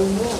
Apply చేసిన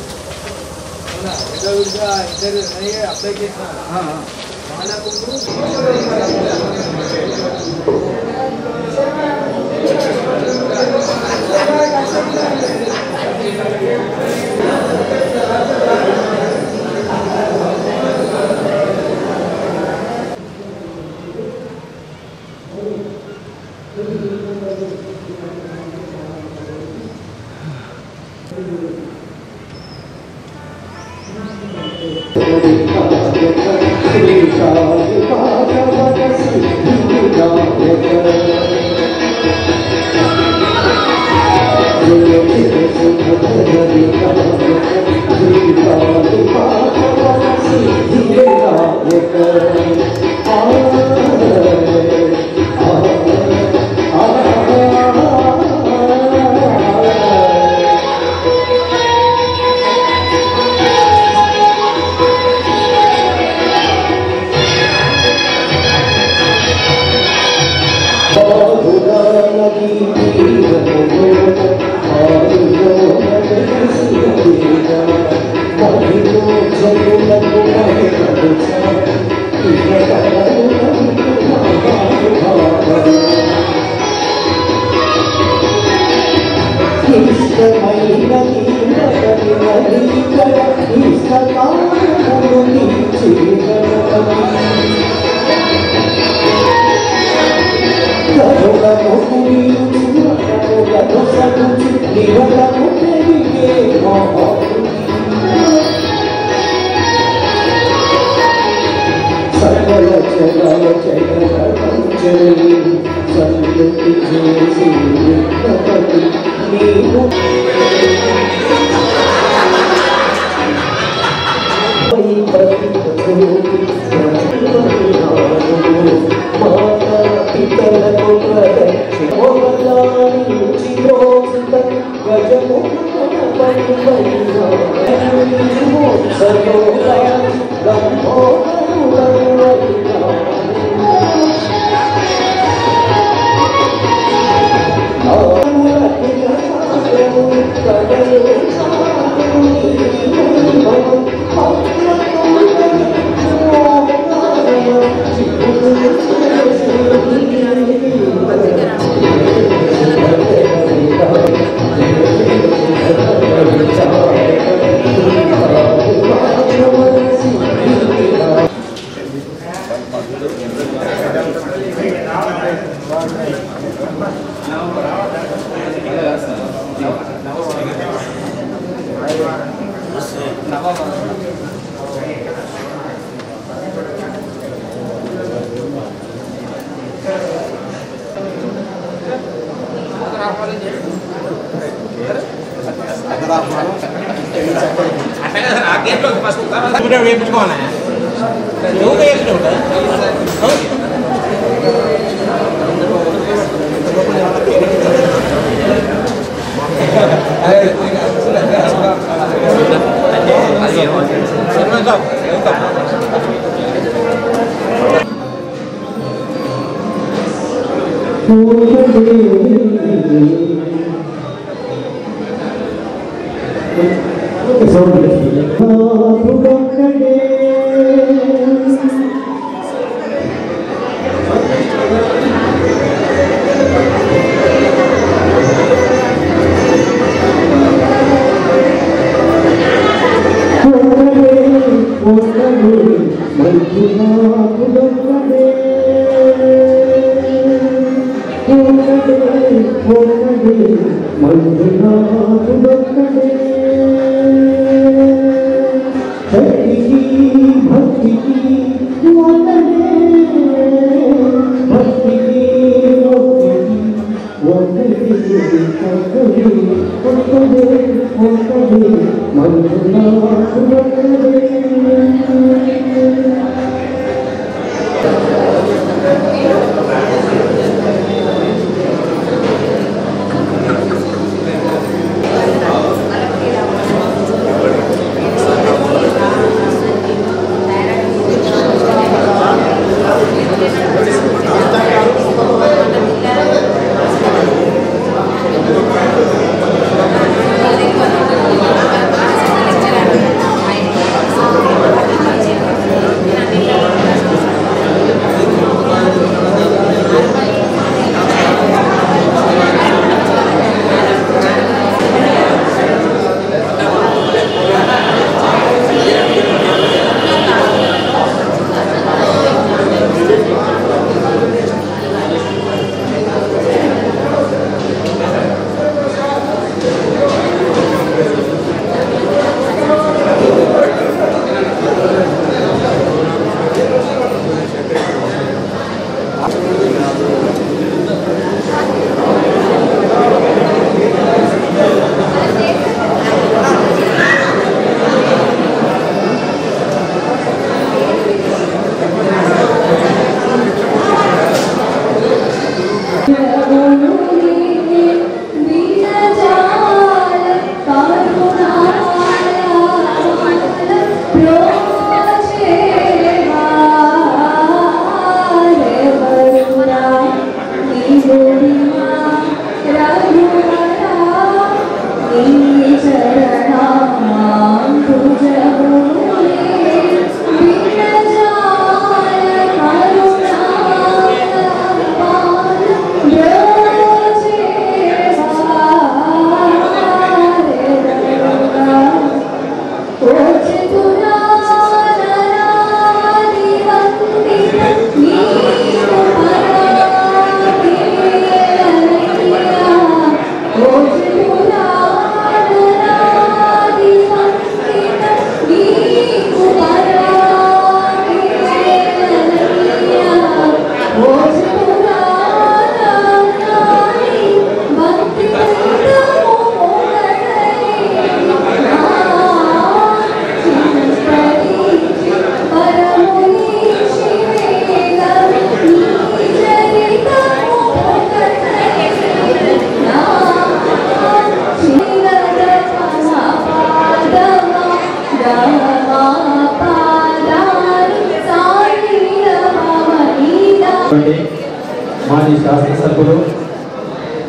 మాజీ శాసనసభ్యులు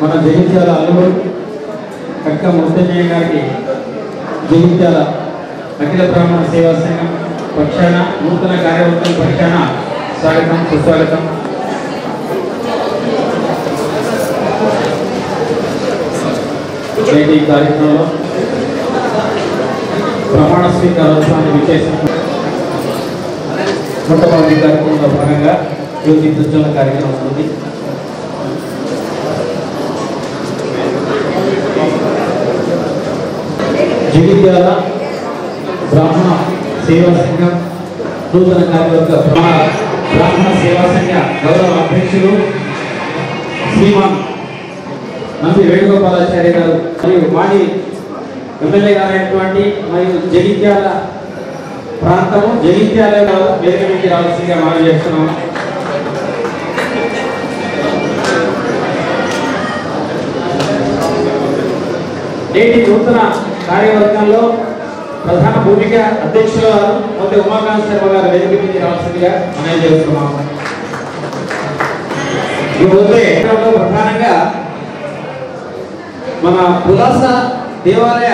మన జగిత్యాల అల్లుడు కక్క ముత్తయ్య గారికి జగిత్యాల అఖిల బ్రాహ్మణ సేవా సంఘం పక్షాన నూతన కార్యవర్గం పక్షాన స్వాగతం సుస్వాగతం. నేటి కార్యక్రమంలో ప్రమాణ స్వీకారోత్సవాన్ని విచ్చేసిన మొట్టమొదటి కార్యక్రమంలో భాగంగా యోగి ప్రజ్వల కార్యక్రమం ఉంది. జగిత్యాల బ్రాహ్మణ సేవా సంఘం నూతన కార్యవర్గ బ్రాహ్మణ సేవా సంఘ గౌరవ అధ్యక్షులు శ్రీమాన్ నంది వేణుగోపాలాచార్య గారు మరియు మాజీ ఎమ్మెల్యే గారైనటువంటి మరియు జగిత్యాల ప్రాంతము జగిత్యాల వేదికకి రావాల్సిందిగా మనం చేస్తున్నాము. నేటి నూతన కార్యవర్గంలో ప్రధాన భూమిక అధ్యక్షులు గారు మొదటి ఉమాకాంత్ శర్మ గారు వేదికకి రావాల్సిందిగా మనం చేస్తున్నాము. ప్రధానంగా మన పులాస దేవాలయ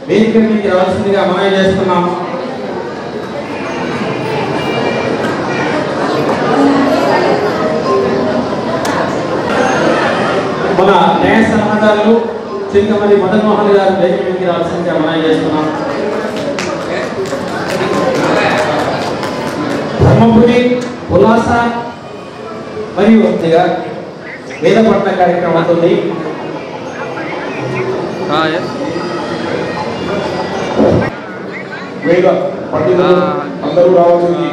వేదిక మీదకి రావాల్సిందిగా మనం చేస్తున్నాము. మన న్యాయ సలహాదారులు చింతమల్లి మదన్ మోహన్ గారు వేదిక మీదకి రావాల్సిందిగా మనం చేస్తున్నాం. బ్రహ్మపురి పులాస మరియు వేద పఠన కార్యక్రమం అవుతుంది. వేద పండితులు అందరూ రావాల్సింది.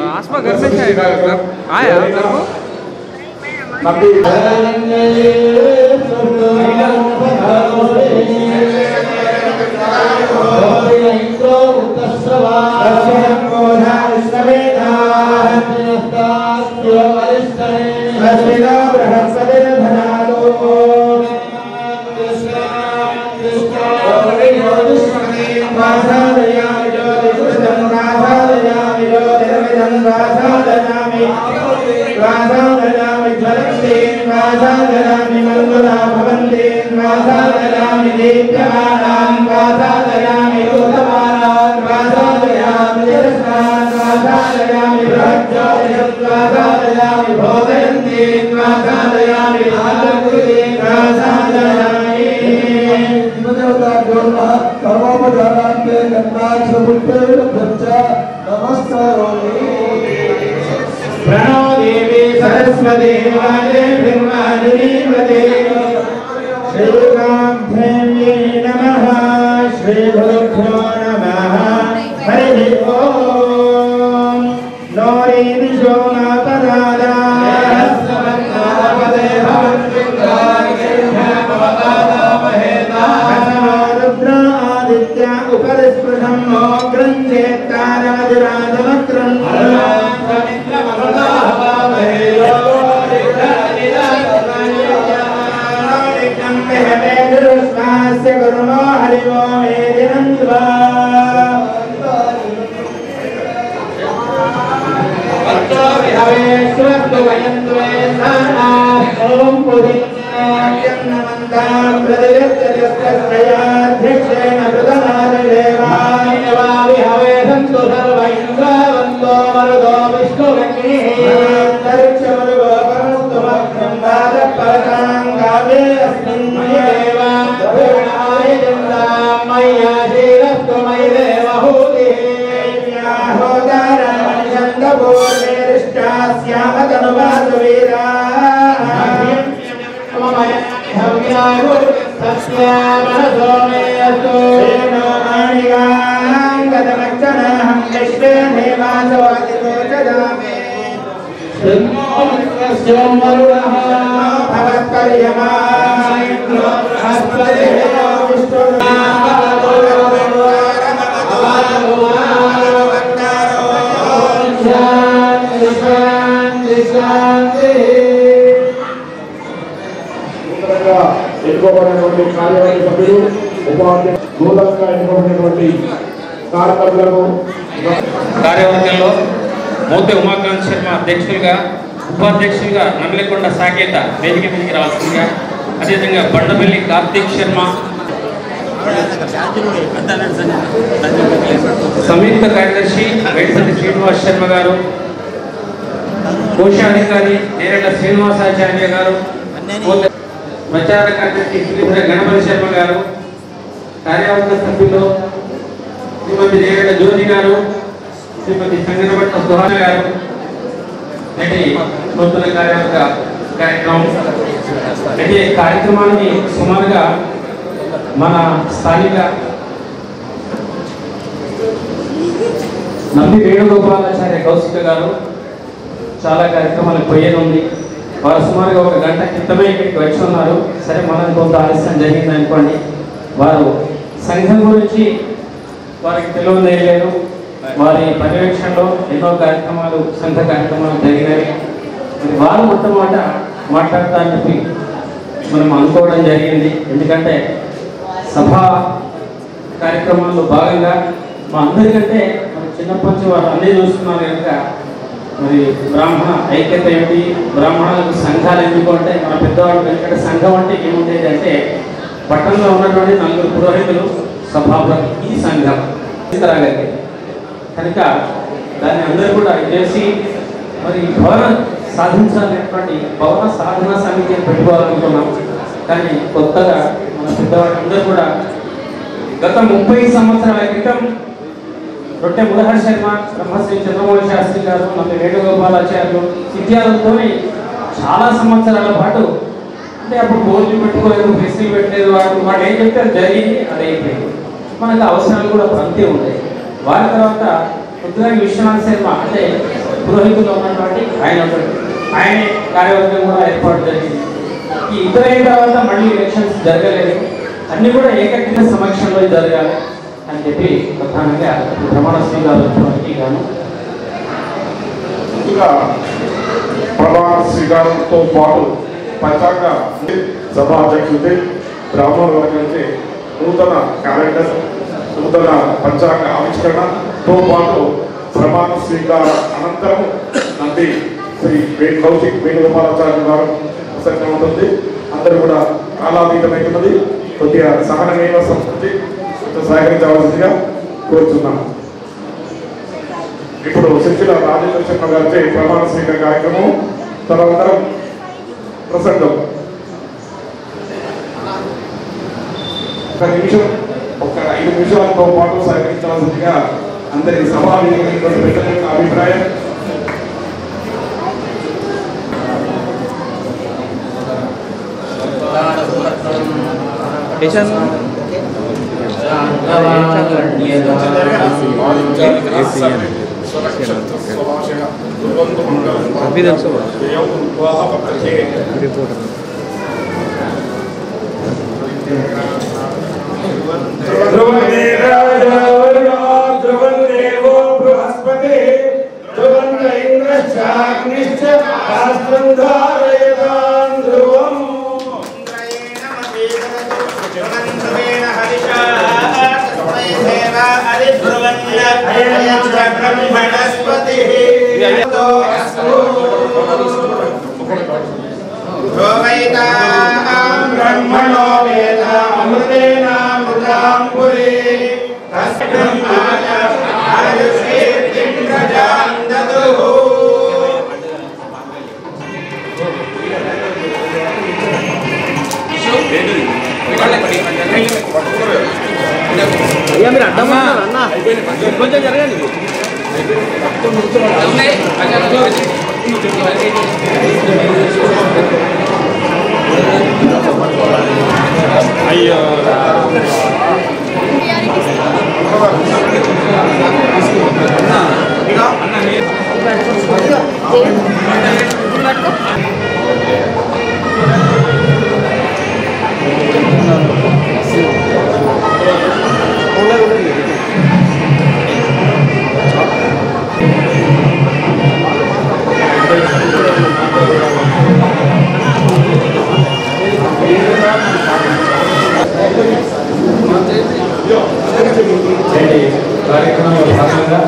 प्रणो देवी सरस्वती वाले ब्रह्मादिनीवते श्रीकांभ्ये नमः श्री गुरुभ्यो नमः हरि ओम नौरी विश्वनापदादा सहस्रवन्नापदे भवन्विन्द्रागे भवदादा महेता रुद्र आदित्य उपरिस्पृशं नो ग्रन्थेत्ताराजराजवक्त्रं गुरुनो हरिवो मेदिनन्द्वा भक्तो विहवे स्वस्तु वयन्त्वे साना ఓం పురీణాయన్నమంతాం ప్రతిగత్యస్త్రయాధ్యక్షేణ కృతనాదేవామి హవేదంతు సర్వ ఇంద్రావంతో మరుదో విష్ణుగణిః అంతరిక్షమరుగోపరస్తుమగ్నం వాదపరతాం గావే అస్మిన్ మయేవా ద్రవిణాయ చంద్రాం మయ్యాశీరస్తు మయి దేవహూతిః యాహోదారామణి చంద్రపూర్ణేరిష్టాస్యామతనువాసవీరా ఎన్నుకోబడినటువంటి కార్యవర్గ సభ్యులు ఉపాధ్యక్షులు నూతనంగా ఎన్నుకోబడినటువంటి కార్యకర్తలకు కార్యవర్గంలో మోతే ఉమాకాంత్ శర్మ అధ్యక్షులుగా, ఉపాధ్యక్షులుగా నమ్మలకొండ సాకేత వేదిక మీదకి రావాల్సిందిగా, అదేవిధంగా బండపల్లి కార్తీక్ శర్మ, సంయుక్త కార్యదర్శి వేడిపల్లి శ్రీనివాస్ శర్మ గారు, కోశాధికారి నేరేళ్ల శ్రీనివాసాచార్య గారు, ప్రచార కార్యదర్శి శ్రీధర గణపతి శర్మ గారు, కార్యవర్గ సభ్యులు శ్రీమతి నేరేళ్ల జ్యోతి గారు, శ్రీమతి సంగనపట్ల సుహాన గారు, నేటి నూతన కార్యవర్గ కార్యక్రమం. అయితే కార్యక్రమానికి సుమారుగా మన స్థానిక నంది వేణుగోపాలాచార్య కౌశిక గారు చాలా కార్యక్రమాలకు పోయేది ఉంది. వారు సుమారుగా 1 గంట క్రితమే ఇక్కడికి వచ్చి ఉన్నారు. సరే, మనం కొంత ఆలస్యం జరిగింది అనుకోండి. వారు సంఘం గురించి వారికి తెలియలేదు. వారి పర్యవేక్షణలో ఎన్నో కార్యక్రమాలు, సంఘ కార్యక్రమాలు జరిగినాయి. వారు మొట్టమొదట మాట్లాడతారని చెప్పి మనం అనుకోవడం జరిగింది. ఎందుకంటే సభా కార్యక్రమాల్లో భాగంగా మా అందరికంటే మన చిన్నప్పటి నుంచి వారు అన్నీ చూస్తున్నారు కనుక మరి బ్రాహ్మణ ఐక్యత ఏమిటి, బ్రాహ్మణులకు సంఘాలు ఎందుకు అంటే మన పెద్దవాళ్ళు ఎందుకంటే సంఘం అంటే ఏముండేది అంటే పట్టణంలో ఉన్నటువంటి 4 పురోహితులు సభాపతి ఈ సంఘం తీసుకురాగలిగే కనుక దాన్ని అందరూ కూడా చేసి మరి భవన సాధించాలనేటువంటి భవన సాధన సమితిని పెట్టుకోవాలనుకున్నాం. కానీ కొత్తగా మన పెద్దవాళ్ళందరూ కూడా గత 30 సంవత్సరాల క్రితం రొట్టె మురహర శర్మ, బ్రహ్మశ్రీ చంద్రమౌళి శాస్త్రి గారు, నంది వేణుగోపాలాచార్యులు ఇత్యాదులతో చాలా సంవత్సరాల పాటు అంటే అప్పుడు బోర్డులు పెట్టుకోలేదు, ఫెస్టివల్ పెట్టలేదు. వాడు ఏం చెప్తే అది జరిగింది, అది అయిపోయింది. మనకు అవసరాలు కూడా అంతే ఉంటాయి. వారి తర్వాత కొద్దిగా విశ్వనాథ శర్మ అంటే పురోహితులు ఉన్నటువంటి ఆయనే కార్యవర్గం కూడా ఏర్పాటు జరిగింది. ఈ ఇద్దరు అయిన తర్వాత మళ్ళీ ఎలక్షన్స్ జరగలేదు. అన్నీ కూడా ఏకగ్రీవ సమక్షంలో జరగాలి అని చెప్పి ప్రధానంగా ప్రమాణ స్వీకారానికి గాను ముందుగా ప్రమాణ స్వీకారంతో పాటు పంచాంగ సభాధ్యక్షుడి బ్రాహ్మణ వర్గానికి నూతన క్యాలెండర్, నూతన పంచాంగ ఆవిష్కరణతో పాటు ప్రమాణ స్వీకార అనంతరం నంది శ్రీ కౌశిక్ వేణుగోపాలాచార్య గారు ప్రసంగం ఉంటుంది. అందరూ కూడా కాలాతీతమైనది. కొద్దిగా సహనమేవ సంస్కృతి సహకరించవలసిందిగా కోరుతున్నాను. ఇప్పుడు శిక్షణ రాజేంద్ర శర్మ గారిచే ప్రమాణ స్వీకార కార్యక్రమం, తదనంతరం ప్రసంగం. 1 నిమిషం, 5 నిమిషాలతో పాటు సహకరించవలసిందిగా అందరి సభా పెట్టిన అభిప్రాయం. ब्रह्मणो वेद अमृतेनामृतां पुरी तस्ब्रह्माय आयुष्कीर्तिं प्रजां ददुः। అయ్యా మీరు అడ్డమా అన్న కొంచెం జరగండి అయ్యో కార్యక్రమంలో భాగంగా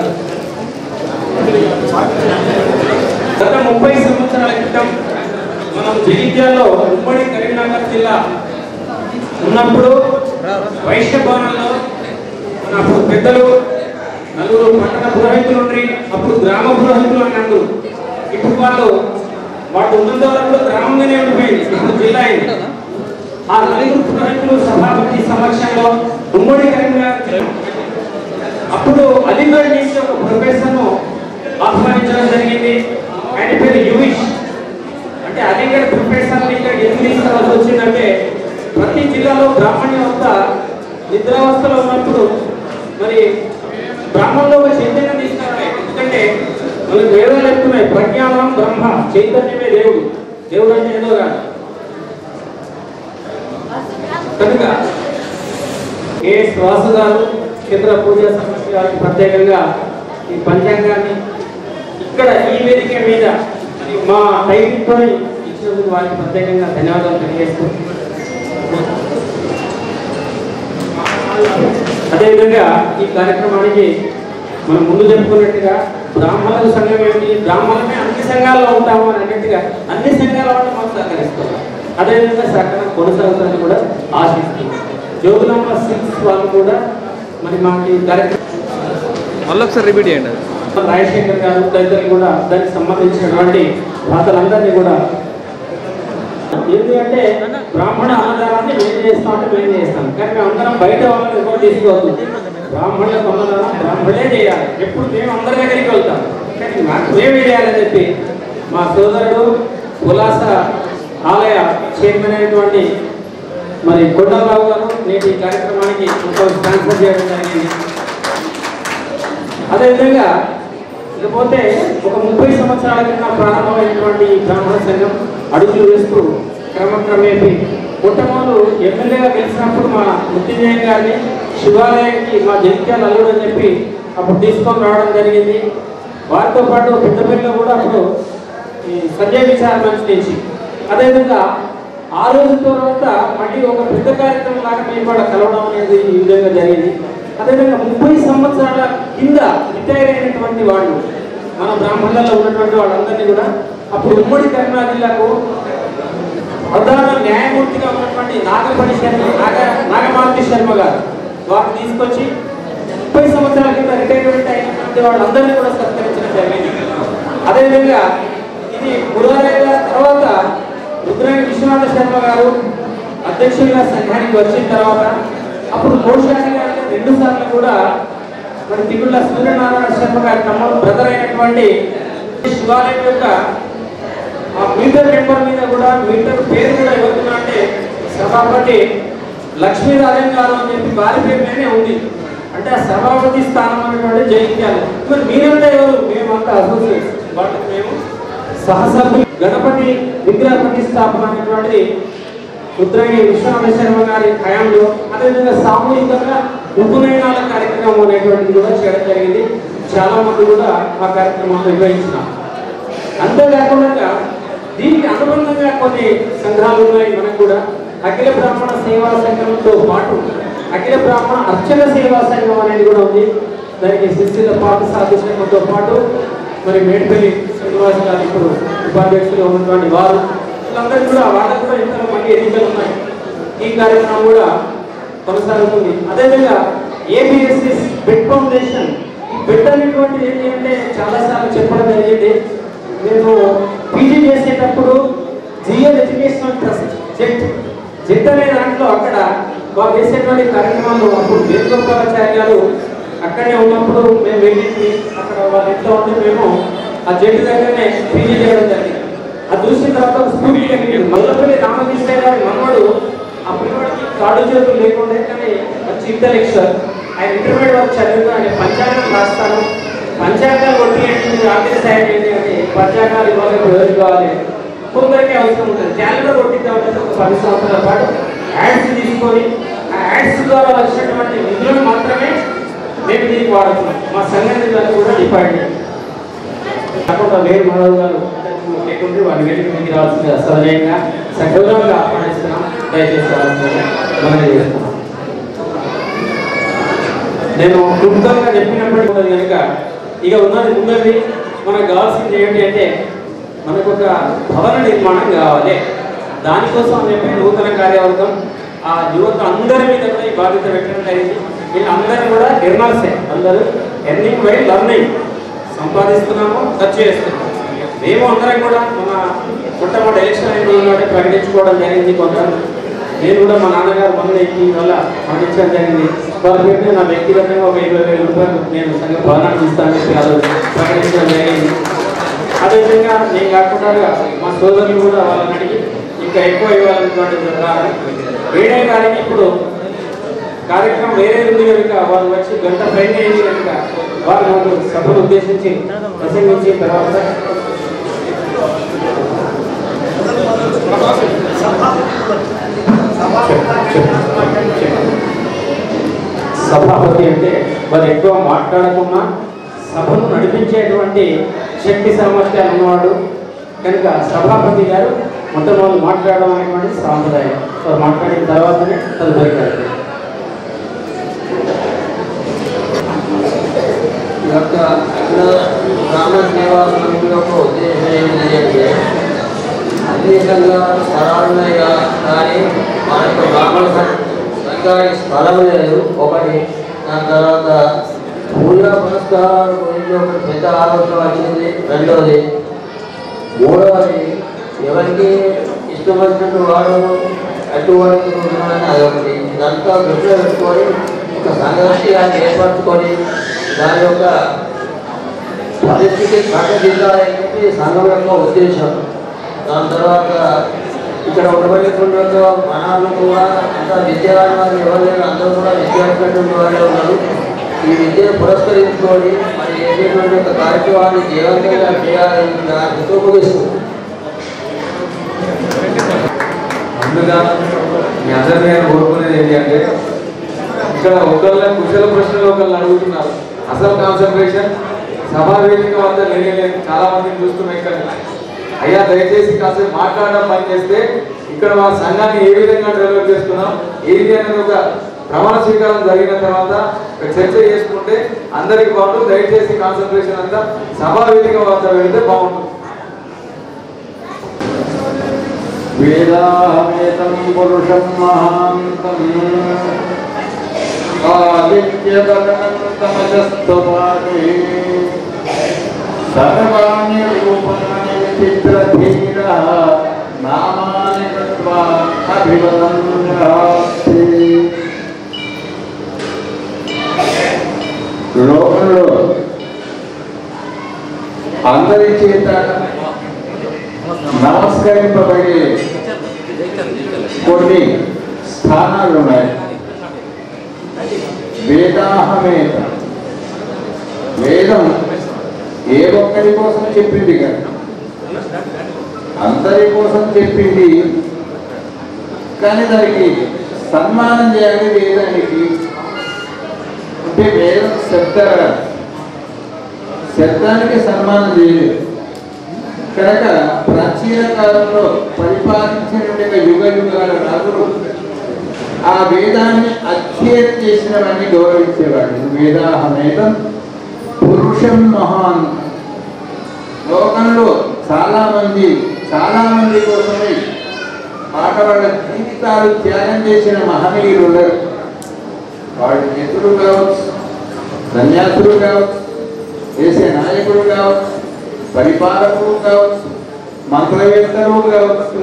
గత 30 సంవత్సరాల క్రితం మనం జగిత్యాలలో ఉమ్మడి కరీంనగర్ జిల్లా ఉన్నప్పుడు వైశ్య భవనంలో అప్పుడు పెద్దలు నలుగురు పట్టణ పురోహితులు ఉండి అప్పుడు గ్రామ పురోహితులు అన్నారు. ఇప్పుడు వాళ్ళు ఉన్నంత వరకు గ్రామంగానే ఉండిపోయింది, ఇప్పుడు జిల్లా అయింది. ఆ నలుగురు పురోహితులు సభాపతి సమక్షంలో ఉమ్మడి కరీంనగర్ అప్పుడు అలీగఢ్ నుంచి ఒక ప్రొఫెసర్ను ఆహ్వానించడం జరిగింది. ఆయన పేరు యువిష్. అంటే అలీగఢ్ ప్రొఫెసర్ ఇక్కడ ఎందుకు తీసుకురావాల్సి వచ్చిందంటే ప్రతి జిల్లాలో బ్రాహ్మణ్యవస్థ నిద్రావస్థలో ఉన్నప్పుడు మరి బ్రాహ్మణంలో ఒక చైతన్యం తీసుకురావాలి. ఎందుకంటే మనకు వేదాలు చెప్తున్నాయి, ప్రజ్ఞానం బ్రహ్మ, చైతన్యమే దేవుడు, దేవుడు అంటే ఏదో కాదు. కనుక కేఎస్ వాసు గారు కేంద్ర పూజా సమస్య గారికి ప్రత్యేకంగా ఈ పంచాంగాన్ని ఇక్కడ ఈ వేదిక మీద మా టైటిల్తో ఇచ్చినందుకు వారికి ప్రత్యేకంగా ధన్యవాదాలు తెలియజేస్తూ, అదేవిధంగా ఈ కార్యక్రమానికి మనం ముందు చెప్పుకున్నట్టుగా బ్రాహ్మణుల సంఘం ఏమిటి, బ్రాహ్మణమే అన్ని సంఘాల్లో ఉంటాము అని అన్నట్టుగా అన్ని సంఘాల వాళ్ళు మాకు సహకరిస్తున్నారు. అదేవిధంగా సహకారం కొనసాగుతారని కూడా ఆశిస్తున్నాం. జోగులాంబ సిల్క్స్ వాళ్ళు కూడా మరి మాకు ఈ కార్యక్రమం మళ్ళీ ఒకసారి రిపీట్ చేయండి. రాజశేఖర్ గారు తదితరులు కూడా దానికి సంబంధించినటువంటి వార్తలందరినీ కూడా ఎందుకంటే బ్రాహ్మణ అన్నదానాన్ని మేము చేస్తామంటే మేము చేస్తాం, కానీ మేము అందరం బయట వాళ్ళని ఎవరు తీసుకోవద్దు. బ్రాహ్మణులకు అన్నదానం బ్రాహ్మణే చేయాలి. ఎప్పుడు మేము అందరి దగ్గరికి వెళ్తాం, కానీ మాకు మేమే చేయాలని చెప్పి మా సోదరుడు ఉల్లాస ఆలయ చైర్మన్ అయినటువంటి మరి కొండలరావు గారు నేటి ఈ కార్యక్రమానికి స్పాన్సర్ చేయడం జరిగింది. అదేవిధంగా ఇకపోతే ఒక 30 సంవత్సరాల కింద ప్రారంభమైనటువంటి ఈ బ్రాహ్మణ సంఘం అడుగులు వేస్తూ క్రమక్రమేపీ మొట్టమొదలు ఎమ్మెల్యేగా గెలిచినప్పుడు మా మృత్యుంజయ గారిని శివాలయానికి మా జగిత్యాల అల్లుడు అని చెప్పి అప్పుడు తీసుకొని రావడం జరిగింది. వారితో పాటు పెద్దపల్లిలో కూడా అప్పుడు ఈ సంజయ్ విచార మంచి నుంచి అదేవిధంగా ఆ రోజు తర్వాత మళ్ళీ ఒక పెద్ద కార్యక్రమం లాగా మేము కూడా కలవడం అనేది ఈ విధంగా జరిగింది. అదేవిధంగా 30 సంవత్సరాల కింద రిటైర్ అయినటువంటి వాళ్ళు మన బ్రాహ్మణులలో ఉన్నటువంటి వాళ్ళందరినీ కూడా అప్పుడు ఉమ్మడి కరీంనగర్ జిల్లాకు ప్రధాన న్యాయమూర్తిగా ఉన్నటువంటి నాగమాలతి శర్మ గారు వారిని తీసుకొచ్చి 30 సంవత్సరాల కింద రిటైర్మెంట్ అయినటువంటి వాళ్ళందరినీ కూడా సత్కరించడం జరిగింది. అదేవిధంగా ఇది మురారయ్య గారి తర్వాత రుద్రాణి విశ్వనాథ శర్మ గారు అధ్యక్షులుగా సంఘానికి వచ్చిన తర్వాత అప్పుడు మోషాని గారి 2 సార్లు కూడా మరి దిగుళ్ళ సూర్యనారాయణ శర్మ గారి తమ్ముడు బ్రదర్ అయినటువంటి శివాలయం యొక్క ఆ మీటర్ నెంబర్ మీద కూడా మీటర్ పేరు కూడా ఎవరున్నా అంటే సభాపతి లక్ష్మీనారాయణ గారు అని చెప్పి వారి పేరు మీదనే ఉంది. అంటే ఆ సభాపతి స్థానం అనేటువంటి జయించాలి. మరి మీరంతా ఎవరు? మేమంతా అసోసియేట్స్, వాటికి మేము సహసభ్యులు. గణపతి విగ్రహ ప్రతిష్టాపన అనేటువంటి రుద్రాణి విశ్వనాథ శర్మ గారి హయాంలో అదేవిధంగా సామూహికంగా ఉపనయనాల కార్యక్రమం అనేటువంటిది కూడా చేయడం జరిగింది. చాలా మంది కూడా ఆ కార్యక్రమాన్ని నిర్వహించినారు. అంతేకాకుండా దీనికి అనుబంధంగా కొన్ని సంఘాలు ఉన్నాయి. మనకు కూడా అఖిల బ్రాహ్మణ సేవా సంఘంతో పాటు అఖిల బ్రాహ్మణ అర్చన సేవా సంఘం అనేది కూడా ఉంది. దానికి శిశిల పాఠశాల సంఘంతో పాటు మరి మేడిపల్లి శ్రీనివాస్ గారు ఇప్పుడు ఉపాధ్యక్షులు ఉన్నటువంటి వారు వాళ్ళందరికీ కూడా వాళ్ళకు కూడా ఇంతలో మళ్ళీ ఎన్నికలు ఉన్నాయి. ఈ కార్యక్రమం కూడా కొనసాగుతుంది. అదేవిధంగా ఏబిఎస్ఎస్ బిడ్ ఫౌండేషన్ బిడ్ అనేటువంటిది ఏంటి అంటే చాలాసార్లు చెప్పడం జరిగింది. మేము పీజీ చేసేటప్పుడు జిఎల్ ఎడ్యుకేషనల్ ట్రస్ట్ జెట్ అనే దాంట్లో అక్కడ వాళ్ళు చేసేటువంటి కార్యక్రమాలు అప్పుడు వేణుగోపాలాచార్య గారు అక్కడనే ఉన్నప్పుడు మేము వెళ్ళింది అక్కడ వాళ్ళ ఇంట్లో ఉండి మేము ఆ జెట్ దగ్గరనే పీజీ చేయడం జరిగింది. అది చూసిన తర్వాత స్కూల్కి వెళ్ళింది. మల్లపల్లి రామకృష్ణ గారి మనవాడు ఆ పిల్లవాడికి కాడు చేతులు లేకుండా కానీ మంచి ఇంటలెక్చువల్. ఆయన ఇంటర్మీడియట్ వరకు చదివితే ఆయన పంచాంగం రాస్తాను, పంచాంగాలు కొట్టి ఏంటి ఆర్థిక సాయం ఏంటి అంటే పంచాంగాలు ఇవ్వాలి, ఎవరికి కావాలి, కొందరికి అవసరం ఉంటుంది. క్యాలెండర్ కొట్టిద్దామంటే ఒక 10 సంవత్సరాల పాటు యాడ్స్ తీసుకొని ఆ యాడ్స్ ద్వారా వచ్చినటువంటి నిధులను మాత్రమే మేము దీనికి వాడుతున్నాం. మా సంఘం నిధులను కూడా డిపార్ట్ కాకుండా వేరు మాధవ్ గారు లేకుంటే వారి వేదిక మీకు రావాల్సింది అసహనీయంగా సగౌరవంగా ఆహ్వానిస్తున్నాం. దయచేసి మనం చేస్తున్నాం. నేను క్లుప్తంగా చెప్పినప్పటికీ కనుక ఇక ఉన్నది మనకు కావాల్సింది ఏంటి అంటే మనకు ఒక భవన నిర్మాణం కావాలి. దానికోసం అని చెప్పి నూతన కార్యవర్గం ఆ యువత అందరి మీద కూడా ఈ బాధ్యత పెట్టడం జరిగింది. వీళ్ళందరూ కూడా ఎర్నర్సే, అందరూ ఎర్నింగ్ బై లర్నింగ్, సంపాదిస్తున్నాము, ఖర్చు చేస్తున్నాము. మేము అందరం కూడా మన మొట్టమొదటి ఎలక్షన్ అయిన ప్రకటించుకోవడం జరిగింది. కొంత నేను కూడా మా నాన్నగారు మొన్న వల్ల ప్రకటించడం జరిగింది. వారి పేరు నా వ్యక్తిగతంగా ఒక 20,000 రూపాయలు నేను సంఘ భవనాన్ని ఇస్తానని చెప్పి అది ప్రకటించడం జరిగింది. అదేవిధంగా నేను కాకుండా మా సోదరులు కూడా వాళ్ళని అడిగి ఇంకా ఎక్కువ ఇవ్వాలన్నటువంటి వేరే గారికి ఇప్పుడు కార్యక్రమం వేరే ఉంది కనుక వారు వచ్చి గంట పైన అయింది కనుక వారు మాకు సభను ఉద్దేశించి ప్రసంగించిన తర్వాత సభాపతి అంటే వారు ఎక్కువ మాట్లాడకుండా సభను నడిపించేటువంటి శక్తి సామర్థ్యాలు ఉన్నవాడు కనుక సభాపతి గారు మొట్టమొదటి మాట్లాడడం అనేటువంటి సాంప్రదాయం. మాట్లాడిన తర్వాతనే తదుపరి కార్యక్రమం. ఈ యొక్క గ్రామ సేవా సమితులకు ఉద్దేశం ఏమిటంటే అనేకంగా స్థలాలు కానీ మన యొక్క బ్రాహ్మణ సంఘానికి స్థలం లేదు ఒకటి. దాని తర్వాత పూజా పురస్కారాల గురించి ఒకటి పెద్ద ఆలోచన వచ్చింది. రెండవది, మూడవది ఎవరికి ఇష్టం వచ్చినట్టు వాడు అటువంటి ఉంటుందని అదొకటి. ఇదంతా దృష్టిలో పెట్టుకొని ఒక సంఘర్షాన్ని ఏర్పరచుకొని దాని యొక్క పరిస్థితి కట్టదిద్దాలని చెప్పి సంఘం యొక్క ఉద్దేశం. దాని తర్వాత ఇక్కడ ఉండబడినటువంటి మనాలు కూడా అంతా విద్యార్థి వారు ఎవరు లేరు, అందరూ కూడా విద్యార్థులు వాళ్ళే ఉన్నారు. ఈ విద్యను పురస్కరించుకొని మరి ఏదైనటువంటి ఒక కార్యక్రమాన్ని జీవంతంగా చేయాలని ఉపయోగిస్తుంది. ముందుగా మీ అందరినీ నేను కోరుకునేది ఏంటి అంటే ఇక్కడ ఒకళ్ళ కుశల ప్రశ్నలు ఒకళ్ళు అడుగుతున్నారు. అసలు కాన్సన్ట్రేషన్ సభా వేదిక వద్ద లేని చాలా మందిని చూస్తున్నాం. ఇక్కడ అయ్యా దయచేసి కాసేపు మాట్లాడడం పని చేస్తే ఇక్కడ మా సంఘాన్ని ఏ విధంగా డెవలప్ చేస్తున్నాం ఏది అనేది ఒక ప్రమాణ స్వీకారం జరిగిన తర్వాత చర్చ చేసుకుంటే అందరికి బాగుంటుంది. దయచేసి కాన్సన్ట్రేషన్ అంతా సభా వేదిక వద్ద వెళితే బాగుంటుంది. వేదామేతం పురుషం మహాంతం ఆదిత్యగణంతమజస్తమాని సర్వాణి రూపాణి విచిత్రధీర నామాని కృత్వా అభివదన్యాస్తి. లోకంలో అందరి చేత నమస్కరింపబడే కొన్ని స్థానాలు ఉన్నాయి. వేదాహమేత, వేదం ఏ ఒక్కరి కోసం చెప్పింది కదా, అందరి కోసం చెప్పింది. కానీ దానికి సన్మానం చేయాలి. వేదానికి అంటే వేదం శబ్దానికి సన్మానం చేయలేదు కనుక ప్రాచీన కాలంలో పరిపాలించినటువంటి యుగ యుగాల రాజులు ఆ వేదాన్ని అధ్యయనం చేసినవన్నీ గౌరవించేవాడు. వేదాహమేతం పురుషం మహాన్. లోకంలో చాలా మంది చాలామంది కోసమై వాళ్ళ జీవితాలు త్యాగం చేసిన మహనీయులు ఉన్నారు. వాళ్ళు మిత్రులు కావచ్చు, సన్యాసులు కావచ్చు, దేశ నాయకులు కావచ్చు, పరిపాలకులు కావచ్చు, మంత్రవేత్తలు కావచ్చు,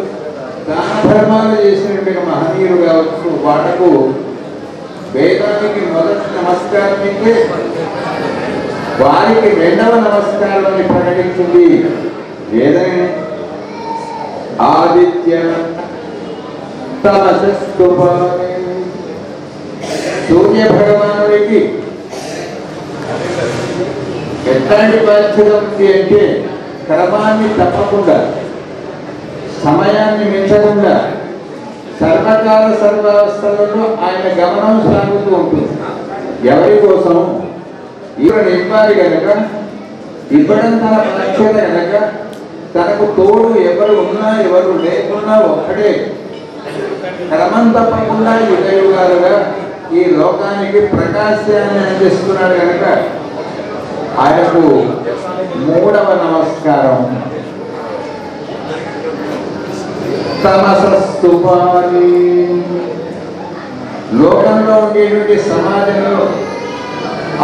దాన ధర్మాలు చేసినటువంటి మహనీయులు కావచ్చు. వాళ్లకు వేదానికి మొదటి నమస్కారం అయితే వారికి రెండవ నమస్కారం ప్రకటించింది వేదమే. ఆదిత్య సూర్య భగవానుడికి ఎట్లాంటి బాధ్యత ఉంది అంటే క్రమాన్ని తప్పకుండా, సమయాన్ని మించకుండా సర్వకాల సర్వావస్థలలో ఆయన గమనం సాగుతూ ఉంటుంది. ఎవరి కోసం ఈవిడ ఇవ్వాలి కనుక, ఇవ్వడం తన బాధ్యత కనుక తనకు తోడు ఎవరు ఉన్నా ఎవరు లేకున్నా ఒక్కడే క్రమం తప్పకుండా యుగ యుగాలుగా ఈ లోకానికి ప్రకాశాన్ని అందిస్తున్నాడు కనుక ఆయనకు మూడవ నమస్కారం. తమసస్తుపాలి. లోకంలో ఉండేటువంటి సమాజంలో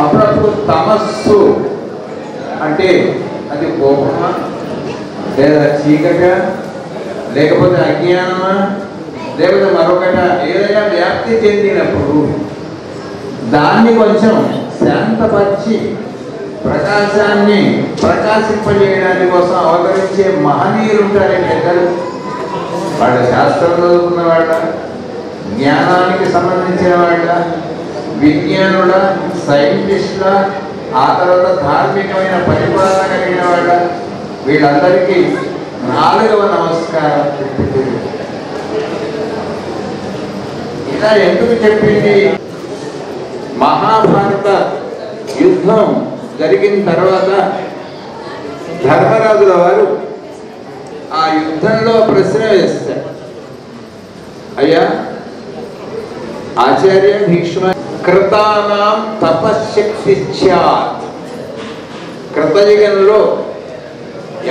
అప్పుడప్పుడు తమస్సు అంటే అది కోపమా, లేదా చీకట, లేకపోతే అజ్ఞానమా, లేకపోతే మరొకట ఏదైనా వ్యాప్తి చెందినప్పుడు దాన్ని కొంచెం శాంతపరిచి ప్రకాశాన్ని ప్రకాశింపజేయడానికి కోసం అవతరించే మహనీయులు ఉంటారే పెద్దలు. వాళ్ళ శాస్త్రం చదువుకున్న వాళ్ళ, జ్ఞానానికి సంబంధించిన వాళ్ళ, విజ్ఞానుల, సైంటిస్టుల, ఆ తర్వాత ధార్మికమైన పరిపాలన కలిగిన వాళ్ళ, వీళ్ళందరికీ నాలుగవ నమస్కారం చెప్పింది. ఇలా ఎందుకు చెప్పింది? మహాభారత యుద్ధం జరిగిన తర్వాత ధర్మరాజుల వారు ఆ యుద్ధంలో ప్రశ్న వేస్తారు. అయ్యా ఆచార్య భీష్మ, కృతానాం తపశ్శక్తిశ్చాత్. కృతయుగంలో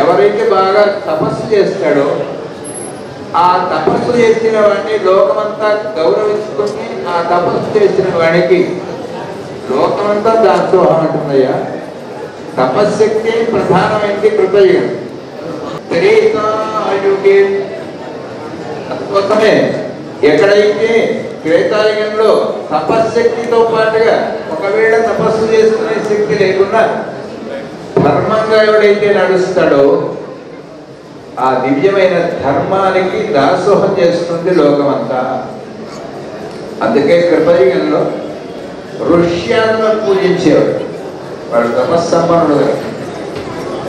ఎవరైతే బాగా తపస్సు చేస్తాడో ఆ తపస్సు చేసిన వాడిని లోకమంతా గౌరవించుకుని ఆ తపస్సు చేసిన వాడికి లోకమంతా దాసోహం అంటున్నాయా. తపశ్శక్తి ప్రధానమైంది కృతయుగం. త్రేతాయుగే అందుకోసమే ఎక్కడైతే త్రేతాయుగంలో తపశ్శక్తితో పాటుగా ఒకవేళ తపస్సు చేసుకునే శక్తి లేకుండా ధర్మంగా ఎవడైతే నడుస్తాడో ఆ దివ్యమైన ధర్మానికి దాసోహం చేస్తుంది లోకమంతా. అందుకే కృతయుగంలో ఋష్యాలను పూజించేవాడు, వాడు తపస్సంపన్నుడు.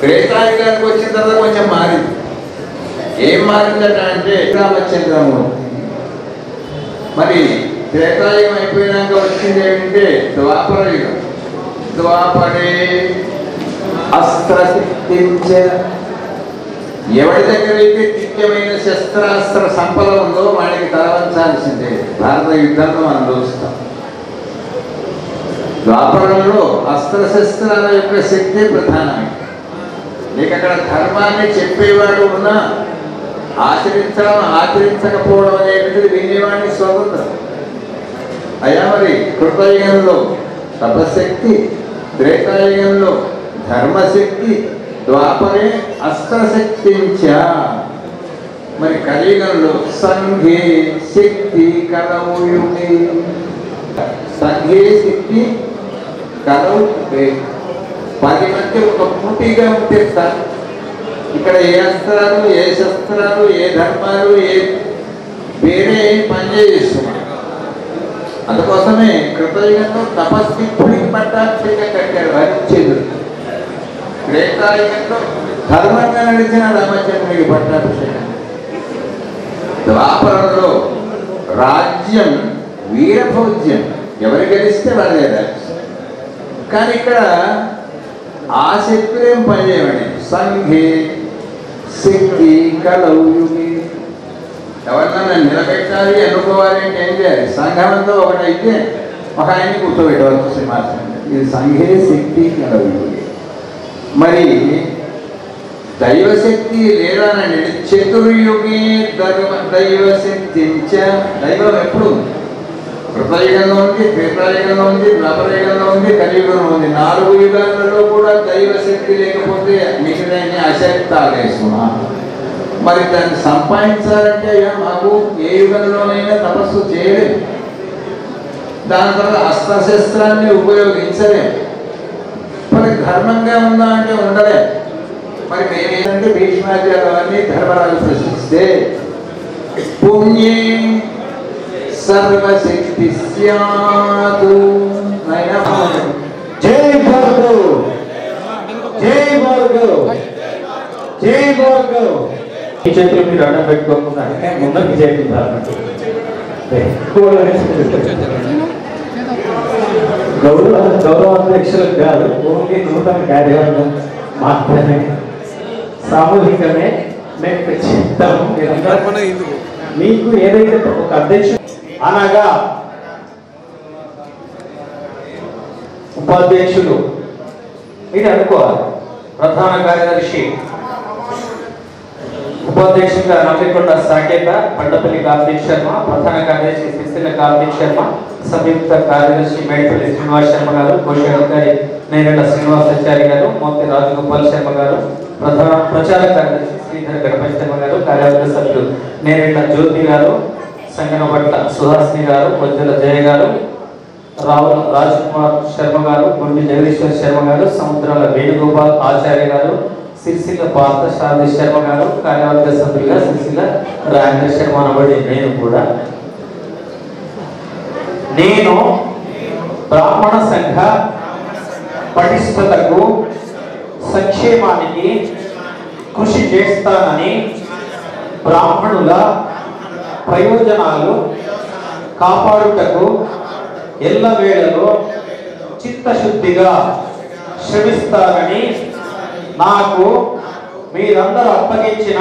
త్రేతాయుగానికి వచ్చిన తర్వాత కొంచెం మారింది. ఏం మారిందట అంటే రామచంద్రమూర్తి. మరి త్రేతాయుగం అయిపోయినాక వచ్చింది ఏంటంటే ద్వాపరయుగం. ద్వాపరే అస్త్రశక్తించ. ఎవరి దగ్గర అయితే దివ్యమైన శస్త్రాస్త్ర సంపద ఉందో వాడికి తలవంచాల్సిందే. భారత యుద్ధంలో మనం చూస్తాం. ద్వాపరంలో అస్త్రశస్త్రాల యొక్క శక్తి ప్రధానమే. నీకు అక్కడ ధర్మాన్ని చెప్పేవాడు ఉన్నా ఆచరించడం ఆచరించకపోవడం అనేటువంటిది వినేవాడిని స్వతంత్రం. అయ్యా మరి కృతయుగంలో తపశక్తి, త్రేతాయుగంలో ధర్మశక్తి, ద్వాపరే అస్త్రశక్తించ. మరి కలియుగంలో సంఘే శక్తి కలవుయుగే. సంఘే శక్తి కలవు 10 మంది ఒక పూర్తిగా ఉంటే సార్ ఇక్కడ ఏ అస్త్రాలు, ఏ శస్త్రాలు, ఏ ధర్మాలు, ఏ వేరే పనిచేస్తున్నాయి. అందుకోసమే కృతయుగంలో తపస్వికుడికి పట్టాభిషేకం కట్టాడు హరిశ్చంద్రుడు. త్రేతాయుగంలో ధర్మంగా నడిచిన రామచంద్రుడికి పట్టాభిషేకం. ద్వాపరంలో రాజ్యం వీరభోజ్యం, ఎవరు గెలిస్తే వాళ్ళే రాజ్యం. కానీ ఇక్కడ ఆ శక్తులేం పనిచేయమని సంఘే శక్తి కలవుయుగి. ఎవరినైనా నిలబెట్టాలి అనుకోవాలి అంటే ఏం చేయాలి? సంఘంతో ఒకటైతే ఒక ఆయన్ని కూర్చోబెట్టవచ్చు సింహాసనం. ఇది సంఘే శక్తి కలవుయుగి. మరి దైవశక్తి లేదానండి. చతుర్యుగే దైవశక్తి. దైవం ఎప్పుడు కృతయుగంలో ఉంది, త్రేతాయుగంలో ఉంది, ద్వాపరయుగంలో ఉంది, కలియుగంలో ఉంది. 4 యుగాలలో కూడా దైవశక్తి లేకపోతే మిగిలిన అశక్తాలేసుమా. మరి దాన్ని సంపాదించాలంటే మాకు ఏ యుగంలోనైనా తపస్సు చేయలేదు. దాని తర్వాత అస్త్రశస్త్రాన్ని ఉపయోగించలేదు. మరి ధర్మంగా ఉందా అంటే ఉండలే. మరి మేమేంటంటే భీష్మాచార్యాన్ని ధర్మరాజు ప్రశ్నిస్తే పుణ్యే సర్వశక్తి స్యాతు. జై భార్గవ్, జై భార్గవ్, జై భార్గవ్. ఈ చేతులు మీరు అడ్డం పెట్టుకోకుండా ముందరికి చేస్తున్నారు. గౌరవాధ్యక్షులకు కాదు, ఓన్లీ నూతన కార్యవర్గం మాత్రమే, సామూహికమే మేము చెప్తాము. మీకు ఏదైతే ఒక అధ్యక్షుడు అనగా ఉపాధ్యక్షులు ఇది అనుకోవాలి. ప్రధాన కార్యదర్శి ఉపాధ్యక్షుడిగా నల్లికొండ సాకేత, పండపల్లి కార్తీక్ శర్మ, ప్రధాన కార్యదర్శి సిరిసిల్ల కార్తీక్ శర్మ, సంయుక్త కార్యదర్శి మేడిపల్లి శ్రీనివాస్ శర్మ గారు, కోశాధికారి నేరెళ్ల శ్రీనివాసాచారి గారు, మోతి రాజగోపాల్ శర్మ గారు, ప్రధాన ప్రచార కార్యదర్శి శ్రీధర్ గణపతి శర్మ గారు, కార్యవర్గ సభ్యులు నేరెళ్ల జ్యోతి గారు, సంగనపట్ల సుహాసిని గారు, కొజ్జల జయ గారు, రావుల రాజ్ కుమార్ శర్మ గారు, గుండి జగదీశ్వర్ శర్మ గారు, సముద్రాల వేణుగోపాల్ ఆచార్య గారు, సిరిసిల్ల పార్థసారథి శర్మ గారు, కార్యవర్గ సభ్యులుగా సిరిసిల్ల రాజేంద్ర శర్మ అనబడి నేను బ్రాహ్మణ సంఘ పటిష్టతకు సంక్షేమానికి కృషి చేస్తానని, బ్రాహ్మణుల ప్రయోజనాలు కాపాడుటకు ఎల్లవేళలో చిత్తశుద్ధిగా శ్రమిస్తానని, నాకు మీరందరూ అప్పగించిన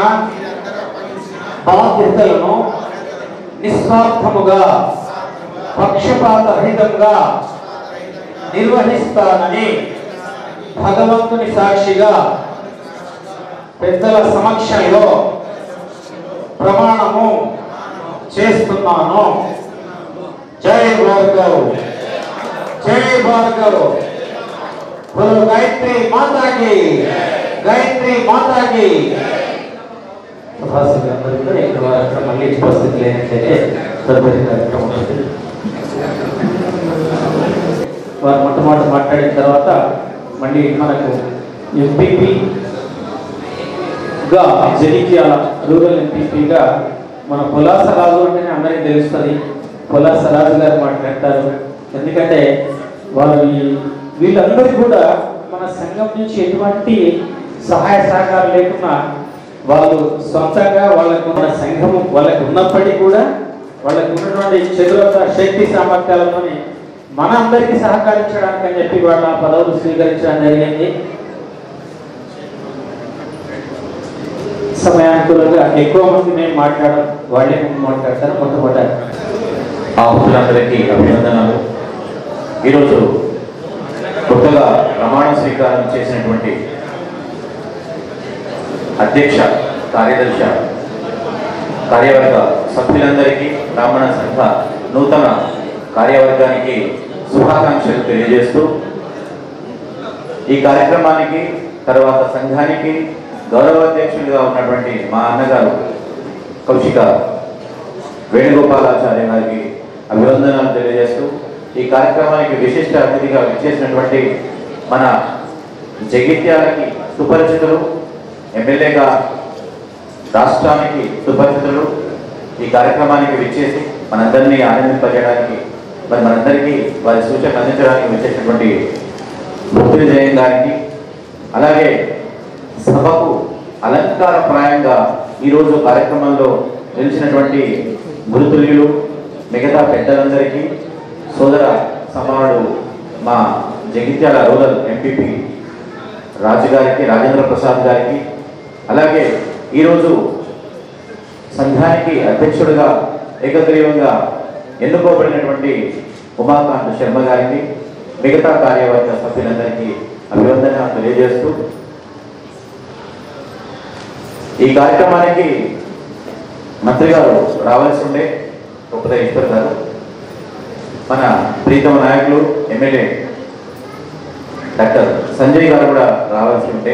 బాధ్యతలను నిస్వార్థముగా పక్షపాతరహితంగా నిర్వహిస్తానని భగవంతుని సాక్షిగా పెద్దల సమక్షంలో ప్రమాణము చేస్తున్నాను. జై భార్గవ్, జై భార్గవ్. గాయత్రి మాతాకి, గాయత్రి మాతాకి. మళ్ళీ ఉపస్థితి లేనట్లయితే తదుపరి కార్యక్రమం ఉంటుంది. వారు మొట్టమొదటి మాట్లాడిన తర్వాత మళ్ళీ మనకు ఎంపీపీగా జగిత్యాల రూరల్ ఎంపీపీగా మన పులాస రాజు అంటేనే అందరికీ తెలుస్తుంది. పులాస రాజు గారు మాట్లాడతారు. ఎందుకంటే వారు వీళ్ళందరికీ కూడా మన సంఘం నుంచి ఎటువంటి సహాయ సహకారం లేకున్నా వాళ్ళు సొంతంగా వాళ్ళకు మన సంఘము వాళ్ళకు ఉన్నప్పటికీ కూడా వాళ్ళకు ఉన్నటువంటి చతురత శక్తి సామర్థ్యాలతోని మన అందరికీ సహకరించడానికి అని చెప్పి వాళ్ళ పదవులు స్వీకరించడం జరిగింది. సమయానుకూలంగా ఎక్కువ మంది నేను మాట్లాడడం, వాళ్ళే మాట్లాడతారు. మొట్టమొదటి ఆహుతులందరికీ అభినందనలు. ఈరోజు కొత్తగా ప్రమాణ స్వీకారం చేసినటువంటి అధ్యక్ష, కార్యదర్శి, కార్యవర్గ సభ్యులందరికీ, బ్రాహ్మణ సంఘ నూతన కార్యవర్గానికి శుభాకాంక్షలు తెలియజేస్తూ ఈ కార్యక్రమానికి తర్వాత సంఘానికి గౌరవాధ్యక్షులుగా ఉన్నటువంటి మా అన్నగారు కౌశిక వేణుగోపాలాచార్య గారికి అభివందనాలు తెలియజేస్తూ ఈ కార్యక్రమానికి విశిష్ట అతిథిగా విచ్చేసినటువంటి మన జగిత్యాలకి సుపరిచితులు, ఎమ్మెల్యేగా రాష్ట్రానికి సుపరిచితులు ఈ కార్యక్రమానికి విచ్చేసి మనందరినీ ఆనందింపజేయడానికి, మరి మనందరికీ వారి సూచనలు అందించడానికి విచ్చేసినటువంటి భక్తుల జయం గారికి, అలాగే సభకు అలంకారప్రాయంగా ఈరోజు కార్యక్రమంలో నిలిచినటువంటి గురుతుల్యులు, మిగతా పెద్దలందరికీ, సోదర సమానుడు మా జగిత్యాల రూరల్ ఎంపీపీ రాజు గారికి, రాజేంద్ర ప్రసాద్ గారికి, అలాగే ఈరోజు సంఘానికి అధ్యక్షుడిగా ఏకగ్రీవంగా ఎన్నుకోబడినటువంటి ఉమాకాంత్ శర్మ గారికి, మిగతా కార్యవర్గ సభ్యులందరికీ అభివందన తెలియజేస్తూ ఈ కార్యక్రమానికి మంత్రి గారు రావాల్సి ఉండే గొప్పద ఈశ్వర్ గారు, మన ప్రీతమ నాయకులు ఎమ్మెల్యే డాక్టర్ సంజయ్ గారు కూడా రావాల్సి ఉంటే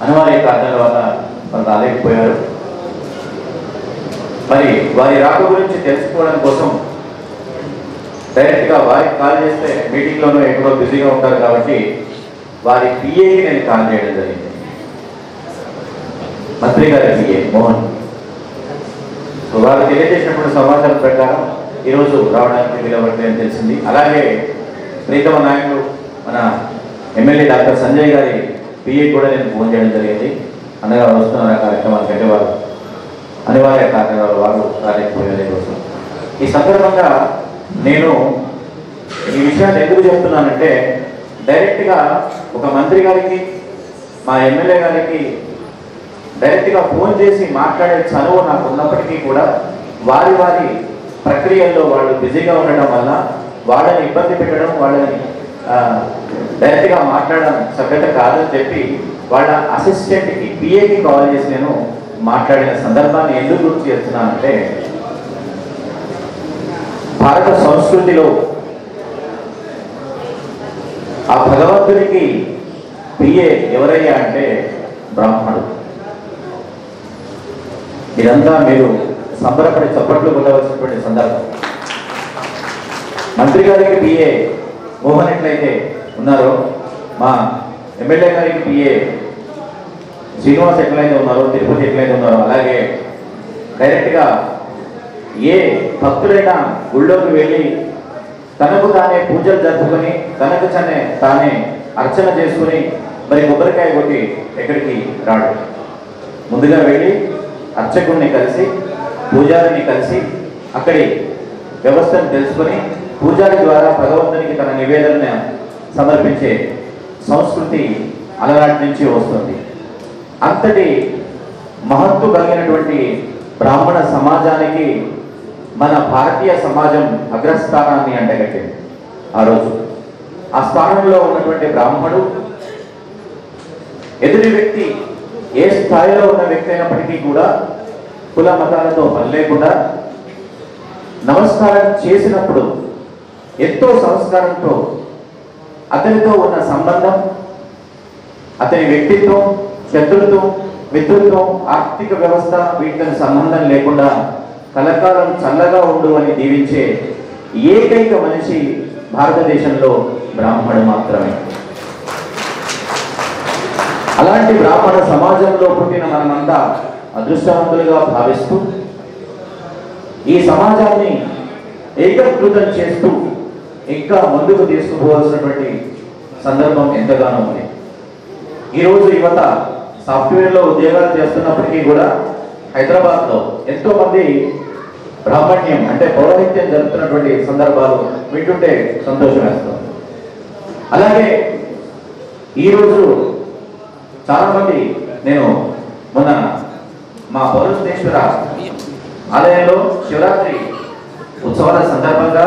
అనివార్య కారణాల వల్ల వాళ్ళు రాలేకపోయారు. మరి వారి రాక గురించి తెలుసుకోవడం కోసం డైరెక్ట్గా వారికి కాల్ చేస్తే మీటింగ్లోనూ ఎక్కడో బిజీగా ఉంటారు కాబట్టి వారి పిఏకి నేను కాల్ చేయడం జరిగింది. మంత్రి గారి పిఏ మోహన్. వారు తెలియజేసినప్పుడు సమాచారం ప్రకారం ఈరోజు రావడానికి వీలవట్లేదని తెలిసింది. అలాగే ప్రీతమ నాయకులు మన ఎమ్మెల్యే డాక్టర్ సంజయ్ గారి పిఏ కూడా నేను ఫోన్ చేయడం జరిగింది. అనగా వస్తున్న కార్యక్రమాలకంటే వారు అనివార్య కారణాల వారు రాలేకపోయారు కోసం. ఈ సందర్భంగా నేను ఈ విషయాన్ని ఎందుకు చెప్తున్నానంటే, డైరెక్ట్గా ఒక మంత్రి గారికి మా ఎమ్మెల్యే గారికి డైరెక్ట్గా ఫోన్ చేసి మాట్లాడే చనువు నాకు ఉన్నప్పటికీ కూడా వారి వారి ప్రక్రియల్లో వాళ్ళు బిజీగా ఉండడం వల్ల వాళ్ళని ఇబ్బంది పెట్టడం, వాళ్ళని డైరెక్ట్గా మాట్లాడడం సభ్యత కాదని చెప్పి వాళ్ళ అసిస్టెంట్కి పిఏకి కాల్ చేసి నేను మాట్లాడిన సందర్భాన్ని ఎందుకు గుర్తు చేస్తున్నానంటే, భారత సంస్కృతిలో ఆ భగవంతునికి పిఏ ఎవరయ్యా అంటే బ్రాహ్మణుడు. ఇదంతా మీరు సంబరపడి చప్పట్లు కొట్టవలసినటువంటి సందర్భం. మంత్రి గారికి పిఏ మోహన్ ఎట్లయితే ఉన్నారో, మా ఎమ్మెల్యే గారికి పిఏ శ్రీనివాస్ ఎట్లయితే ఉన్నారో, తిరుపతి ఎట్లయితే ఉన్నారో, అలాగే డైరెక్ట్గా ఏ భక్తుడైనా గుళ్ళోకి వెళ్ళి తనకు తానే పూజలు జరుపుకొని తనకు తానే అర్చన చేసుకుని మరి కొబ్బరికాయ కొట్టి ఎక్కడికి రాడు. ముందుగా వెళ్ళి అర్చకుడిని కలిసి పూజారిని కలిసి అక్కడి వ్యవస్థను తెలుసుకొని పూజారి ద్వారా భగవంతునికి తన నివేదన సమర్పించే సంస్కృతి అలనాటి నుంచి వస్తుంది. అంతటి మహత్తు కలిగినటువంటి బ్రాహ్మణ సమాజానికి మన భారతీయ సమాజం అగ్రస్థానాన్ని అంటగట్టింది. ఆ రోజు ఆ స్థానంలో ఉన్నటువంటి బ్రాహ్మణుడు ఎదుటి వ్యక్తి ఏ స్థాయిలో ఉన్న వ్యక్తి అయినప్పటికీ కూడా కుల మతాలతో పని లేకుండా నమస్కారం చేసినప్పుడు ఎంతో సంస్కారంతో అతనితో ఉన్న సంబంధం, అతని వ్యక్తిత్వం, శత్రుత్వం, మిత్రుత్వం, ఆర్థిక వ్యవస్థ వీటితో సంబంధం లేకుండా కలకాలం చల్లగా ఉండు అని దీవించే ఏకైక మనిషి భారతదేశంలో బ్రాహ్మణుడు మాత్రమే. అలాంటి బ్రాహ్మణ సమాజంలో పుట్టిన మనమంతా అదృష్టవంతులుగా భావిస్తూ ఈ సమాజాన్ని ఏకీకృతం చేస్తూ ఇంకా ముందుకు తీసుకుపోవాల్సినటువంటి సందర్భం ఎంతగానో ఉంది. ఈరోజు యువత సాఫ్ట్వేర్లో ఉద్యోగాలు చేస్తున్నప్పటికీ కూడా హైదరాబాద్లో ఎంతో మంది బ్రాహ్మణ్యం అంటే పౌరహిత్యం జరుగుతున్నటువంటి సందర్భాలు వింటుంటే సంతోషం వేస్తుంది. అలాగే ఈరోజు చాలామంది, నేను మొన్న మా పౌరస్తేశ్వర ఆలయంలో శివరాత్రి ఉత్సవాల సందర్భంగా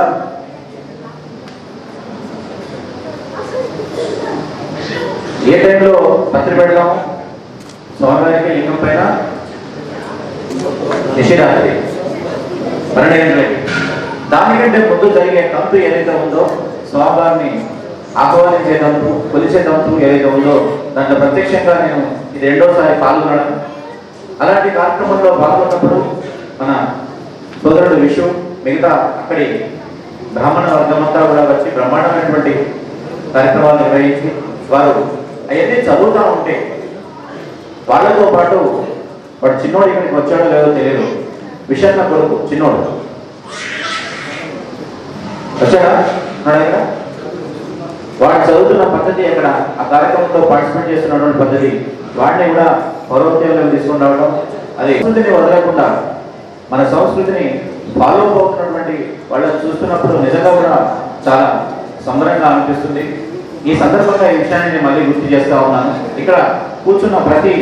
ఏ టైంలో పత్రి పెడదాం స్వామివారికి లింగం పైన నిషిరాత్రి 12 గంటలకి, దానికంటే ముందు జరిగే తంతు ఏదైతే ఉందో స్వామివారిని ఆహ్వానించే తంతు, కొలిచే తంతు ఏదైతే ఉందో దాంట్లో ప్రత్యక్షంగా నేను ఇది 2వ సారి పాల్గొనడం. అలాంటి కార్యక్రమంలో పాల్గొన్నప్పుడు మన సోదరుడు విషు మిగతా అక్కడి బ్రాహ్మణ వర్గమంతా కూడా వచ్చి బ్రహ్మాండమైనటువంటి కార్యక్రమాలు నిర్వహించి వారు అవన్నీ చదువుతూ ఉంటే వాళ్ళతో పాటు వాడు చిన్నోడు ఇక్కడికి వచ్చాడో లేదో తెలియదు, విషన్న కొడుకు చిన్నోడు వచ్చాడా దగ్గర వాడు చదువుతున్న పద్ధతి, అక్కడ ఆ కార్యక్రమంలో పార్టిసిపేట్ చేస్తున్నటువంటి పద్ధతి, వాడిని కూడా పౌరోద్యోగంలో తీసుకుని రావడం, అది సంస్కృతిని వదలకుండా మన సంస్కృతిని ఫాలో అవుతున్నటువంటి వాళ్ళని చూస్తున్నప్పుడు నిజంగా కూడా చాలా సంబరంగా అనిపిస్తుంది. ఈ సందర్భంగా ఈ విషయాన్ని నేను మళ్ళీ గుర్తు చేస్తా ఉన్నాను. ఇక్కడ కూర్చున్న ప్రతి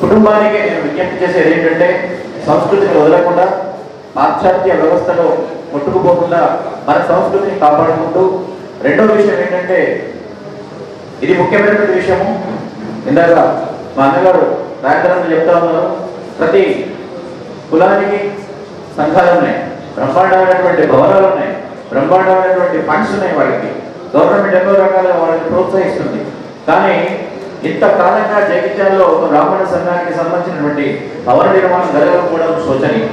కుటుంబానికి నేను విజ్ఞప్తి చేసేది ఏంటంటే, సంస్కృతిని వదలకుండా పాశ్చాత్య వ్యవస్థలో కొట్టుకుపోకుండా మన సంస్కృతిని కాపాడుకుంటూ, రెండో విషయం ఏంటంటే ఇది ముఖ్యమైనటువంటి విషయము, ఇందాక మా అన్నగారు రాయతరంలో చెప్తా ఉన్నారు, ప్రతి కులానికి సంఘాలు ఉన్నాయి, బ్రహ్మాండమైనటువంటి భవనాలు ఉన్నాయి, బ్రహ్మాండమైనటువంటి ఫండ్స్ ఉన్నాయి, వాళ్ళకి గవర్నమెంట్ ఎన్నో రకాలుగా వాళ్ళని ప్రోత్సహిస్తుంది. కానీ ఇంతకాలంగా జగిత్యాలలో బ్రాహ్మణ సంఘానికి సంబంధించినటువంటి భవన నిర్మాణం జరగకపోవడం శోచనీయం.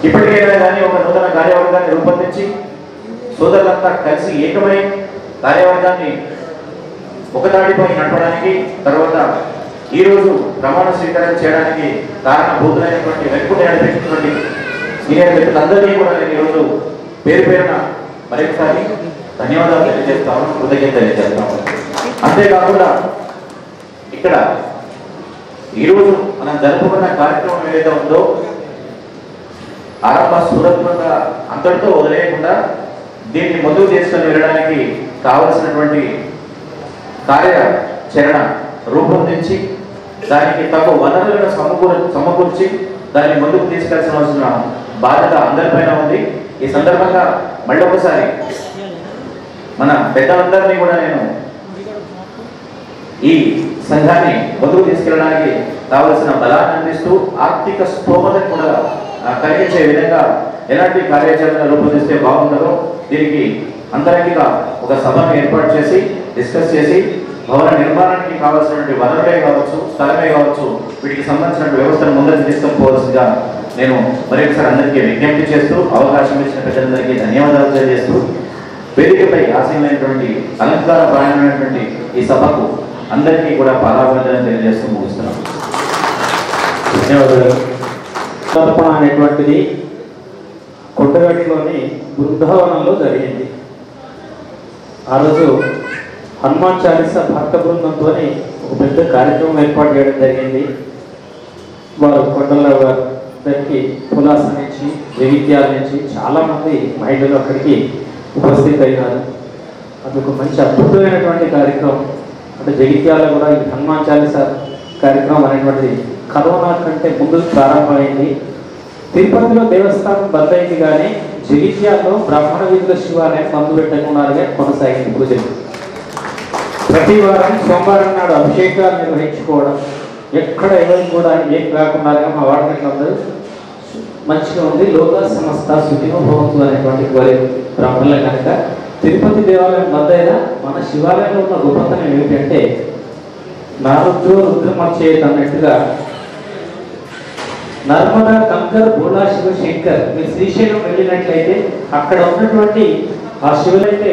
ఇప్పటికైనా కానీ ఒక నూతన కార్యవర్గాన్ని రూపొందించి సోదరులంతా కలిసి ఏకమై కార్యవర్గాన్ని ఒకదాడిపై నడపడానికి, తర్వాత ఈరోజు ప్రమాణ స్వీకారం చేయడానికి కారణభూతులైనటువంటి వెనుక నడిపించినటువంటి సీనియర్ మిత్రులందరినీ కూడా నేను ఈరోజు పేరు పేరున మరొకసారి ధన్యవాదాలు తెలియజేస్తాను, కృతజ్ఞత తెలియజేస్తాను. అంతేకాకుండా ఇక్కడ ఈరోజు మనం జరుపుకున్న కార్యక్రమం ఏదైతే ఉందో ఆరంభ సురత్వంగా అంతటితో వదిలేయకుండా దీన్ని ముందుకు తీసుకొని వెళ్ళడానికి కావలసినటువంటి కార్యాచరణ రూపొందించి దానికి తగు వనరులను సమకూర్చి దాన్ని ముందుకు తీసుకెళ్లాల్సిన బాధ్యత అందరిపైన ఉంది. ఈ సందర్భంగా మళ్ళొకసారి మన పెద్దలందరినీ కూడా నేను ఈ సంఘాన్ని ముందుకు తీసుకెళ్ళడానికి కావలసిన బలాన్ని అందిస్తూ ఆర్థిక స్తోమతను కూడా కలిగించే విధంగా ఎలాంటి కార్యాచరణ రూపొందిస్తే బాగుంటుందో దీనికి అంతరంగిక ఒక సభను ఏర్పాటు చేసి డిస్కస్ చేసి భవన నిర్మాణానికి కావాల్సినటువంటి వనరులే కావచ్చు, స్థలమే కావచ్చు, వీటికి సంబంధించిన వ్యవస్థను ముందరికి తీసుకుపోవాల్సిందిగా నేను మరొకసారి అందరికీ విజ్ఞప్తి చేస్తూ అవకాశం ఇచ్చిన పెద్దలందరికీ ధన్యవాదాలు తెలియజేస్తూ వేదికపై ఆశీనమైనటువంటి అలంకారప్రాయమైనటువంటి ఈ సభకు అందరికీ కూడా పాదాభివందనం తెలియజేస్తూ ముగిస్తున్నాను. ధన్యవాదాలు. సమర్పణ అనేటువంటిది కొండగట్టులోని బృందావనంలో జరిగింది. ఆ రోజు హనుమాన్ చాలీసా భక్త బృందంతో ఒక పెద్ద కార్యక్రమం ఏర్పాటు చేయడం జరిగింది. వారు కొండలరావు గారు దానికి పులాస నుంచి, జగిత్యాల నుంచి చాలామంది మహిళలు అక్కడికి ఉపస్థితి అయినారు. అది ఒక మంచి అద్భుతమైనటువంటి కార్యక్రమం. అంటే జగిత్యాల కూడా ఈ హనుమాన్ చాలీసా కార్యక్రమం అనేటువంటిది కరోనా కంటే ముందు ప్రారంభమైంది. తిరుపతిలో దేవస్థానం బంద్ అయింది, కానీ జగిత్యాలలో బ్రాహ్మణ వీధుల శివాలయం బంద్ పెట్టకుండానే కొనసాగింది పూజలు. ప్రతి వారం సోమవారం నాడు అభిషేకాలు నిర్వహించుకోవడం, ఎక్కడ ఎవరికి కూడా ఏం కాకుండా మా వాడకంలో మంచిగా ఉంది. లోక సమస్త సుఖినో భవంతు అనేటువంటి కోరే బ్రాహ్మణులు కనుక తిరుపతి దేవాలయం బంద్ అయినా మన శివాలయంలో ఉన్న గొప్పతనం ఏమిటంటే నారుద్రో రుద్రమర్చేత అన్నట్టుగా నర్మదా కంకర్ భోలా శివ శంకర్. మీరు శ్రీశైలం వెళ్ళినట్లయితే అక్కడ ఉన్నటువంటి ఆ శివులైతే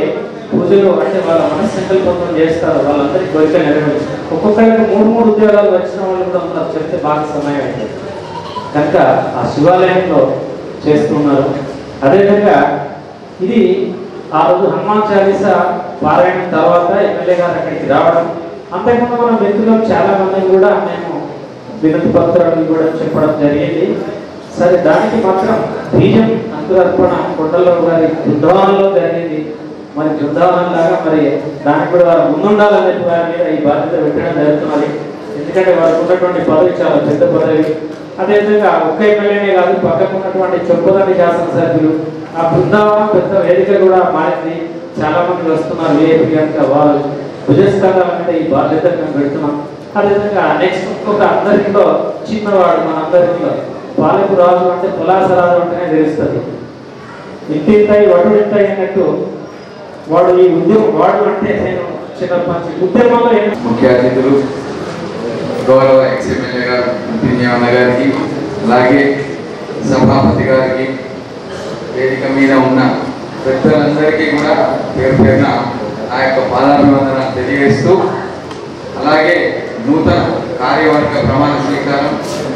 పూజలు అంటే వాళ్ళ మనస్సంకల్పం చేస్తారు, వాళ్ళందరికీ కోరికలు నెరవేర్చారు. ఒక్కొక్కరికి 3 ఉద్యోగాలు వచ్చిన వాళ్ళు కూడా ఉన్నారు, చెప్తే బాగా సమయం అయితే కనుక ఆ శివాలయంలో చేస్తున్నారు. అదేవిధంగా ఇది ఆ రోజు హనుమాన్ చాలీసా పారాయణం తర్వాత ఎమ్మెల్యే గారు అక్కడికి రావడం, అంతకుముందు మన వ్యక్తులు చాలా మందిని కూడా మేము వినతి పత్రాలు కూడా చెప్పడం జరిగింది. సరే, దానికి మాత్రం బీజం అంకురార్పణ కొండలరావు గారి బృందావనంలో జరిగింది. మరి బృందావనం లాగా మరి దానికి కూడా వారు ముందుండాలని చెప్పి వారి మీద ఈ బాధ్యత పెట్టడం జరుగుతున్నది. ఎందుకంటే వారికి ఉన్నటువంటి పదవి చాలా పెద్ద పదవి. అదేవిధంగా ఒక్క ఎమ్మెల్యేనే కాదు, పక్కకు ఉన్నటువంటి చొప్పదండి శాసనసభ్యులు, ఆ బృందావనం పెద్ద వేదిక కూడా మారింది. చాలా మంది వస్తున్నారు వేదిక కనుక వారు భుజస్కంధాల మీద ఈ బాధ్యత మేము పెడుతున్నాం. అదేవిధంగా నెక్స్ట్ ఇంకొక అందరిలో చిన్నవాడు, మన అందరిలో పాలకు రాజు అంటే పులాస రాజు అంటేనే తెలుస్తుంది. ఇంటింతాయి వటుడింతాయి అన్నట్టు వాడు ఈ ఉద్యమం వాడు అంటే నేను చిన్నప్పటి ఉద్యమంలో ముఖ్య అతిథులు గౌరవ ఎక్స్ఎమ్మెల్యే గారు అన్న గారికి, అలాగే సభాపతి గారికి, వేదిక మీద ఉన్న పెద్దలందరికీ కూడా పేరు పేరున ఆ యొక్క పాదాభివందనాలు తెలియజేస్తూ, అలాగే నూతన కార్యవర్గ ప్రమాణ స్వీకారం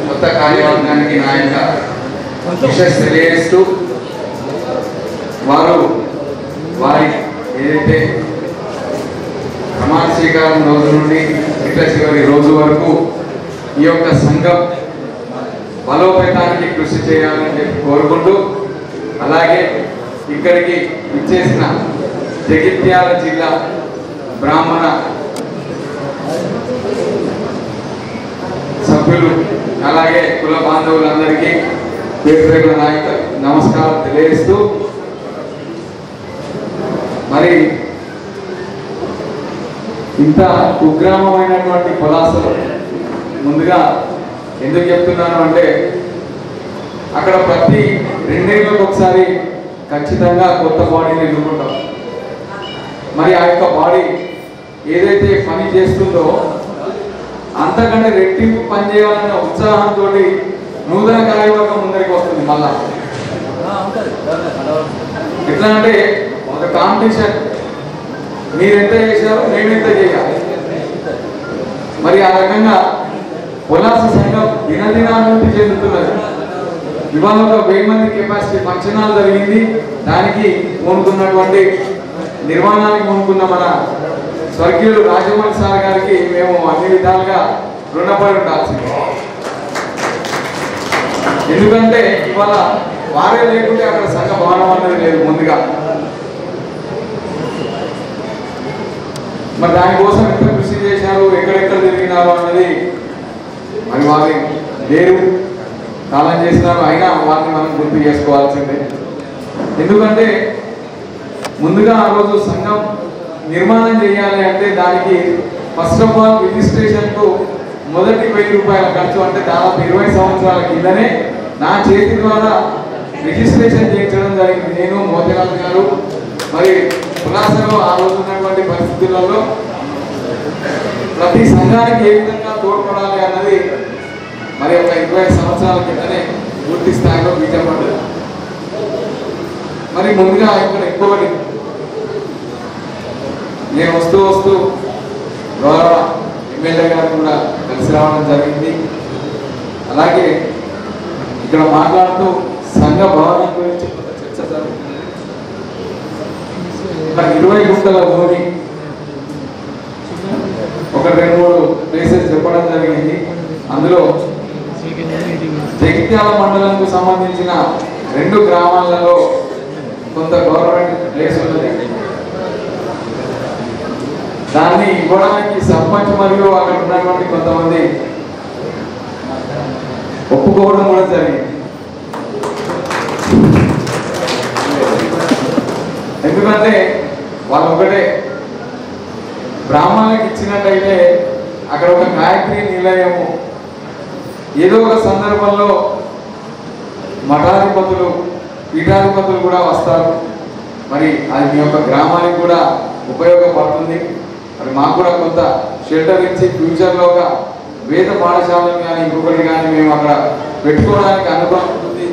కొత్త కార్యవర్గానికి నా యొక్క విషెస్ తెలియజేస్తూ, వారి ఏదైతే ప్రమాణ స్వీకారం రోజు నుండి ఇట్ల చివరి రోజు వరకు ఈ యొక్క సంఘం బలోపేతానికి కృషి చేయాలని చెప్పి కోరుకుంటూ, అలాగే ఇక్కడికి ఇచ్చేసిన జగిత్యాల జిల్లా బ్రాహ్మణ సభ్యులు అలాగే కుల బాంధవులందరికీ పేరు పేరు నాయక నమస్కారం తెలియజేస్తూ, మరి ఇంత కుగ్రామమైనటువంటి పొలాసలు ముందుగా ఎందుకు చెప్తున్నాను అంటే అక్కడ ప్రతి 2 ఏళ్ళకు ఒకసారి ఖచ్చితంగా కొత్త బాడీని ఎన్నుకుంటాం. మరి ఆ యొక్క బాడీ ఏదైతే పని చేస్తుందో అంతకంటే రెట్టింపు పని చేయాలనే ఉత్సాహంతో నూతన కార్యవర్గం ముందరికి వస్తుంది. మళ్ళా ఎట్లా అంటే ఒక కాంపిటీషన్, మీరెంత చేశారో మేమెంత చేయాలి. మరి ఆ రకంగా పొలాస సంఘం దినదినాభివృద్ధి చెందుతున్నది. ఇవాళ ఒక 1000 మంది కెపాసిటీ ఫంక్షన్ హాల్ జరిగింది. దానికి పూనుకున్నటువంటి నిర్మాణానికి పూనుకున్న మన స్వర్గీయులు రాజమౌళి సార్ గారికి మేము అన్ని విధాలుగా రుణపడి ఉండాల్సింది. ఎందుకంటే ఇవాళ వారే లేకుంటే అక్కడ సంఘ భవనం అనేది లేదు ముందుగా. మరి దానికోసం ఎంత కృషి చేశారు, ఎక్కడెక్కడ తిరిగినారు అన్నది మరి వారి లేరు, కాలం చేసినారు. అయినా వారిని మనం గుర్తు చేసుకోవాల్సిందే. ఎందుకంటే ముందుగా ఆ రోజు సంఘం నిర్మాణం చేయాలి అంటే దానికి ఫస్ట్ ఆఫ్ ఆల్ రిజిస్ట్రేషన్కు మొదటి 1000 రూపాయల ఖర్చు, అంటే దాదాపు 20 సంవత్సరాల కిందనే నా చేతి ద్వారా రిజిస్ట్రేషన్ చేయించడం జరిగింది. నేను, మోతీరాజు గారు, మరి పులాసలో ఆ రోజు ఉన్నటువంటి పరిస్థితులలో ప్రతి సంఘానికి ఏ విధంగా తోడ్పడాలి అన్నది మరి ఒక 20 సంవత్సరాల కిందనే పూర్తి స్థాయిలో బీజపడ్డది. మరి ముందుగా ఇక్కడ ఎక్కువని నేను వస్తూ గౌరవ ఎమ్మెల్యే గారు కూడా కలిసి రావడం జరిగింది. అలాగే ఇక్కడ మాట్లాడుతూ సంఘ భవనం గురించి చర్చ జరుగుతుంది. 20 గుంటల భూమి ఒక 2-3 ప్లేసెస్ చెప్పడం జరిగింది. అందులో జగిత్యాల మండలంకు సంబంధించిన 2 గ్రామాలలో కొంత గవర్నమెంట్ ప్లేస్ ఉన్నది. దాన్ని ఇవ్వడానికి సర్పంచ్ మరియు అక్కడ ఉన్నటువంటి కొంతమంది ఒప్పుకోవడం కూడా జరిగింది. ఎందుకంటే వాళ్ళు ఒకటే బ్రాహ్మణులకు ఇచ్చినట్టయితే అక్కడ ఒక గాయత్రి నిలయము ఏదో ఒక సందర్భంలో మఠాధిపతులు, పీఠాధిపతులు కూడా వస్తారు. మరి అది మీ యొక్క గ్రామానికి కూడా ఉపయోగపడుతుంది. మరి మాకు కూడా కొంత షెల్టర్ ఇచ్చి ఫ్యూచర్లో ఒక వేద పాఠశాలను కానీ ఇంకొకటి కానీ మేము అక్కడ పెట్టుకోవడానికి అనుభవం ఉంటుంది.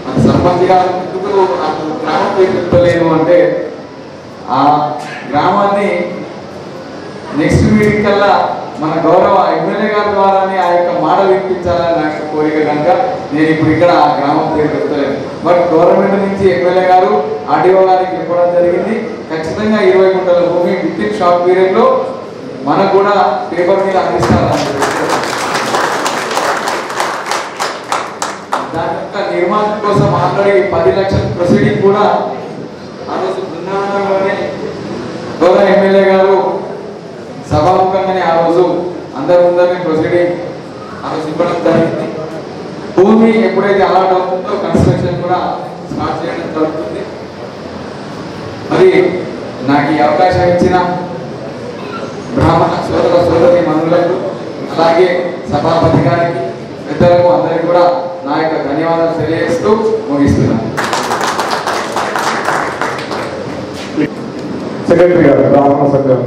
మరి సర్పంచ్ గారు ఎందుకు నాకు గ్రామం పేరు చెప్పలేదు అంటే ఆ గ్రామాన్ని నెక్స్ట్ మీటింగ్ కల్లా మన గౌరవ ఎమ్మెల్యే గారి ద్వారానే ఆ యొక్క మాట వినిపించాలని నాకు కోరిక కనుక నేను ఇప్పుడు ఇక్కడ ఆ గ్రామం పేరు చెప్తలేను. బట్ గవర్నమెంట్ నుంచి ఎమ్మెల్యే గారు ఆర్డీఓ గారికి చెప్పడం జరిగింది. ఖచ్చితంగా 20 గుంటల భూమి విత్ ఇన్ షార్ట్ పీరియడ్లో మనకు కూడా పేపర్ మీద అందిస్తారు. దాని యొక్క నిర్మాణం కోసం ఆల్రెడీ 10 లక్షల ప్రొసీడింగ్ కూడా ఆ రోజు బృందావనంలోనే గౌరవ ఎమ్మెల్యే గారు సభాముఖంగానే ఆ రోజు అందరి ముందరనే ప్రొసీడింగ్ ఆ రోజు ఇవ్వడం జరిగింది. భూమి ఎప్పుడైతే అలాట్ అవుతుందో కన్స్ట్రక్షన్ కూడా స్టార్ట్ చేయడం జరుగుతుంది. మరి నాకు ఈ అవకాశం ఇచ్చిన బ్రాహ్మణ సోదరి మనులకు, అలాగే సభాపతి గారికి, పెద్దలకు అందరికీ కూడా నా యొక్క ధన్యవాదాలు తెలియజేస్తూ ముగిస్తున్నాను. సెక్రటరీ గారు బ్రాహ్మణ సంఘం.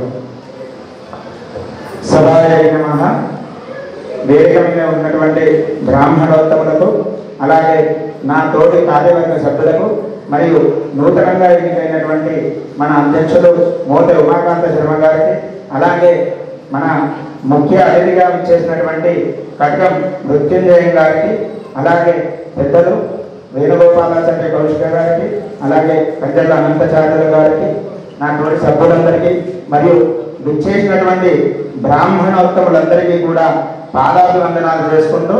సభాయ నమః. వేదిక మీద ఉన్నటువంటి బ్రాహ్మణోత్తములకు, అలాగే నా తోటి కార్యవర్గ సభ్యులకు, మరియు నూతనంగా ఎన్నికైనటువంటి మన అధ్యక్షులు మోతే ఉమాకాంత శర్మ గారికి, అలాగే మన ముఖ్య అతిథిగా చేసినటువంటి కట్కం మృత్యుంజయం గారికి, అలాగే పెద్దలు వేణుగోపాలాచార్య కౌశిక గారికి, అలాగే పెద్దల అనంతచార్యుల గారికి, నా తోటి సభ్యులందరికీ మరియు విచ్చేసినటువంటి బ్రాహ్మణోత్తములందరికీ కూడా పాదాభివందనాలు చేసుకుంటూ,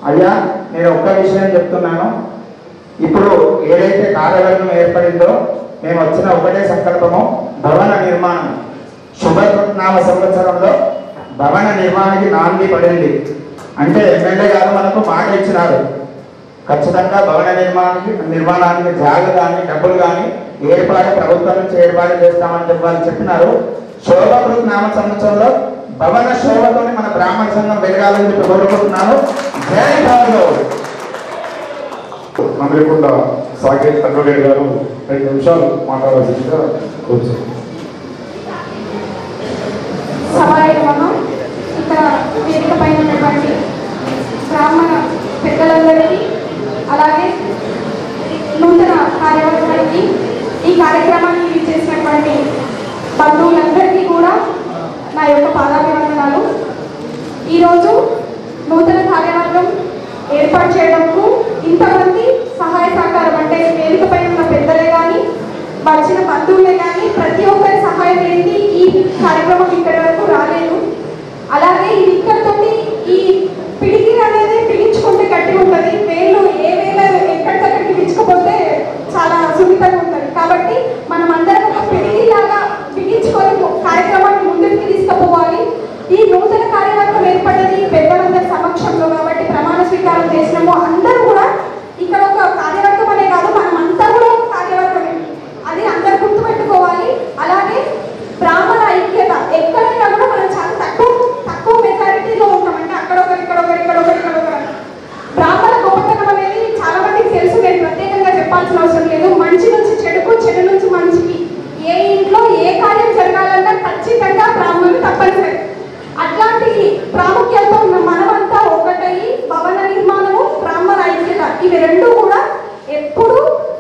అయ్యా నేను ఒక్క విషయం చెప్తున్నాను. ఇప్పుడు ఏదైతే కార్యవర్గం ఏర్పడిందో మేము వచ్చిన ఒకటే సంకల్పము, భవన నిర్మాణం. శుభకృత్నామ సంవత్సరంలో భవన నిర్మాణానికి నాంది పడింది. అంటే ఎమ్మెల్యే గారు మనకు మాట ఇచ్చినారు, ఖచ్చితంగా భవన నిర్మాణానికి జాగ కానీ డబ్బులు కానీ ప్రభుత్వం నుంచి ఏర్పాటు చేస్తామని చెప్పి వాళ్ళు చెప్పినారు. శోభకృత్ నామ సంవత్సరంలో భవన శోభతోని మన బ్రాహ్మణ సంఘం వెలగాలని చెప్పి కోరుకుంటున్నాను. జై భారత్. మందిరకొండ సాకేత్ అడ్వకేట్ గారు 2 నిమిషాలు మాట్లాడాల్సిందిగా కోరుతున్నాను. ఇక్కడ వేదిక పైన ఉన్నటువంటి బ్రాహ్మణ పెద్దలందరికీ అలాగే నూతన కార్యవర్గానికి ఈ కార్యక్రమాన్ని చేసినటువంటి బంధువులందరికీ కూడా నా యొక్క పాదాభివందనాలు. ఈరోజు నూతన కార్యవర్గం ఏర్పాటు చేయడంకు ఇంతమంది సహాయ సహకారం అంటే వేదిక పైన ఉన్న పెద్దలే కానీ వచ్చిన బంధువులే కానీ ప్రతి ఒక్కరి సహాయం ఏంటి ఈ కార్యక్రమం ఇక్కడి వరకు రాలేదు. అలాగే ఇది ఇక్కడితోటి ఈ పిడికి అనేది పిలించుకుంటే గట్టి ఉంటుంది. వేళ్ళు ఏ వేళ ఎక్కడికక్కడికి పిలుచుకుపోతే చాలా సున్నితంగా ఉంటుంది. కాబట్టి మనం అందరం ఒక పిడికిలాగా పిలించుకొని కార్యక్రమాన్ని ముందుకు తీసుకుపోవాలి. ఈ నూతన కార్యవర్గం ఏర్పడ్డది పెద్దలందరి సమక్షంలో కాబట్టి ప్రమాణ స్వీకారం చేసినాము. అందరూ కూడా ఇక్కడ ఒక కార్యవర్గం అనే కాదు, మనం అంతా కూడా ఒక కార్యవర్గమే. అది అందరు గుర్తుపెట్టుకోవాలి. అలాగే బ్రాహ్మణ ఐక్యత ఎక్కడైనా కూడా మనం చాలా తక్కువ మెజారిటీలో ఉంటామంటే అక్కడొకరు బ్రాహ్మణ గొప్పతనం అనేది చాలా మందికి తెలుసు. నేను ప్రత్యేకంగా చెప్పాల్సిన అవసరం లేదు. మంచి నుంచి చెడుకు, చెడు నుంచి మంచికి ఏ ఇంట్లో ఏ కార్యం జరగాలన్నా ఖచ్చితంగా బ్రాహ్మణులు తప్పనిసరి. అట్లాంటి ప్రాముఖ్యత ఉన్న మనమంతా ఒకటయి భవన నిర్మాణము, బ్రాహ్మణ ఐక్యత ఇవి రెండు కూడా ఎప్పుడు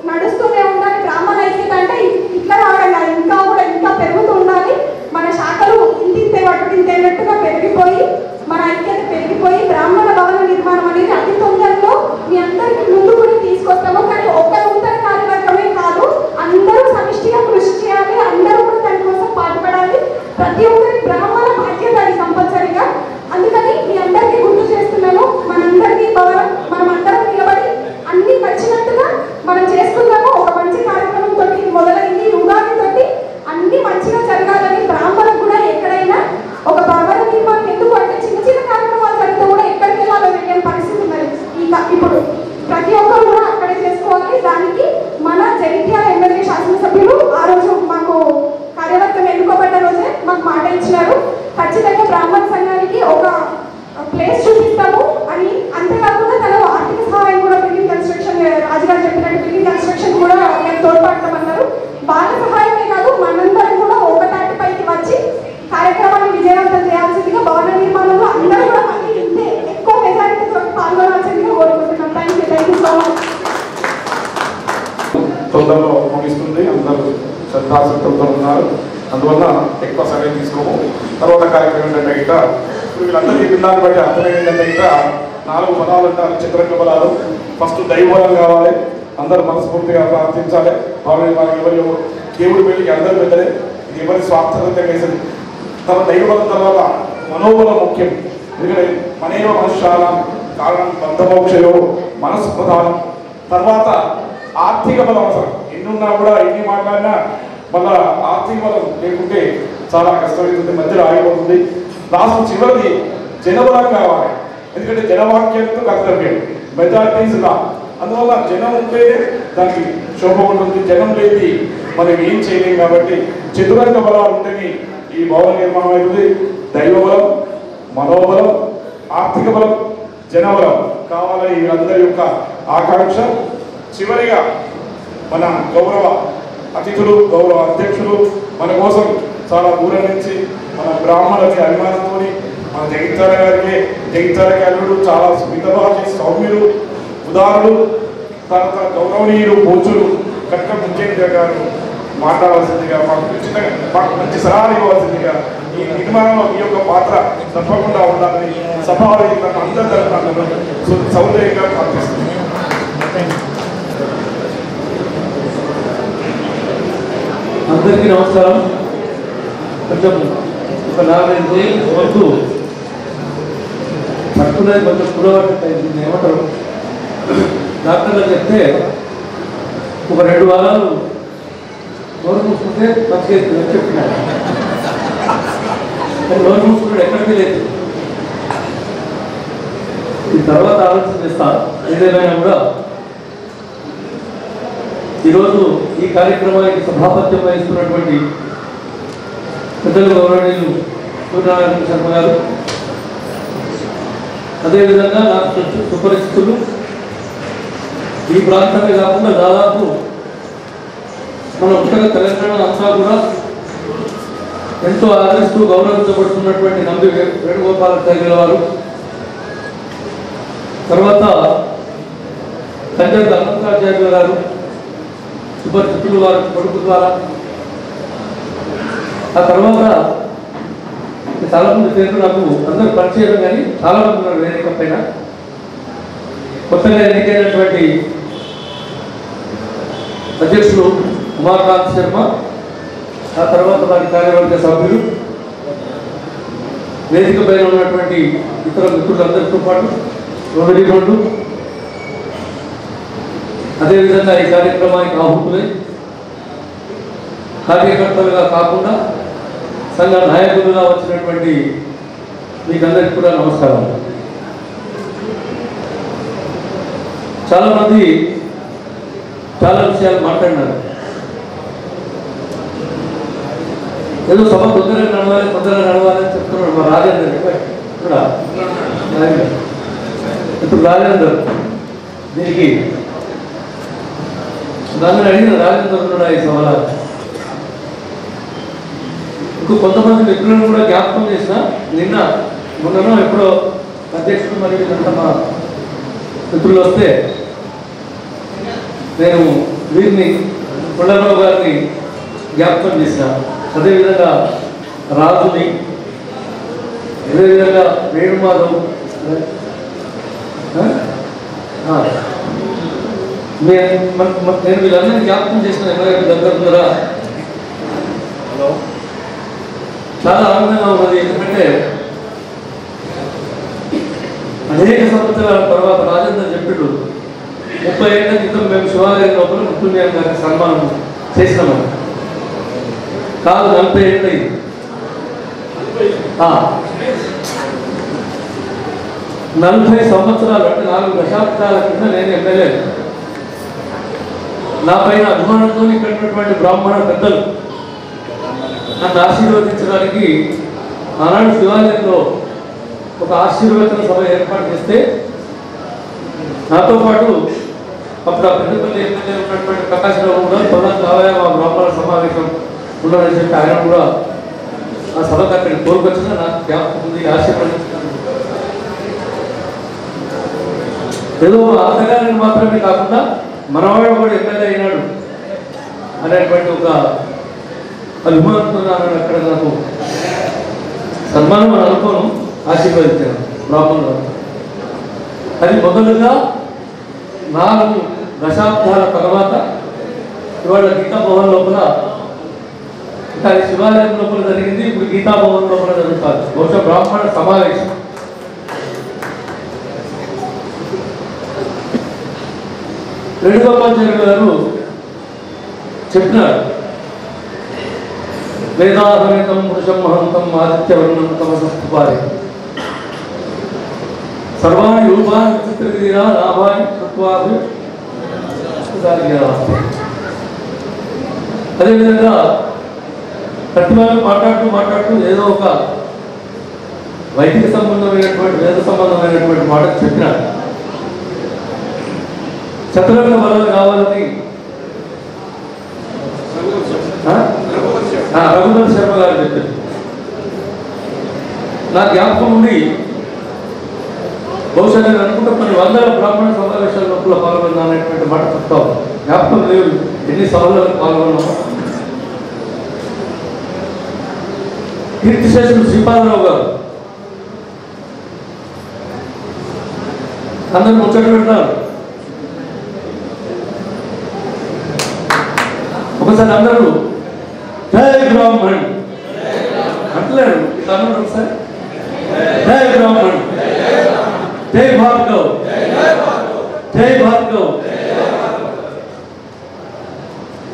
నడుస్తూనే ఉండాలి. బ్రాహ్మణ ఐక్యత అంటే ఇట్లా రావడం ఇంకా పెరుగుతూ ఉండాలి. మన శాఖలు ఇంతేనట్టుగా పెరిగిపోయి మన ఐక్యత పెరిగిపోయి బ్రాహ్మణ భవన నిర్మాణం అనేది అతి తొందరలో మీ అందరికీ ముందు కూడా తీసుకొస్తాము. కానీ ఒక్క నూతన కార్యవర్గమే కాదు, అందరూ సమిష్టిగా కృషి చేయాలి. అందరూ కూడా దానికోసం పాటుపడాలి. ప్రతి ఒక్కరి బ్రాహ్మణ బాధ్యత అది కంపల్సరీగా. అందుకని మీ అందరికీ గుర్తు చేస్తున్నాను. మనందరికీ భవనం మనం అందరం నిలబడి అన్ని వచ్చినట్టుగా మనం చేసుకుందాము. ఒక మంచి కార్యక్రమం తోటి మొదలైంది. ఉగాది తోటి అన్ని మంచిగా జరగాలని బ్రాహ్మణులకు కూడా ఎక్కడైనా ఒక భవన నిర్మాణం ఎందుకు అంటే చిన్న కార్యక్రమాలు జరిగితే కూడా ఎక్కడికి వెళ్ళాలో తెలియని పరిస్థితి ఉన్నది. ఇప్పుడు ప్రతి ఒక్కరు కూడా అక్కడే చేసుకోవాలి. దానికి మన జగిత్యాల ఎమ్మెల్యే శాసనసభ్యులు ఆ రోజు మాకు కార్యవర్గం ఎన్నుకోబడ్డ రోజే మాకు మాట ఇచ్చినారు. ఖచ్చితంగా బ్రాహ్మణ సంఘానికి ఒక ప్లేస్ చూపిస్తాము అని. అంతేకాకుండా తన ఆర్థిక సహాయం కూడా బిల్డింగ్ కన్స్ట్రక్షన్ రాజుగారు చెప్పినట్టు బిల్డింగ్ కన్స్ట్రక్షన్ కూడా మేము తోడ్పడతామన్నారు. వాళ్ళ సహాయమే కాదు మనందరం కూడా ఒక తాటిపైకి వచ్చి కార్యక్రమాన్ని విజయవంతం చేయాల్సిందిగా భవన నిర్మాణంలో అందరూ కూడా మళ్ళీ ఇంతే ఎక్కువ మెజారిటీతో పాల్గొనాల్సిందిగా కోరుకుంటున్నాం. Thank you so much. తొందరలో ముగిస్తుంది. అందరూ శ్రద్ధాశక్తులతో ఉన్నారు. అందువల్ల ఎక్కువ సమయం తీసుకోము. తర్వాత కార్యక్రమం ఏంటంటే ఇక వీళ్ళందరికీ పిల్లల్ని బట్టి అర్థమైంది ఏంటంటే ఇక 4 బలాలు అంటారు. చతురంగ బలాలు. ఫస్ట్ దైవ బలం కావాలి. అందరూ మనస్ఫూర్తిగా ప్రార్థించాలి. వాళ్ళకి ఎవరు దేవుడి పెళ్లికి అందరూ పెద్దలే. ఇది ఎవరి స్వార్థంగా వేసింది. తర్వాత దైవ బలం తర్వాత మనోబలం ముఖ్యం. ఎందుకంటే మనేవ మనుష్యాల కారణం బంధమోక్షయో మనసు ప్రధానం. తర్వాత ఆర్థిక బలం అవసరం. ఎన్నున్నా కూడా ఎన్ని మాట్లాడినా మళ్ళా ఆర్థిక బలం లేకుంటే చాలా కష్టమవుతుంది, మధ్యలో ఆగిపోతుంది. లాస్ట్ చివరిది జనబలం కావాలి. ఎందుకంటే జనవాక్యంతో కర్తవ్యం, మెజారిటీస్ లా. అందువల్ల జనం ఉంటే దానికి శోభ ఉంటుంది. జనం లేని మనం ఏం చేయలేం. కాబట్టి చతురంగ బలాలు ఉంటేనే ఈ భవన నిర్మాణం అవుతుంది. దైవ బలం, మనోబలం, ఆర్థిక బలం, జనబలం కావాలని వీళ్ళందరి యొక్క ఆకాంక్ష. చివరిగా మన గౌరవ అతిథులు, గౌరవ అధ్యక్షులు మన కోసం చాలా దూరం నుంచి మన బ్రాహ్మణులకి అభిమానంతో మన జగిత్యాల అల్లుడు చాలా మితభాషి సౌమ్యులు, ఉదారులు, తర్వాత గౌరవనీయులు, పూజలు కట్ట ముఖ్యంగా గారు మాట్లాడాల్సిందిగా మాకు మంచి సలహాలు ఇవ్వాల్సిందిగా ఈ నిర్మాణంలో మీ యొక్క పాత్ర తప్పకుండా ఉండాలని సభావేదికలను అందరి తరఫున సౌందర్యంగా ప్రార్థిస్తుంది. అందరికీ నమస్కారం. కొంచెం ఒక 4-5 రోజుల వరకు పట్టుకునేది కొంచెం పురవట్టయింది. ఏమంటారు డాక్టర్లు చెప్తే ఒక 2 వారాలు నోరు మూసుకుంటే మంచిగా చెప్పినారు. నోరు మూసుకుంటే ఎక్కడికి లేదు. ఈ తర్వాత ఆలోచన చేస్తా. ఏదేమైనా కూడా ఈరోజు ఈ కార్యక్రమానికి సభాపత్యం వహిస్తున్నటువంటి పెద్దలు గౌరవనీయులు సూర్యనారాయణ శర్మ గారు, అదేవిధంగా నాకు సుపరిచితులు, ఈ ప్రాంతమే కాకుండా దాదాపు మన ఉత్తర తెలంగాణ అంతా కూడా ఎంతో ఆదరిస్తూ గౌరవించబడుతున్నటువంటి నంబి వేణుగోపాలాచార్యుల వారు, తర్వాత కంజర్ అనంతాచార్యుల గారు, సుపరిచితులు వారి కొడుకు ద్వారా, ఆ తర్వాత చాలా మంది పేర్లు నాకు అందరూ పరిచయం, కానీ చాలా మంది ఉన్నారు వేదిక పైన. కొత్తగా ఎన్నికైనటువంటి అధ్యక్షులు ఉమాకాంత్ శర్మ, ఆ తర్వాత వారి కార్యవర్గ సభ్యులు, వేదిక పైన ఉన్నటువంటి ఇతర మిత్రులందరితో పాటు రోడ్డు, అదేవిధంగా ఈ కార్యక్రమానికి ఆహుతులై కార్యకర్తలుగా కాకుండా సంఘ నాయకులుగా వచ్చినటువంటి మీకందరికీ కూడా నమస్కారం. చాలామంది చాలా విషయాలు మాట్లాడినారు. ఏదో సభ తొందరగా నడవాలని చెప్తున్నాడు మా రాజేందర్ కూడా. ఇప్పుడు రాజేందర్ దీనికి దాన్ని అడిగిన రాజేందర్ కూడా ఈ సభలో ఇంకో కొంతమంది మిత్రులను కూడా జ్ఞాపకం చేసిన. మొన్ననో ఎప్పుడో అధ్యక్షుడు మరియు మా మిత్రులు వస్తే నేను వీరిని కొండలరావు గారిని జ్ఞాపకం చేసిన, అదేవిధంగా రాజుని, అదేవిధంగా వేణుమాధవ్, నేను వీళ్ళందరినీ జ్ఞాపకం చేసిన ఎవరైనా దగ్గర ఉన్నారా? హలో, చాలా ఆనందంగా ఉన్నది. ఎందుకంటే అనేక సంవత్సరాల తర్వాత రాజేందర్ చెప్పాడు, 30 ఏళ్ల క్రితం మేము శివాలయం లోపల ముత్తున్యాయం గారికి సన్మానం చేసినామని. కాదు, 40 ఏళ్ళు అయింది. 40 సంవత్సరాలు అంటే 4 దశాబ్దాల కింద నేను ఎమ్మెల్యే. నా పైన అభిమానంతో ఇక్కడ ఉన్నటువంటి బ్రాహ్మణ పెద్దలు నన్ను ఆశీర్వదించడానికి ఆనాడు శివాలయంలో ఒక ఆశీర్వచన సభ ఏర్పాటు చేస్తే నాతో పాటు అప్పుడు ఆ పెద్దపల్లి ఎమ్మెల్యే ఉన్నటువంటి ప్రకాశ్రావు కూడా పొలం కావాలా మా బ్రాహ్మణ సమావేశం ఉండాలని చెప్పి ఆయన కూడా ఆ సభకు అక్కడికి తోలుకొచ్చిన నాకు జ్ఞాపకం ఉంది. ఆశీర్వదించాను. ఏదో ఆటగారిని మాత్రమే కాకుండా మనవాడు కూడా ఎమ్మెల్యే అయినాడు అనేటువంటి ఒక అభిమానంతో అక్కడ నాకు సన్మానం అని అనుకోను, ఆశీర్వదించాను బ్రాహ్మణులు. అది మొదలుగా 4 దశాబ్దాల తర్వాత ఇవాళ గీతాభవన్ లోపల, అది శివాలయం లోపల జరిగింది, ఇప్పుడు గీతాభవన్ లోపల జరుగుతుంది బహుశా బ్రాహ్మణ సమావేశం. వేణుగోపాలాచార్యులు గారు చెప్పినారు, వేదాహరితం పురుషం మహంతం ఆదిత్యవర్ణం తమసస్తుపారి సర్వాణి రూపాన్ని విచిత్రగిరిరా లాభాన్ని తత్వాభి. అదేవిధంగా ప్రతి వాళ్ళు మాట్లాడుతూ ఏదో ఒక వైదిక సంబంధమైనటువంటి వేద సంబంధమైనటువంటి మాట చెప్పినారు. చతురంగ బలాలు కావాలని రఘునాథ్ శర్మ గారు చెప్పారు. నా జ్ఞాపకం ఉంది, బహుశా నేను అనుకుంటే కొన్ని 100 బ్రాహ్మణ సమావేశాల లోపల పాల్గొన్నా అనేటువంటి మాట చెప్తాం. జ్ఞాపకం లేవు ఎన్ని సభలకు పాల్గొన్నాము. కీర్తిశేషులు శ్రీపాదరావు గారు అందరూ ముచ్చట పెడతారు. ఒకసారి అందరూ జై బ్రాహ్మణ్ అంటలేరు, అందరూ ఒకసారి జై బ్రాహ్మణ్, జై భార్గవ్, జై భార్గవ్.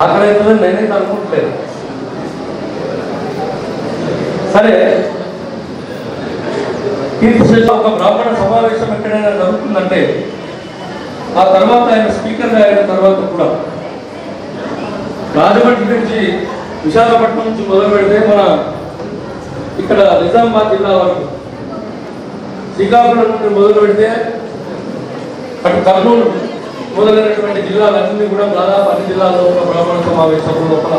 అక్కడ అవుతుందని నేనైతే అనుకుంటలేదు. సరే, కీర్తిశేష ఒక బ్రాహ్మణ సమావేశం ఎక్కడైనా జరుగుతుందంటే ఆ తర్వాత ఆయన స్పీకర్గా అయిన తర్వాత కూడా రాజమండ్రి నుంచి విశాఖపట్నం నుంచి మొదలు పెడితే మన ఇక్కడ నిజామాబాద్ జిల్లా వరకు శ్రీకాకుళం నుండి మొదలు పెడితే అటు కర్నూలు మొదలైనటువంటి జిల్లాలన్నీ కూడా దాదాపు అన్ని జిల్లాల్లో ఒక బ్రాహ్మణ సమావేశం లోపల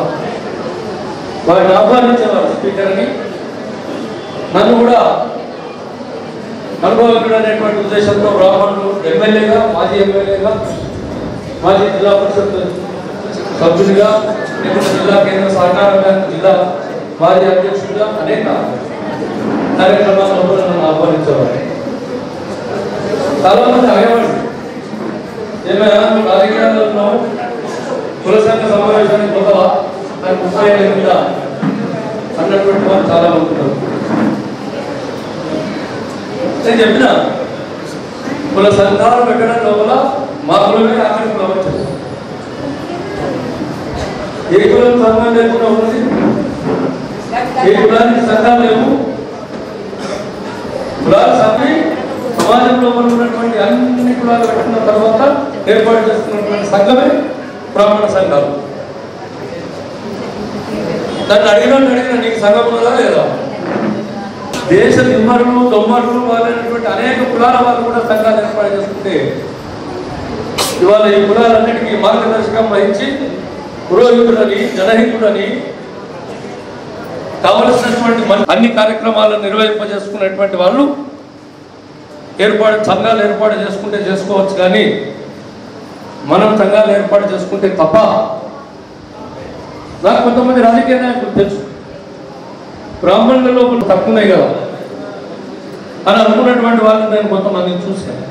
వారిని ఆహ్వానించేవారు స్పీకర్ అని. నన్ను కూడా అనుభవజ్ఞుడు అనేటువంటి ఉద్దేశంతో బ్రాహ్మణులు ఎమ్మెల్యేగా, మాజీ ఎమ్మెల్యేగా, మాజీ జిల్లా పరిషత్ సభ్యునిగా, లేకుంటే జిల్లా కేంద్ర సహకార బ్యాంక్ జిల్లా మాజీ అధ్యక్షుడిగా అనేక కార్యక్రమాల్లో కూడా నన్ను ఆహ్వానించేవారు. చాలా మంది అడగేవాడు, ఏమైనా రాజకీయాల్లో ఉన్నాము, కుల సంఘ సమావేశానికి పోతావా, నాకు 30 ఏళ్ళ మీద అన్నటువంటి వారు చాలా మంది ఉన్నారు. నేను చెప్పిన కుల సంఘాలు పెట్టడం లోపల మా కులమే ఆఖరి కులం వచ్చారు. ఏ కులం సంఘం లేకుండా ఉన్నది, ఏ కులానికి సంఘాలు లేవు. కులాలు సభ్యులు సమాజంలో ఉన్నటువంటి అన్ని కులాలు పెట్టుకున్న తర్వాత ఏర్పాటు చేస్తున్నటువంటి సంఘమే బ్రాహ్మణ సంఘాలు. దాన్ని అడిగిన నీకు సంఘం ఉన్నదా లేదా? దేశ తిమ్మరులు దొమ్మరులు వాళ్ళైనటువంటి అనేక కులాల వాళ్ళు కూడా సంఘాలు ఏర్పాటు చేసుకుంటే ఇవాళ ఈ కులాలన్నిటికీ మార్గదర్శకం వహించి పురోహితుడని, జనహితుడని కావలసినటువంటి అన్ని కార్యక్రమాలను నిర్వహింపజేసుకున్నటువంటి వాళ్ళు సంఘాలు ఏర్పాటు చేసుకుంటే చేసుకోవచ్చు, కానీ మనం సంఘాలు ఏర్పాటు చేసుకుంటే తప్ప. నాకు కొంతమంది రాజకీయ నాయకులు తెలుసు, బ్రాహ్మణులలో తక్కువనే కదా అని అనుకున్నటువంటి వాళ్ళని నేను కొంతమందిని చూశాను.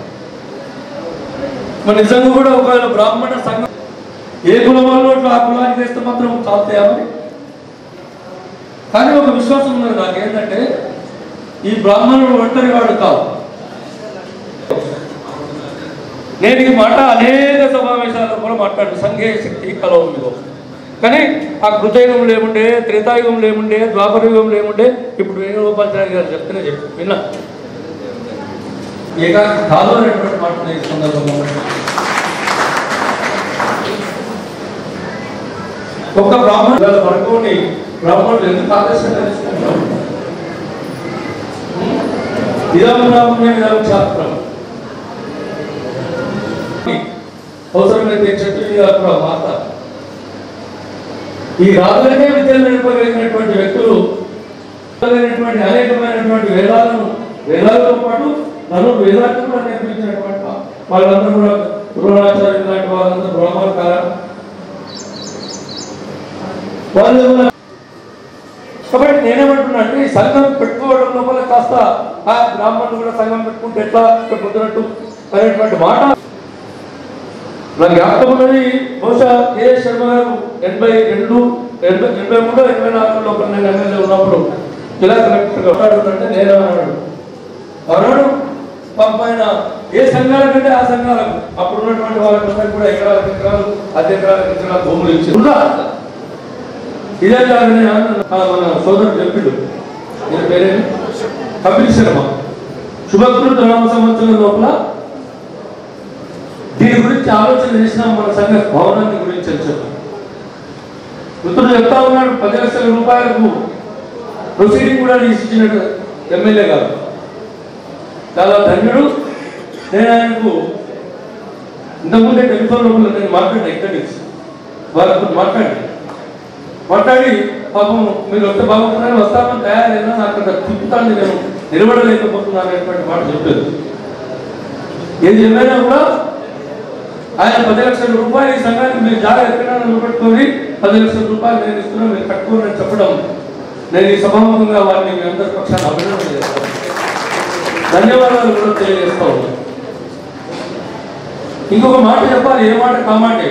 మరి నిజంగా కూడా ఒకవేళ బ్రాహ్మణ సంఘం ఏ కులం వాళ్ళు ఆ కులానికి వేస్తే మాత్రం చాలుతాయని. కానీ ఒక విశ్వాసం ఉన్నది నాకేంటంటే ఈ బ్రాహ్మణుడు ఒంటరి వాడు కాదు. నేను ఈ మాట అనేక సమావేశాల్లో కూడా మాట్లాడు సంఘీయ శక్తి కలవమిలో. కానీ ఆ కృతయుగంలో ఏముండే, త్రేతాయుగంలో ఏముండే, ద్వాపరయుగంలో ఏముండే, ఇప్పుడు వేణుగోపాల్చారి గారు చెప్తేనే విన్నా. ఏకాకి కాదు అనేటువంటి మాట ఈ సందర్భంలో ఒక్క బ్రాహ్మణులు పడుకొని బ్రాహ్మణులు ఎందుకు ఆదర్శంగా తీసుకుంటారు? ఇదం బ్రాహ్మణ్యం ఇదం శాస్త్రం. అవసరమైతే చెట్టు మాత ఈ రాజులకే విద్యలు నేర్పగలిగినటువంటి వ్యక్తులు అనేకమైనటువంటి వేదాలతో పాటు నన్ను వేదాలను కూడా నేర్పించినటువంటి వాళ్ళందరూ కూడా ద్రోణాచార్యులు లాంటి వాళ్ళందరూ బ్రాహ్మణ కాలం వాళ్ళు. కాబట్టి నేనేమంటున్నా అంటే ఈ సంఘం పెట్టుకోవడం లోపల కాస్త ఆ బ్రాహ్మణులు కూడా సంఘం పెట్టుకుంటే ఎట్లా పొద్దునట్టు అనేటువంటి మాట నాకు జ్ఞాపకం ఉన్నది. బహుశా కే.ఎస్. శర్మ గారు 83, 84 లోపల నేను ఎమ్మెల్యే ఉన్నప్పుడు జిల్లా కలెక్టర్గా మాట్లాడుతుంటే నేను అన్నాడు పైన ఏ సంఘాల కంటే ఆ సంఘాలకు అప్పుడు ఉన్నటువంటి వాళ్ళందరికీ కూడా ఎకరాలకు ఎకరాలు, 10 ఎకరాలకు ఎకరాలు భూములు ఇచ్చారు. ఇదే కాదని మన సోదరుడు చెప్పిండు, నేను పేరేమి కపిల్ శర్మ శుభకృత నామ సంవత్సరం లోపల దీని గురించి ఆలోచన చేసినాం. మన సంఘ భవనాన్ని గురించి చెప్పారు. మిత్రుడు చెప్తా ఉన్నాడు 10 లక్షల రూపాయలకు ప్రొసీడింగ్ కూడా ఇచ్చినట్టు ఎమ్మెల్యే గారు చాలా ధన్యుడు. నేను ఆయనకు ఇంతకుముందే టెలిఫోన్ లోపల నేను మాట్లాడినా, ఇక్కడి నుంచి వాళ్ళకు మాట్లాడి పాపం మీరు వస్తే బాగుంటుందని వస్తామని తయారైనా నాకు అక్కడ తిప్పుతాన్ని నేను నిలబడలేకపోతున్నాను అనేటువంటి మాట చెప్పారు. ఏది ఏమైనా కూడా ఆయన 10 లక్షల రూపాయలు ఈ సంఘానికి మీరు జాగ్రత్త ఎక్కడైనా నిలబెట్టుకొని 10 లక్షల రూపాయలు నేను ఇస్తున్నాను, మీరు కట్టుకోని చెప్పడం నేను ఈ సభాముఖంగా వారిని మీ అందరి పక్షాన్ని అభినందన చేస్తాను, ధన్యవాదాలు కూడా తెలియజేస్తా ఉన్నాను. ఇంకొక మాట చెప్పాలి, ఏ మాట కామాటే.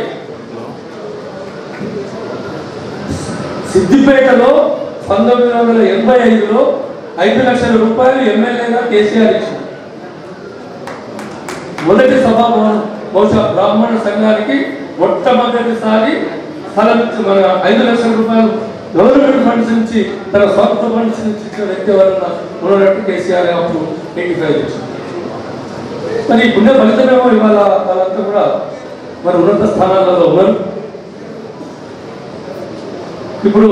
సిద్దిపేటలో 1985లో 5 లక్షల రూపాయలు ఎమ్మెల్యేగా కేసీఆర్ ఇచ్చారు. మొదటి సభాభవనం బహుశా బ్రాహ్మణ సంఘానికి మొట్టమొదటిసారి స్థలం 5 లక్షల రూపాయలు గవర్నమెంట్ ఫండ్స్ నుంచి తన స్వంత ఫండ్స్ నుంచి ఇచ్చిన వ్యక్తి ఎవరన్నా ఉన్నట్టు కేసీఆర్ అప్పుడు 85 ఇచ్చారు. మరి ఈ పుణ్య ఫలితమేమో ఇవాళ వాళ్ళంతా కూడా మరి ఉన్నత స్థానాలలో ఉన్నారు. ఇప్పుడు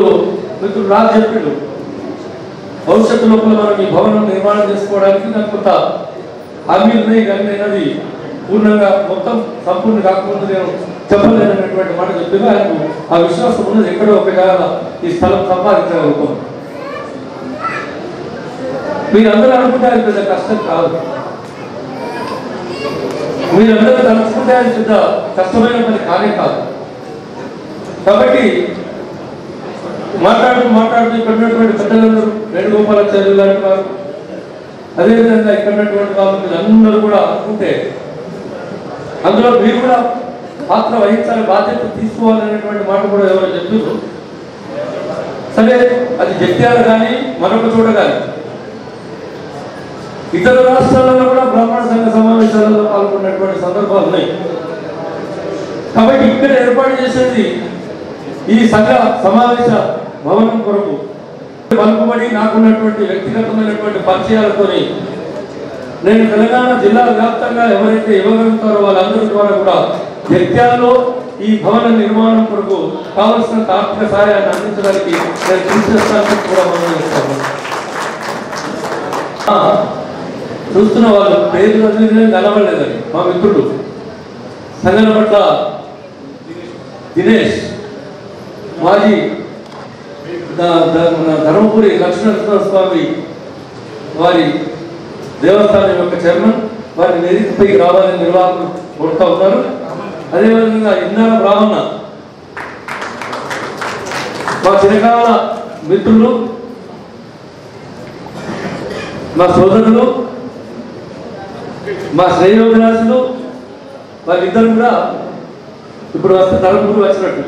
మిత్రుడు రాజు చెప్పిండు భవిష్యత్తు లోపల మనం ఈ భవనం నిర్మాణం చేసుకోవడానికి నాకు కొంత హామీలు ఉన్నాయి, కానీ నేను అది పూర్ణంగా మొత్తం సంపూర్ణ కాకముందు నేను చెప్పలేనటువంటి మాట చెప్పినా ఆయనకు ఆ విశ్వాసం ఉన్నది. ఎక్కడో ఒక జాగా ఈ స్థలం సంపాదించగలుగుతాం. మీరందరూ అనుకుంటే అది పెద్ద కష్టం కాదు. మీరందరూ తలుచుకుంటే అది పెద్ద కష్టమైన పని కానే కాదు. కాబట్టి మాట్లాడుతూ ఇక్కడ ఉన్నటువంటి పెద్దలందరూ వేణుగోపాలాచార్యులు లాంటి వారు, అదేవిధంగా ఇక్కడ ఉన్నటువంటి వాళ్ళు అందరూ కూడా అనుకుంటే అందులో మీరు కూడా పాత్ర వహించాలి, బాధ్యత తీసుకోవాలనేటువంటి మాట కూడా ఎవరో చెప్పారు. సరే, అది జగిత్యాల కానీ మరొక చోట కానీ ఇతర రాష్ట్రాలలో కూడా బ్రాహ్మణ సంఘ సమావేశాలలో పాల్గొన్నటువంటి సందర్భాలు ఉన్నాయి. కాబట్టి ఇక్కడ ఏర్పాటు చేసేది ఈ సంఘ సమావేశ భవనం కొరకు పలుకుబడి నాకున్నటువంటి వ్యక్తిగతమైనటువంటి పరిచయాలతోని నేను తెలంగాణ జిల్లా వ్యాప్తంగా ఎవరైతే ఇవ్వగలుగుతారో వాళ్ళందరి ద్వారా కూడా జగిత్యాలలో ఈ భవన నిర్మాణం కొరకు కావలసిన ఆర్థిక సహాయాన్ని అందించడానికి నేను కృషి చేస్తానని కూడా మనం చేస్తాను. చూస్తున్న వాళ్ళు పేరు కలవలేదని మా మిత్రుడు సంగనపట్ల దినేష్, మాజీ ధర్మపురి లక్ష్మీనరసింహ స్వామి వారి దేవస్థానం యొక్క చైర్మన్, వారి వేదికపైకి రావాలని నిర్వాహకులు కొడుతూ ఉన్నారు. అదేవిధంగా ఇన్నాళ్ళ బ్రాహ్మణ మా చిరకాల మిత్రులు, మా సోదరులు, మా శ్రేయోభిలాషులు వాళ్ళిద్దరు కూడా ఇప్పుడు వస్తే తలంపులు వచ్చినట్టు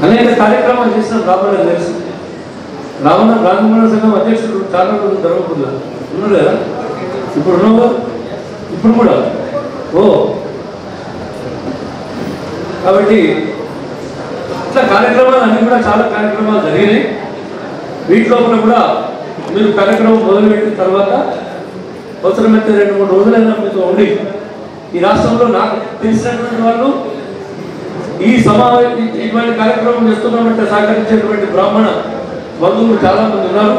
అనేక కార్యక్రమాలు చేసిన బ్రాహ్మణులకు తెలుసు. బ్రాహ్మణ సంఘం అధ్యక్షుడు చాలా రోజులు ధర్మపురిలో ఉన్నారు కదా, ఇప్పుడు ఉన్నావు, ఇప్పుడు కూడా కాబట్టి ఇట్లా కార్యక్రమాలు అన్నీ కూడా చాలా కార్యక్రమాలు జరిగినాయి. వీటిలోపల కూడా మీరు కార్యక్రమం మొదలుపెట్టిన తర్వాత అవసరమైతే 2-3 రోజులైనా మీతో ఉండి ఈ రాష్ట్రంలో నాకు తెలిసినటువంటి వాళ్ళు ఈ ఇటువంటి కార్యక్రమం చేస్తున్నామంటే సహకరించేటువంటి బ్రాహ్మణ బంధువులు చాలా మంది ఉన్నారు.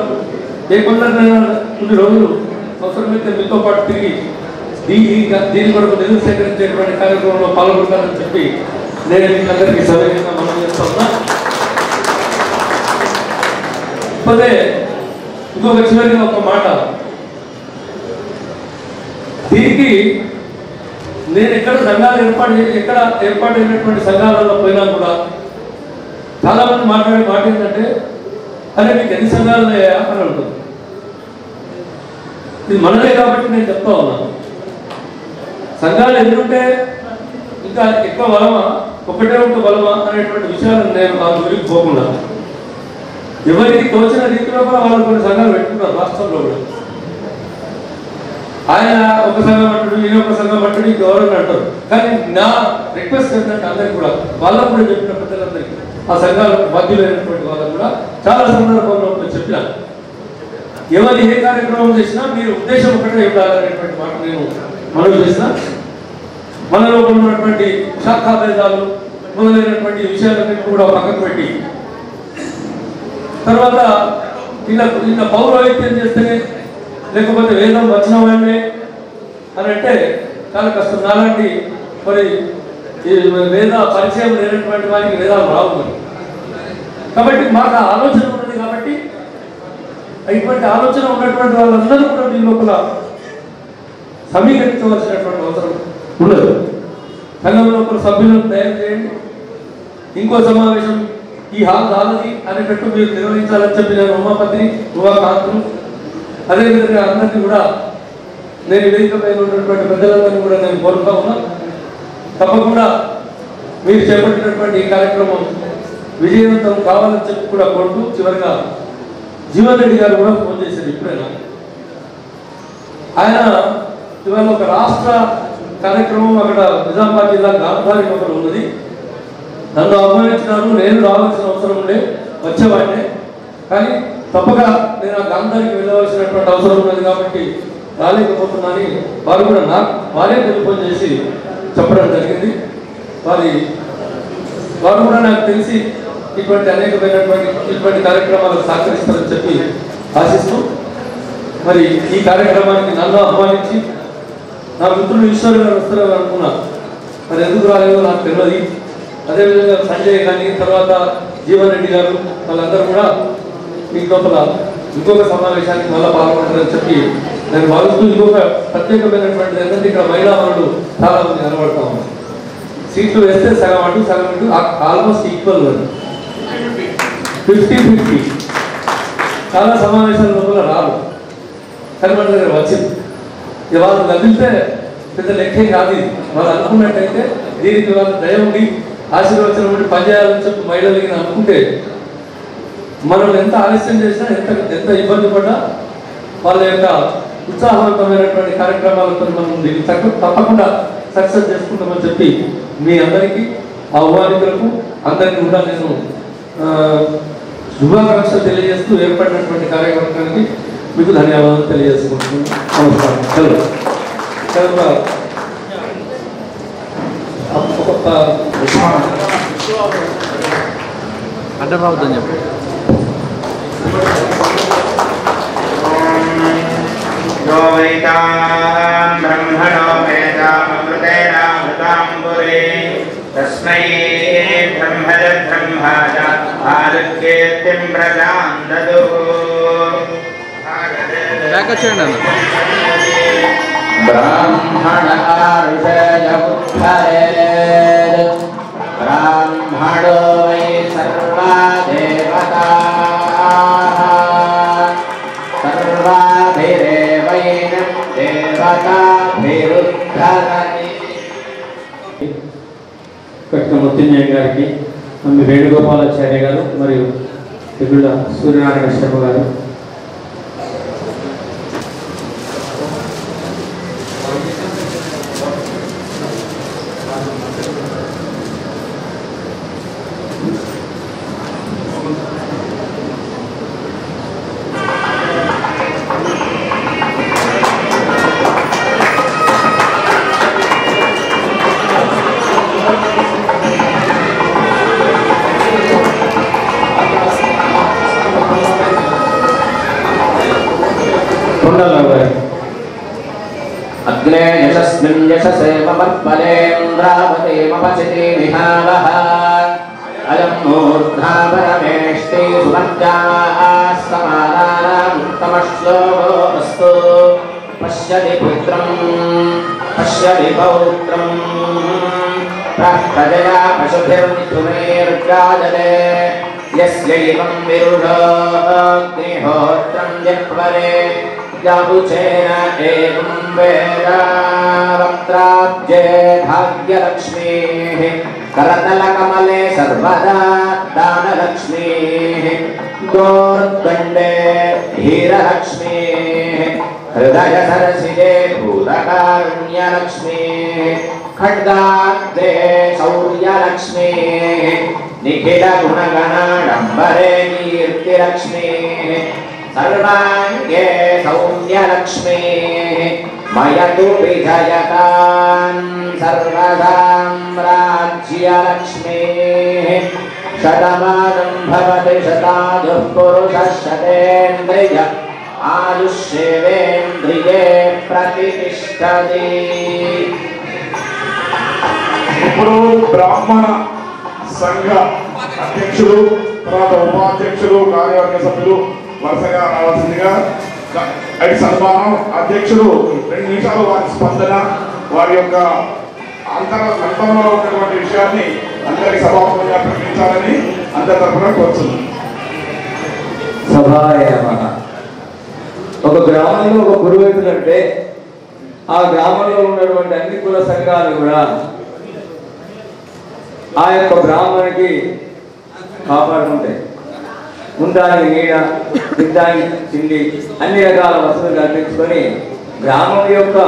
లేకుండా కొన్ని రోజులు అవసరమైతే మీతో పాటు తిరిగి దీని కొరకు నిధులు సేకరించేటువంటి కార్యక్రమంలో పాల్గొంటానని చెప్పి నేను మీకు అందరికీ సవినయంగా మనం చేస్తా ఉన్నా. ఇప్పుడే ఇంకొక చివరిగా ఒక మాట, దీనికి నేను ఎక్కడ సంఘాలు ఏర్పాటైనటువంటి సంఘాలలో పోయినా కూడా చాలా మంది మాట్లాడే మాట ఏంటంటే, అరే మీకు ఎన్ని సంఘాలు ఉన్నాయా అని ఉంటుంది. ఇది మనలే కాబట్టి నేను చెప్తా ఉన్నాను, సంఘాలు ఎదురుంటే ఇంకా ఎక్కువ బలమా, ఒకటే ఉంటే బలమా అనేటువంటి విషయాలను నేను ఆ గురికి పోకుండా ఎవరికి తోచిన రీతిలో కూడా వాళ్ళు కొన్ని సంఘాలు పెట్టుకున్నారు రాష్ట్రంలో కూడా. ఆయన ఒక సంఘం అంటాడు, ఈయన ఒక సంఘం అంటాడు, ఇంకెవరని అంటారు. కానీ నా రిక్వెస్ట్ ఏంటంటే అందరికి కూడా, వాళ్ళకు కూడా చెప్పిన పెద్దలందరికీ, ఆ సంఘాలకు బాధ్యులైనటువంటి వాళ్ళకు కూడా చాలా సందర్భంలో చెప్పిన, ఎవరు ఏ కార్యక్రమం చేసినా మీరు ఉద్దేశం ఒకటే ఉండాలనేటువంటి మాట నేను మనవి చేసిన. మనలో ఉన్నటువంటి శాఖాభేదాలు మొదలైనటువంటి విషయాలన్నింటినీ కూడా పక్కకు పెట్టి తర్వాత ఇలా పౌరోహిత్యం చేస్తేనే లేకపోతే వేదం వచ్చిన వాడినే అని అంటే చాలా కష్టం. నాలాంటి మరి వేద పరిచయం లేనటువంటి వారికి వేదాలు రావు. కాబట్టి మాకు ఆ ఆలోచన ఉన్నది. కాబట్టి ఇటువంటి ఆలోచన ఉన్నటువంటి వాళ్ళందరూ కూడా మీ లోపల సమీకరించవలసినటువంటి అవసరం ఉండదు. సంఘం లోపల సభ్యులను తయారు చేయండి. ఇంకో సమావేశం ఈ హాలది అనేటట్టు మీరు నిర్వహించాలని చెప్పి నేను ఉమాపతిని ఉమాకాంతులు అదేవిధంగా అందరినీ కూడా నేను వేదికపై ఉన్నటువంటి పెద్దలందరినీ కూడా నేను కోరుతా ఉన్నా. తప్పకుండా మీరు చేపట్టినటువంటి ఈ కార్యక్రమం విజయవంతం కావాలని చెప్పి కూడా కోరుతూ, చివరిగా జీవన్ రెడ్డి గారు కూడా ఫోన్ చేశారు ఇప్పుడైనా. ఆయన ఇవాళ ఒక రాష్ట్ర కార్యక్రమం అక్కడ నిజామాబాద్ జిల్లా గాంధారి ఒకటి ఉన్నది, నన్ను ఆహ్వానించినారు. నేను రావాల్సిన అవసరం ఉండే, వచ్చేవాడినే. కానీ తప్పక నేను ఆ గాంధారికి వెళ్ళవలసినటువంటి అవసరం ఉన్నది కాబట్టి రాలేకపోతున్నానని వారు కూడా వారే టెలిఫోన్ చేసి చెప్పడం జరిగింది. వారు కూడా నాకు తెలిసి ఇటువంటి ఇటువంటి కార్యక్రమాలకు సహకరిస్తారని చెప్పి ఆశిస్తూ మరి ఈ కార్యక్రమానికి నన్ను ఆహ్వానించి నా మిత్రులు ఈశ్వర్ గారు వస్తారని అనుకున్నా, మరి ఎందుకు రాలేదో నాకు తెలియదు. అదేవిధంగా సంజయ్ కానీ తర్వాత జీవన్ రెడ్డి గారు వాళ్ళందరూ కూడా మీ లోపల ఇంకొక సమావేశానికి మళ్ళీ పాల్గొంటారని చెప్పి నేను భావిస్తూ, ఇంకొక ప్రత్యేకమైనటువంటిది ఏంటంటే ఇక్కడ మహిళా మనులు చాలా మంది కనబడతా ఉన్నారు. సీట్లు వేస్తే సగం అటు సగం ఇటు ఆల్మోస్ట్ ఈక్వల్ 50-50. చాలా సమావేశాల లోపల రాదు, కానీ మన దగ్గర వచ్చింది. వాళ్ళు కదిలితే పెద్ద లెక్కే కాదు. వాళ్ళు అనుకున్నట్టయితే దీనికి వాళ్ళ దయ ఉండి ఆశీర్వచనం ఉండి పనిచేయాలని చెప్పి మహిళలకి అనుకుంటే మనం ఎంత ఆలస్యం చేసినా ఎంత ఇబ్బంది పడ్డా వాళ్ళ యొక్క ఉత్సాహవంతమైనటువంటి కార్యక్రమాలతో మనం దీన్ని తప్పకుండా సక్సెస్ చేసుకుంటామని చెప్పి మీ అందరికీ ఆహ్వానితులకు అందరికీ కూడా నేను శుభాకాంక్షలు తెలియజేస్తూ ఏర్పడినటువంటి కార్యక్రమానికి మీకు ధన్యవాదాలు తెలియజేసుకుంటున్నాను. నమస్కారం. అడ్డం రావద్దని చెప్పి బ్రహ్మణో వేదామృతేనామృతాంబురే తస్మై బ్రహ్మజ బ్రహ్మాజ ఆరుగ్యేత్తిం ప్రజాం దదుః. బ్యాక్ వచ్చేయండి అన్న. బ్రాహ్మణారుషయముద్ధరేత్ బ్రాహ్మణో వై సర్వా దేవతాః సర్వాభిరేవైనం దేవతాభిరుద్ధరతి. కట్టిన ముత్తిన్య గారికి, మమ్మీ వేణుగోపాలాచార్య గారు మరియు తెగుళ్ళ సూర్యనారాయణ శర్మ గారు, అగ్నే యశస్మిన్ యశసే మమర్పలేంద్రావతే మమచితే విహావః అయం మూర్ధా పరమేష్టి సుమర్గాః ఉత్తమశ్లోకో అస్తు. పశ్యతి పుత్రం పశ్యతి పౌత్రం ప్రజయా పశుభిర్మిథునైర్గాదలే యస్యైవం విరుఢోగ్నిహోత్రం జహ్వరే యాబుచేన ఏవం వేద వక్త్రాబ్జే భాగ్యలక్ష్మీః करतलकमले सर्वदा दानलक्ष्मीः दोर्दण्डे धीरलक्ष्मीः हृदयसरसिजे भूतकारुण्यलक्ष्मीः खड्गाग्रे शौर्यलक्ष्मीः निखिलगुणगणाडम्बरे कीर्तिलक्ष्मीः सर्वाङ्गे सौम्यलक्ष्मीः मयतु विजयतान् सर्वसाम्राज्यलक्ष्मीः शतमानं भवति शतायुः पुरुषः शतेन्द्रिय आयुष्येवेन्द्रिये प्रतिष्ठति. ఇప్పుడు బ్రాహ్మణ సంఘ అధ్యక్షులు, తర్వాత ఉపాధ్యక్షులు, కార్యవర్గ సభ్యులు వరుసగా రావాల్సిందిగా అటు సన్మానం. అధ్యక్షులు 2 నిమిషాలు వారి స్పందన, వారి యొక్క అంతరంలో ఉన్నటువంటి విషయాన్ని అందరికి సభాముఖంగా ప్రకటించాలని అందరి తరఫున కోరుతున్నాను. సభాయ నమః. ఒక గ్రామంలో ఒక పురోహితుడు అంటే ఆ గ్రామంలో ఉన్నటువంటి అన్ని కుల సంఘాలు కూడా ఆ యొక్క బ్రాహ్మణునికి కాపాడుకుంటాయి. ఉండడానికి నీడ, తినడానికి తిండి, అన్ని రకాల వసతులు కల్పించుకొని గ్రామం యొక్క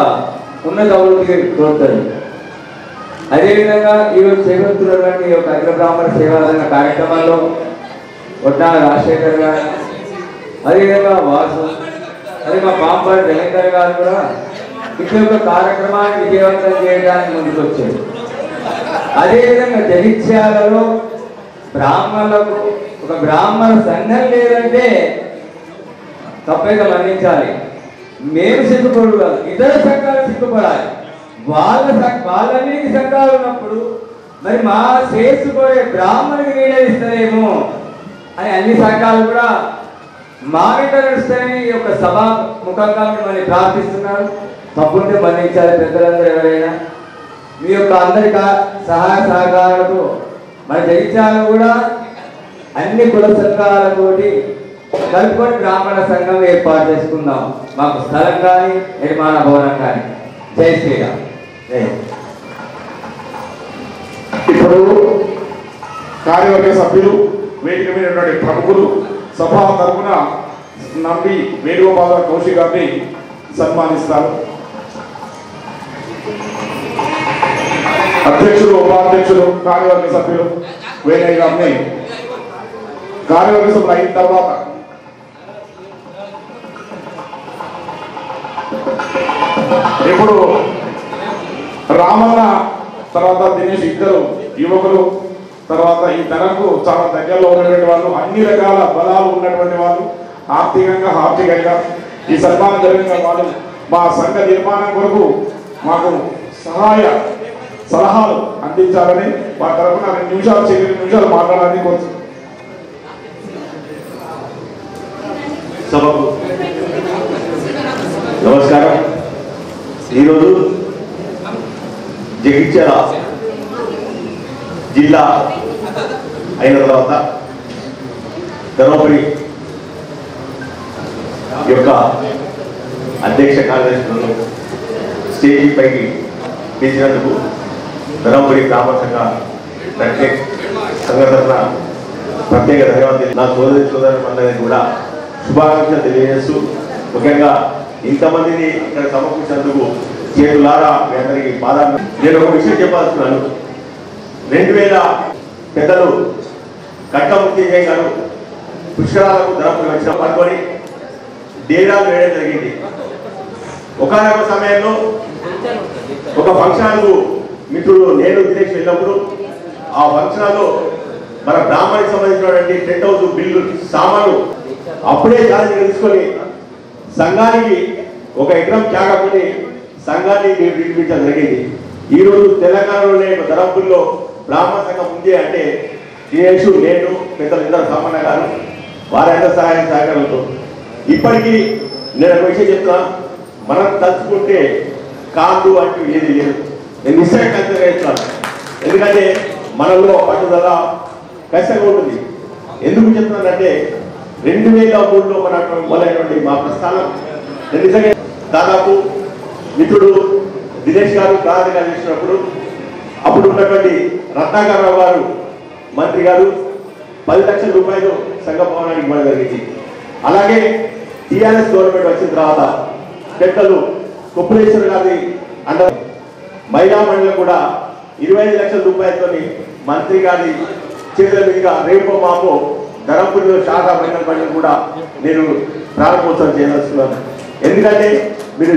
ఉన్నత అభివృద్ధికి తోడ్పడుతుంది. అదేవిధంగా ఈరోజు చేపడుతున్నటువంటి ఈ యొక్క అగ్ర బ్రాహ్మణ సేవాదన కార్యక్రమంలో వడ్డాల రాజశేఖర్ గారు, అదేవిధంగా వాసు, అదే మా పాంపాడు జగన్ గారు కూడా ఇటు యొక్క కార్యక్రమాన్ని విజయవంతం చేయడానికి ముందుకు వచ్చారు. అదేవిధంగా జగిత్యాలలో బ్రాహ్మణులకు ఒక బ్రాహ్మణ సంఘం లేదంటే తప్పైతే మన్నించాలి. మేము సిగ్గుపడు కాదు, ఇతర సంఘాలు సిగ్గుపడాలి. వాళ్ళన్నిటికీ సంఘాలు ఉన్నప్పుడు మరి మా చేసుకునే బ్రాహ్మణుడికి నీడనిస్తారేమో అని అన్ని సంఘాలు కూడా మా మీద నడుస్తాయని ఈ యొక్క సభా ముఖంగా మిమ్మల్ని ప్రార్థిస్తున్నారు. తప్పుంటే మన్నించాలి పెద్దలందరూ. ఎవరైనా మీ యొక్క అందరి సహాయ సహకారాలతో మన జగిత్యాల కూడా అన్ని కుల సంఘాలతోటి కలుపుకొని బ్రాహ్మణ సంఘం ఏర్పాటు చేసుకుందాం. మాకు స్థలం కానీ నిర్మాణ భవనం కానీ. జై శ్రీరామ్. ఇప్పుడు కార్యవర్గ సభ్యులు, వేదిక మీద ఉన్నటువంటి ప్రముఖులు, సభా తరఫున నంబి వేణుగోపాల కౌశిక్ గారిని సన్మానిస్తారు. అధ్యక్షులు, ఉపాధ్యక్షులు, కార్యవర్గ సభ్యులు వేణయ్య గారిని కార్యవర్గ సభ్యులు అయిన తర్వాత ఇప్పుడు రామన్న తర్వాత దినేష్ ఇద్దరు యువకులు, తర్వాత ఈ తరంకు చాలా దగ్గరలో ఉన్నటువంటి వాళ్ళు, అన్ని రకాల బలాలు ఉన్నటువంటి వాళ్ళు, ఆర్థికంగా ఈ సన్మానం జరిగిన వాళ్ళు మా సంఘ నిర్మాణం కొరకు మాకు సలహాలు అందించాలని మా తరఫున 2 నిమిషాలు మాట్లాడాలని కోరుతున్నాను. సభకు నమస్కారం. ఈరోజు జగిత్యాల జిల్లా అయిన తర్వాత ధర్మపురి యొక్క అధ్యక్ష కార్యదర్శులను స్టేజీ పైకి పిలిచినందుకు ధర్మపురి గ్రామ సంఘ సంఘటన ప్రత్యేక ధన్యవాదాలు. నా సోదరులందరికీ కూడా శుభాకాంక్షలు తెలియజేస్తూ, ముఖ్యంగా ఇంతమందిని ఇక్కడ సమకూర్చినందుకు చేతులారా మీ అందరికీ పాదాలు. నేను ఒక విషయం చెప్పాల్స్తున్నాను. 2000 పెద్దలు కట్టముక్తి గారు పుష్కరాలకు ధర్మపురి వచ్చిన పట్టుకొని డేరాలు వేయడం జరిగింది. ఒకనొక సమయంలో ఒక ఫంక్షన్కు మిత్రుడు నేను దినేష్ వెళ్ళినప్పుడు ఆ ఫంక్షన్లో మన బ్రాహ్మణికి సంబంధించినటువంటి టెంట్ హౌస్ బిల్లు సామాను అప్పుడే ఛాలెంజ్ తీసుకొని సంఘానికి 1 ఎకరం త్యాగకొని సంఘాన్ని నిర్మించడం జరిగింది. ఈరోజు తెలంగాణలోనే ధర్మపురిలో బ్రాహ్మణ సంఘం ఉంది అంటే దినేష్, నేను, పెద్దలు ఇద్దరు సామాన్య గారు వారందరూ సహాయ సహకారంతో. ఇప్పటికీ నేను ఒక విషయం చెప్తున్నా, మనం తలుచుకుంటే కాదు అంటూ ఏది లేదు. నేను నిశ్చయంగా చెప్తున్నాను. ఎందుకంటే మనలో పట్టుదల కష్టంగా ఉంటుంది. ఎందుకు చెప్తున్నానంటే 2003లో మనకు మొదలైనటువంటి మా ప్రస్థానం నిజంగా దాదాపు మిత్రుడు దినేష్ గారు ప్రారంభంగా చేసినప్పుడు అప్పుడు ఉన్నటువంటి రత్నాకరరావు గారు మంత్రి గారు 10 లక్షల రూపాయలు సంఘ భవనానికి ఇవ్వడం జరిగింది. అలాగే టీఆర్ఎస్ గవర్నమెంట్ వచ్చిన తర్వాత పెద్దలు కుప్పలేశ్వర్ గారి అండర్ మహిళా మండలి కూడా 25 లక్షల రూపాయలతో మంత్రి గారి చేతుల మీదుగా రేపు మాపో ధర్మపురిలో శాఖా మహిళా మండలి కూడా నేను ప్రారంభోత్సవం చేయదలుచుకున్నాను. ఎందుకంటే మీరు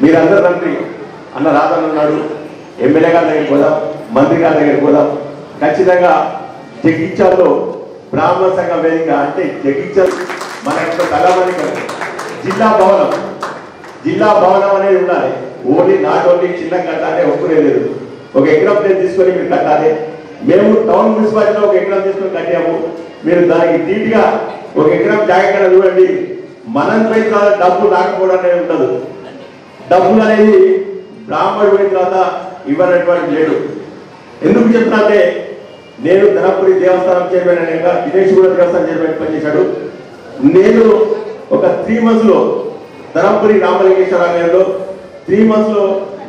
మీరందరూ తండ్రి అన్న రాధన్ ఉన్నాడు, ఎమ్మెల్యే గారి దగ్గరికి పోదాం, మంత్రి గారి దగ్గరికి పోదాం. ఖచ్చితంగా జగిత్యాలలో బ్రాహ్మణ సంఘ వేదిక అంటే జగిత్యాల మన యొక్క కళామణి జిల్లా భవనం అనేది ఉండాలి. ఓన్లీ నాట్ ఓన్లీ చిన్న కట్టాలి ఒప్పునే లేదు. 1 ఎకరం ప్లేస్ తీసుకొని మీరు కట్టాలి. మేము టౌన్ మున్సిపాలిటీలో 1 ఎకరం తీసుకొని కట్టాము. మీరు దానికి నీట్గా 1 ఎకరం జాగ్రత్తగా చూడండి. మనంపై డబ్బు రాకపోవడం అనేది ఉండదు. డబ్బులు అనేది బ్రాహ్మణుడు పోయిన తర్వాత ఇవ్వనటువంటి లేడు. ఎందుకు చెప్తున్నా అంటే నేను ధర్మపురి దేవస్థానం చైర్మన్ అనేక దినేష్ కూడా దేవస్థానం చైర్మన్ పనిచేశాడు. నేను ఒక 3 monthsలో ధర్మపురి రామలింగేశ్వర ఆలయంలో 3 monthsలో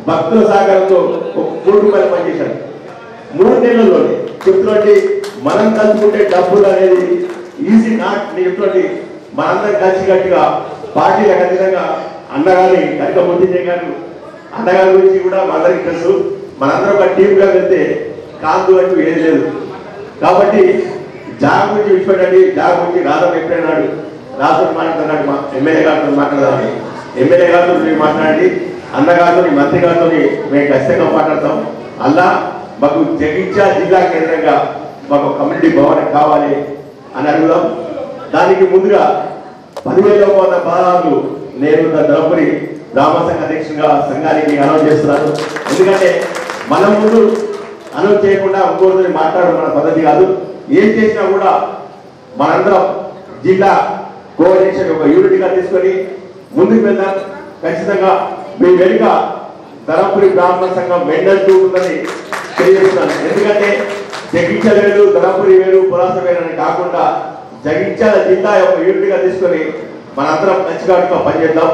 భక్తుల సహకారంతో 1 కోటి రూపాయలు పనిచేశాను. 3 నెలల్లోనే చెప్తున్నట్టు మనం కలుసుకుంటే డబ్బులు అనేది ఈజీ నాట్. నేను చెప్తున్నట్టు మనందరం కలిసికట్టుగా పార్టీల ఖచ్చితంగా అన్నగారి కనుక ముద్దించే గారు అన్నగారి గురించి కూడా మనందరికీ తెలుసు. మనందరం ఒక టీమ్గా వెళ్తే కాదు అంటూ ఏది లేదు. కాబట్టి జాగ గురించి విడిచిపెట్టండి. జాగ గురించి రాధం ఎప్పుడైనాడు రాజు మాట్లాడుతున్నాడు, మా ఎమ్మెల్యే గారితో మాట్లాడాలి. ఎమ్మెల్యే గారితో మీరు మాట్లాడి అన్నగారితో మంత్రి గారితో మేము ఖచ్చితంగా మాట్లాడతాం. అలా మాకు జగిత్యాల జిల్లా కేంద్రంగా మాకు కమ్యూనిటీ భవన్ కావాలి అని అడుగుదాం. దానికి ముందుగా 10,000 పదహారులు నేను ధర్మపురి బ్రాహ్మణ సంఘ అధ్యక్షునిగా సంఘానికి అనౌన్స్ చేస్తున్నాను. ఎందుకంటే మనం ముందు అనౌన్స్ చేయకుండా ఇంకోరితో మాట్లాడడం మన పద్ధతి కాదు. ఏం చేసినా కూడా మనందరం జిల్లా కోఆర్డినేషన్ ఒక యూనిట్గా తీసుకొని ముందుకు వెళ్దాం. ఖచ్చితంగా మీ వెనుక ధర్మపురి బ్రాహ్మణ సంఘం వెండంటూ ఉందని తెలియజేస్తున్నాను. ఎందుకంటే జగిత్యాల వేరు, ధర్మపురి వేరు, పురాస వేరు అని కాకుండా జగిత్యాల జిల్లా ఒక యూనిట్గా తీసుకొని మనందరం మంచిగా పనిచేద్దాం.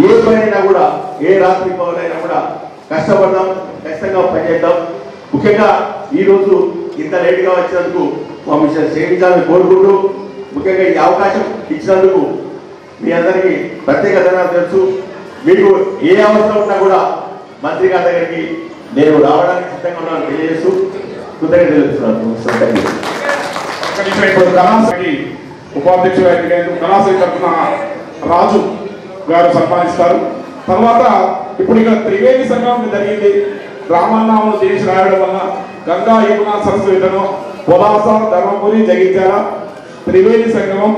ఏ పనైనా కూడా, ఏ రాత్రి పనులైనా కూడా కష్టపడదాం, ఖచ్చితంగా పనిచేద్దాం. ముఖ్యంగా ఈరోజు ఇంత లేట్గా వచ్చినందుకు మా మిషన్ క్షమించాలని కోరుకుంటూ, ముఖ్యంగా ఈ అవకాశం ఇచ్చినందుకు మీ అందరికీ ప్రత్యేక ధన్యవాదాలు తెలుసు. మీకు ఏ అవసరం ఉన్నా కూడా మంత్రి గారి దగ్గరికి నేను రావడానికి సిద్ధంగా ఉన్నాను తెలియజేస్తూ కృతజ్ఞతలు తెలుస్తున్నాను. ఇప్పుడు కళాశాలకి ఉపాధ్యక్షుడు ఎన్నికైన కళాశాల తరఫున రాజు గారు సన్మానిస్తారు. తర్వాత ఇప్పుడు ఇక్కడ త్రివేణి సంఘం జరిగింది. రామన్నామను చేసి రాయడం వల్ల గంగా యమున సరస్వతిను పొలాస, ధర్మపురి, జగిత్యాల త్రివేణి సంగమం.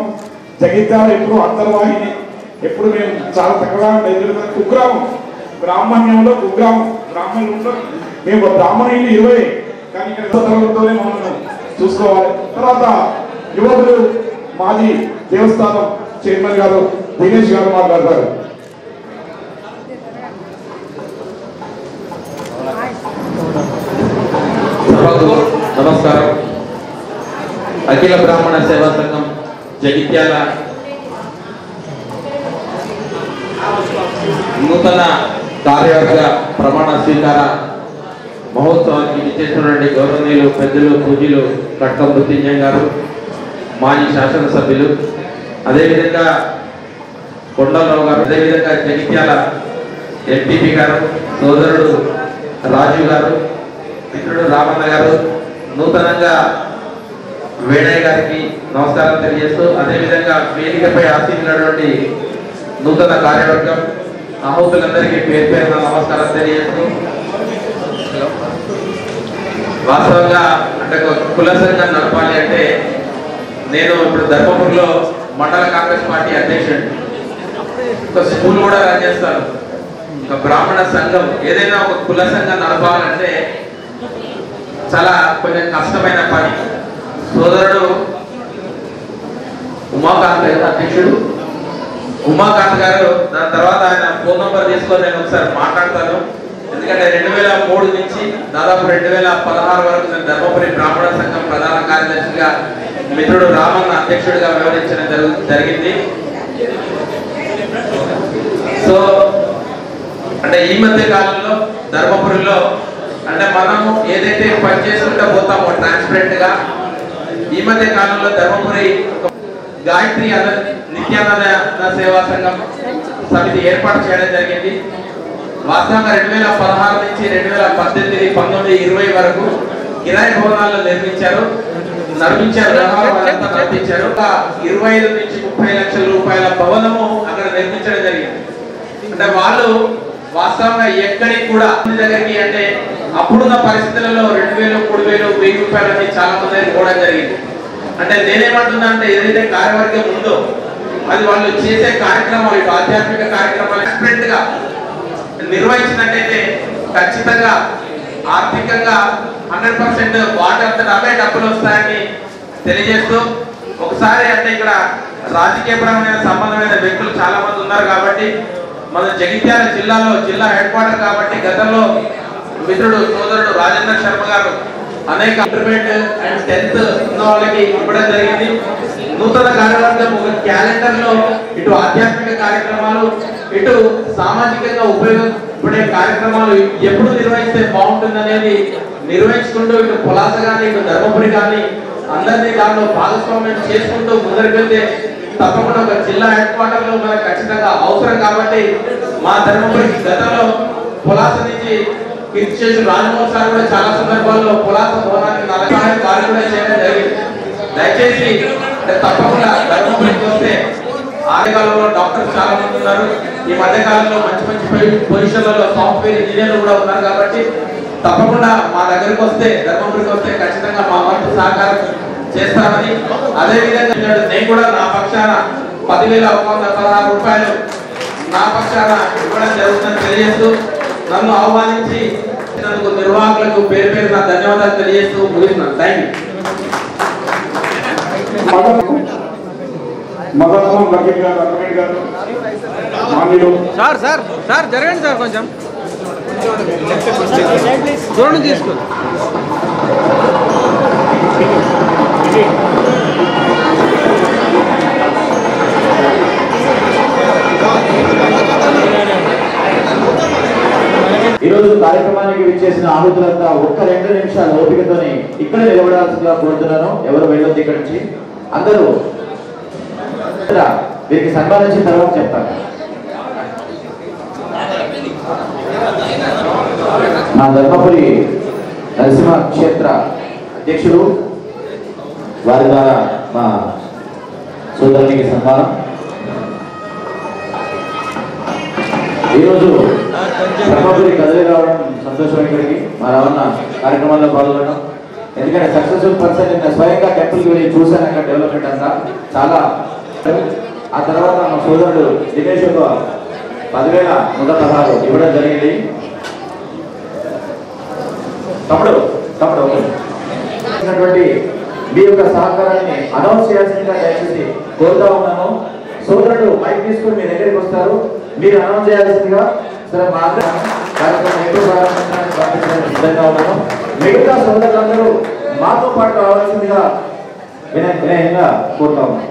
జగిత్యాల ఎప్పుడు అంతర్వాహిని, ఎప్పుడు మేము చాలా చక్కగా కుగ్రామం, బ్రాహ్మణ్యంలో కుగ్రామం, బ్రాహ్మణులు మేము బ్రాహ్మణులు 20, కానీ ఇక్కడ తరగతితోనే మనం చూసుకోవాలి. తర్వాత యువకులు మాజీ దేవస్థానం చైర్మన్ గారు దినేష్ గారు మాట్లాడతారు. నమస్కారం. అఖిల బ్రాహ్మణ సేవా సంఘం జగిత్యాల నూతన కార్యవర్గ ప్రమాణ స్వీకార మహోత్సవానికి విచ్చేసినటువంటి గౌరవనీయులు పెద్దలు పూజలు కట్కం మృత్యుంజయం గారు, మాజీ శాసనసభ్యులు, అదేవిధంగా కొండలరావు గారు, అదేవిధంగా జగిత్యాల ఎంపీపీ గారు, సోదరుడు రాజు గారు, మిత్రుడు రామన్న గారు, నూతనంగా వేణయ్య గారికి నమస్కారం తెలియజేస్తూ, అదేవిధంగా వేదికపై ఆశీర్వదించినటువంటి నూతన కార్యవర్గం ఆహుతులందరికీ పేరు పేరున నమస్కారం తెలియజేస్తూ, వాస్తవంగా అంటే కుల సంఘం నడపాలి అంటే నేను ఇప్పుడు ధర్మపురిలో మండల కాంగ్రెస్ పార్టీ అధ్యక్షుడు, ఒక స్కూల్ కూడా రన్ చేస్తాను. ఒక బ్రాహ్మణ సంఘం ఏదైనా ఒక కుల సంఘం నడపాలంటే చాలా కొంచెం కష్టమైన పని. సోదరుడు ఉమాకాంత్ గారు అధ్యక్షుడు, ఉమాకాంత్ గారు, దాని తర్వాత ఆయన ఫోన్ నంబర్ తీసుకొని నేను ఒకసారి మాట్లాడతాను. ఎందుకంటే 2003 నుంచి దాదాపు 2016 వరకు నేను ధర్మపురి బ్రాహ్మణ సంఘం ప్రధాన కార్యదర్శిగా, మిత్రుడు రామన్న అధ్యక్షుడిగా వ్యవహరించడం జరిగింది. సో అంటే ఈ మధ్య కాలంలో ధర్మపురిలో అంటే మనము ఏదైతే పని చేసుకుంటూ పోతామో ట్రాన్స్పరెంట్ గా, ఈ మధ్య కాలంలో ధర్మపురి గాయత్రి నిత్యానంద సేవా సంఘం సమితి ఏర్పాటు చేయడం జరిగింది. వాస్తవంగా 2016 నుంచి 2018, 19, 20 వరకు కిరాయి భవనాల్లో నడిపించారు. నడిపించారు 25 నుంచి 30 లక్షల రూపాయల భవనము అక్కడ నిర్మించడం జరిగింది. అంటే వాళ్ళు వాస్తవంగా ఎక్కడికి కూడా దగ్గరికి అంటే అప్పుడున్న పరిస్థితులలో 2000, 3000, 1000 రూపాయలని చాలా మంది పోవడం జరిగింది. అంటే నేనేమంటున్నా అంటే ఏదైతే కార్యవర్గం ఉందో అది వాళ్ళు చేసే కార్యక్రమాలు, ఇటు ఆధ్యాత్మిక కార్యక్రమాలు డిఫరెంట్ గా నిర్వహించినట్టయితే ఖచ్చితంగా ఆర్థికంగా 100% వాటంతట అవే డబ్బులు వస్తాయని తెలియజేస్తూ, ఒకసారి అంటే ఇక్కడ రాజకీయపరమైన సంబంధమైన వ్యక్తులు చాలా మంది ఉన్నారు కాబట్టి మన జగిత్యాల జిల్లాలో జిల్లా హెడ్ క్వార్టర్ కాబట్టి గతంలో మిత్రుడు సోదరుడు రాజేంద్ర శర్మ గారు అనేక ఇంటర్మీడియట్ అండ్ 10th ఉన్న వాళ్ళకి ఇవ్వడం జరిగింది. నూతన కార్యవర్గం ఒక క్యాలెండర్ లో ఇటు ఆధ్యాత్మిక కార్యక్రమాలు, ఇటు సామాజికంగా ఉపయోగపడే కార్యక్రమాలు ఎప్పుడు నిర్వహిస్తే బాగుంటుంది అనేది నిర్వహించుకుంటూ, ఇటు పులాస కానీ ఇటు ధర్మపురి కానీ అందరినీ దాంట్లో భాగస్వామ్యం చేసుకుంటూ ముందరికి వెళ్తే తప్పకుండా ఒక జిల్లా హెడ్ క్వార్టర్ లో మనకు ఖచ్చితంగా అవసరం. కాబట్టి మా ధర్మపురి గతంలో పులాస నుంచి కీర్తిశేషులు రాజమోహన్ సార్ కూడా చాలా సందర్భాల్లో పులాస భవనానికి వారు కూడా చేయడం జరిగింది. దయచేసి తప్పకుండా ధర్మపురికి వస్తే ఆదికాలంలో డాక్టర్స్ చాలా మంది ఉన్నారు, ఈ మధ్య కాలంలో మంచి మంచి పొజిషన్లలో సాఫ్ట్వేర్ ఇంజనీర్లు కూడా ఉన్నారు. కాబట్టి తప్పకుండా మా దగ్గరికి వస్తే ధర్మపురికి వస్తే ఖచ్చితంగా మా వంతు సహకారం చేస్తామని, అదేవిధంగా నేను కూడా నా పక్షాన 10,116 రూపాయలు నా పక్షాన ఇవ్వడం జరుగుతుందని తెలియజేస్తూ నన్ను ఆహ్వానించి నిర్వాహకులకు పేరు పేరున ధన్యవాదాలు తెలియజేస్తూ ముగిస్తున్నాను. Thank you. Sir sir sir జరగండి సార్, కొంచెం చూడండి తీసుకో. ఈరోజు కార్యక్రమానికి విచ్చేసిన ఆహుతులంతా ఒక్క 2 నిమిషాలు ఓపికతోని ఇక్కడ నిలబడాల్సిందిగా కోరుతున్నాను. ఎవరు వెళ్ళొద్దు ఇక్కడి నుంచి. అందరూ వీరికి సన్మానించిన తర్వాత చెప్తాను. నా ధర్మపురి నరసింహ క్షేత్ర అధ్యక్షుడు, వారి ద్వారా మా సోదరునికి సన్మానం. ఈరోజు ధర్మపురి కదిలి రావడం సంతోషం. ఇక్కడికి మా రావణ కార్యక్రమాల్లో పాల్గొనడం, ఎందుకంటే సక్సెస్ఫుల్ పర్సన్ నిన్న స్వయంగా టెంపుల్కి వెళ్ళి చూశాను. అక్కడ డెవలప్మెంట్ అంతా చాలా. ఆ తర్వాత మా సోదరుడు దినేష్ 10,116 ఇవ్వడం జరిగింది. తమ్ముడు మీ యొక్క సహకారాన్ని అనౌన్స్ చేయాల్సిందిగా దయచేసి కోరుతా ఉన్నాను. సోదరుడు మైక్ తీసుకుని మీ దగ్గరికి వస్తారు, మీరు అనౌన్స్ చేయాల్సిందిగా. సరే, మా కార్యక్రమం ఎప్పుడు ప్రారంభించడానికి పంపించడానికి సిద్ధంగా ఉన్నాను. మిగతా సోదరులందరూ మాతో పాటు రావాల్సిందిగా వినయంగా కోరుతా ఉన్నాను.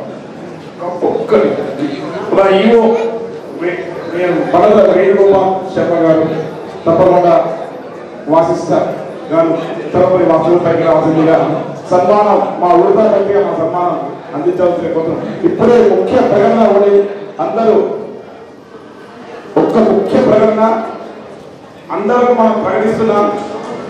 వేణుగోపాల్ శర్మ గారు తప్పకుండా వాసిస్తా గారు తరపురి వాసులపైకి రావాల్సిందిగా సన్మానం, మా ఉడత వ్యక్తిగా మా సన్మానం అందించాల్సిన కోరుతున్నాం. ఇప్పుడే ముఖ్య ప్రకటన ఉండి అందరూ ఒక్క ముఖ్య ప్రకటన అందరూ మనం ప్రకటిస్తున్నాం.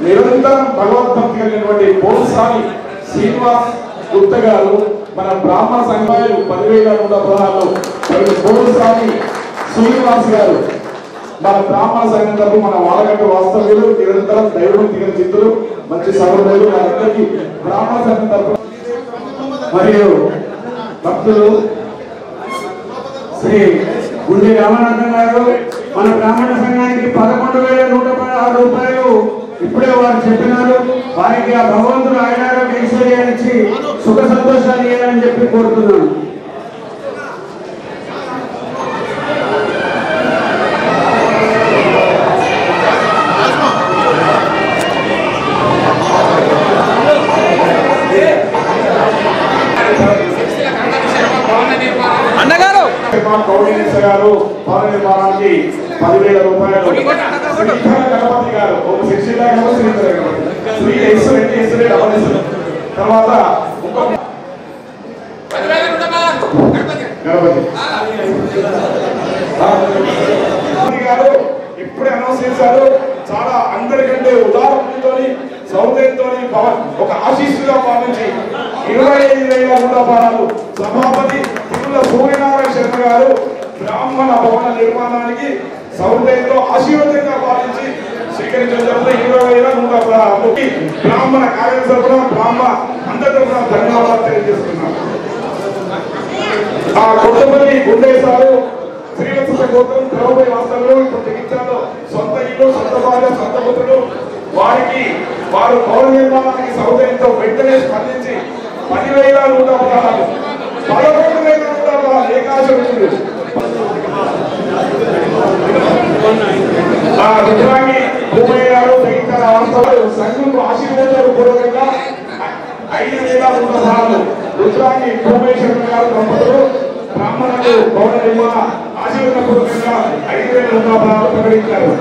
నిరంతరం భగవద్భక్తి కలిగినటువంటి పోల్సాని శ్రీనివాస్ గుప్త గారు మన బ్రాహ్మణ సంఘాలు 10,116 పోల్సాని శ్రీనివాస్ గారు మన బ్రాహ్మణ సంఘం తరపు మన వాడగట్ట వాస్తవ్యులు, నిరంతరం దైవం దిగిన చిత్తులు, మంచి సహోదరులు, వారందరికీ బ్రాహ్మణ సంఘం తరపు మరియు భక్తులు శ్రీ గుండె రామనాథం గారు మన బ్రాహ్మణ సంఘానికి 11,116 రూపాయలు ఇప్పుడే వారు చెప్పినారు. వారికి ఆ భగవంతుడు ఆయురారోగ్య ఐశ్వర్యాన్ని ఇచ్చి సుఖ సంతోషాలు ఇవ్వాలని చెప్పి కోరుతున్నాను. అన్నగారు కౌండినేశ్వర గారు భవన నిర్మాణానికి 10,000 రూపాయలు. గణపతి గారు ఒక శిక్షిత శ్రీ ఐశ్వర్య తర్వాత గణపతి గారు ఇప్పుడే అనౌన్స్ చేశారు. చాలా అందరికంటే ఉదాహరణతో సౌదయంతో ఒక ఆశీస్సుగా భావించి 25,116 సభాపతి తిరుమల సూర్యనారాయణ శర్మ గారు బ్రాహ్మణ భవన నిర్మాణానికి సౌదయంతో ఆశీర్వాదంగా భావించి స్వీకరించడం జరుగుతుంది. 20,116 బ్రాహ్మణ కార్యసభలో బ్రాహ్మణ అందరితో కూడా ధన్యవాదాలు తెలియజేస్తున్నాను. ఆ కొత్తపల్లి గుండేశారు శ్రీవత్స గోత్రం ద్రౌపది వాస్తవులు ఇప్పుడు జగిత్యాలలో సొంత ఇల్లు, సొంత భార్య, సొంత పుత్రులు. వారు భవన నిర్మాణానికి సౌదయంతో వెంటనే స్పందించి 10,116 11,116 ఏకాశములు రుద్రాంగి భూమయ్య గారు జగిత్యాల వాస్తవులు సంఘంకు ఆశీర్వాదాలు పూర్వకంగా 5,116 రుద్రాంగి భూమేశ్వర గారు దంపతులు బ్రాహ్మణులకు భవన నిర్మాణ ఆశీర్వాద పూర్వకంగా 5,116 ప్రకటించారు.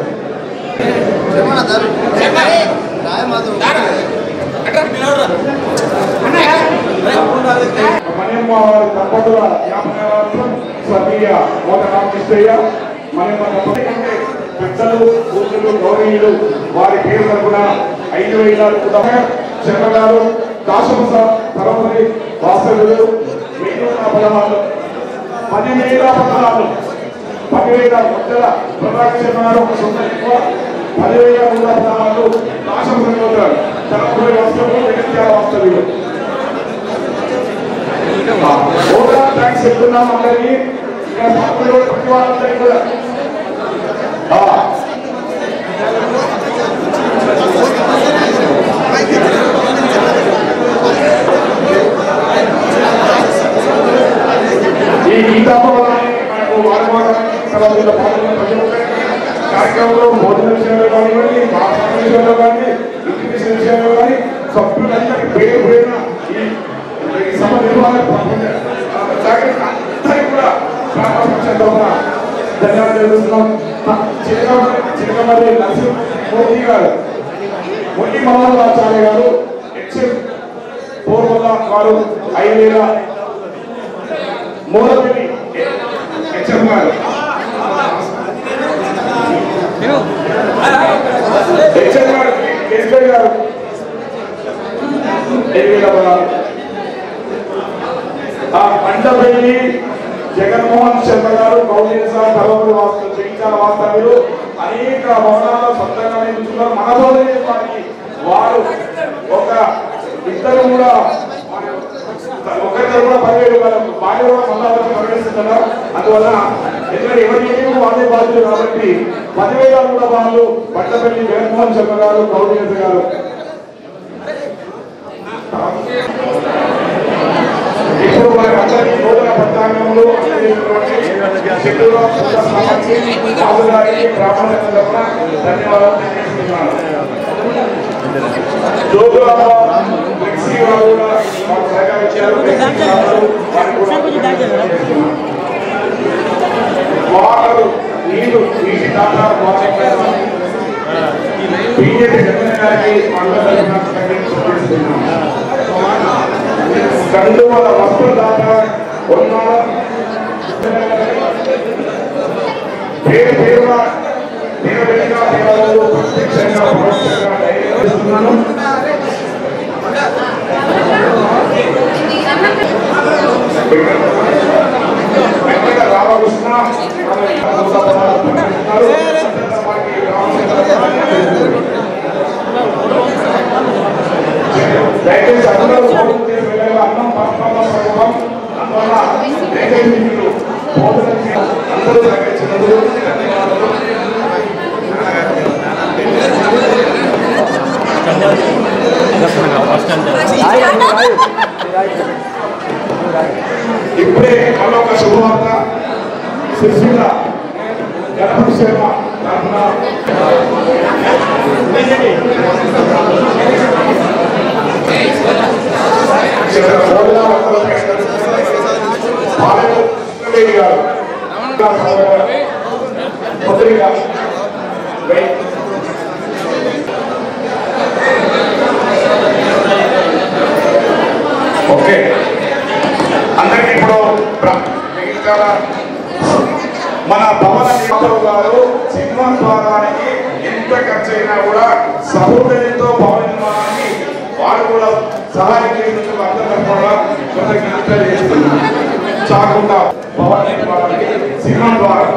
మణిమ్మ వారి దంపతుల జ్ఞాపకార్థం స్వర్గీయ మోట రామకృష్ణయ్య మణిమ్మ దంపతి కంటే పెద్దలు, పూజలు, గౌరవీయులు వారి పేరు తరపున 5,000 శర్మ గారు కాశమస తరపురి వాస్తవులు 1,016 10,016 10,000 మధ్యల ప్రధాన శర్మ గారు ఒక సొంత ఎక్కువ 10,100 రాష్ట్ర సంఘాలు తలపై వస్తువులు జగిత్యాల వస్తువులు ఓవరాల్ ట్యాక్స్ చెప్తున్నాం అందరికీ ఇక్కడ పాపంలో ప్రతి వాళ్ళందరికీ కూడా ఈ గీతాపదాన్ని మనకు వారవారానికి కార్యక్రమంలో భోజన విషయంలో కానివ్వండి భాష విషయంలో కానీ ఇంటిమేషన్ విషయంలో కానీ సభ్యులందరికీ పేరు పోయిన ఈ సభ నిర్వహణ అందరికీ కూడా ధన్యవాదాలు తెలుస్తున్నాం. చిలకమల్లి నరసింహమూర్తి గారు, మొండి మల్లాచార్య గారు, హెచ్ఎం పూర్వల వారు 5,000 మూలపల్లి హెచ్ఎం గారు, హెచ్ఎం గారు కేసీఆర్ గారు 7,000 పంటపల్లి జగన్మోహన్ శర్మ గారు జగిత్యాల వాస్తవ్యులు అనేక భవనాల సొంతంగా నిర్మించుకున్నారు. మనతోనే వారికి వారు ఒక ఇద్దరు కూడా ఒకరిద్దరు కూడా 10,000 వాళ్ళకు భార్య కూడా మళ్ళీ ప్రవేశిస్తున్నారు. అందువల్ల ఎందుకంటే ఎవరికి వాళ్ళే బాధ్యులు కాబట్టి 10,000 కూడా వాళ్ళు పంటపల్లి జగన్మోహన్ శర్మ గారు గౌరీశ గారు. ఇప్పుడు మన అందరి నూతన పంచాంగంలో ధన్యవాదాలు తెలియజేస్తున్నాను. వారు నీరు వీటి దాకా బీజేపీ జగన్ గారికి కండువల వస్త్రదాత ఉన్నాడు. పేరు పేరుగా నిలబెట్టిన దేవాలయాలు ప్రత్యక్షంగా నిర్వహిస్తున్నాను. రామకృష్ణ దయచేసి అందరూ అన్నం పరమాత్మ స్వరూపం. అందువల్ల దయచేసి మీరు భోజనం అందరూ సహకరించినందుకు ధన్యవాదాలు. ఇప్పుడే మరొక శుభవార్త. శిశుల గణపతి శర్మ తరఫున ఓకే, అందరికీ ఇప్పుడు మన భవన నిర్మాత గారు సింహద్వారానికి ఎంత ఖర్చు అయినా కూడా సహోదరితో భవన నిర్మాణానికి వారు కూడా సహాయం చేసినందుకు అందరూ కూడా కృతజ్ఞతలు చేస్తున్నారు. చాకుండా భవన నిర్మాణానికి సింహద్వారం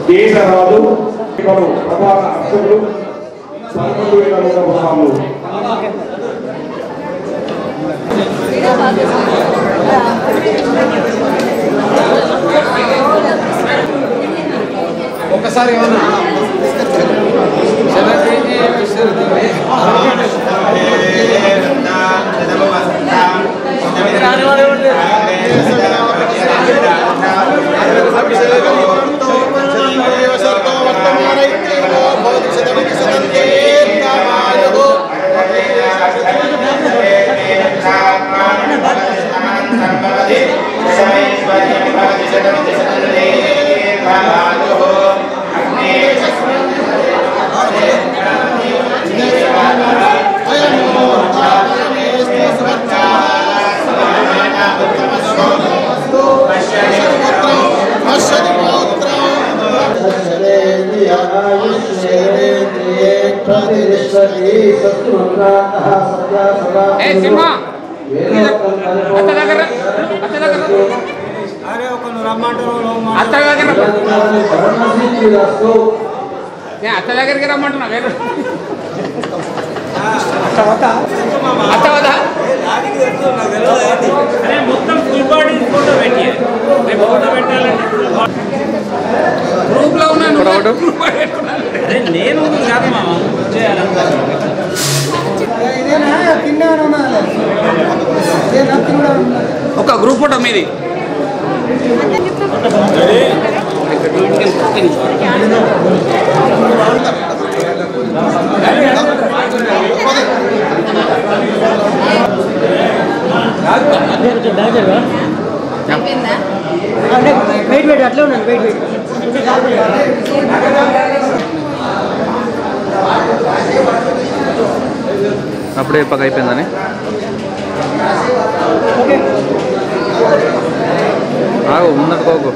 దేశరాజు ప్రధాన అర్చకులు 11,100 గ్రాములు. ఒకసారి ఏమన్నా Amen. అత్త దగ్గరికి రమ్మంటున్నా వేరే మొత్తం ఫుల్ బాడీ ఫోటో పెట్టి ఫోటో పెట్టాలంటే గ్రూప్ లో ఉన్నాను అదే నేను కాదు మామ చేయాలంటే ఒక గ్రూప్ ఫోటో మీది వెయిట్ వెయిట్ అట్లా ఉన్నాను వెయిట్ వెయిట్ అప్పుడే పక్క అయిపోయిందని ఆగు ముందట పోకు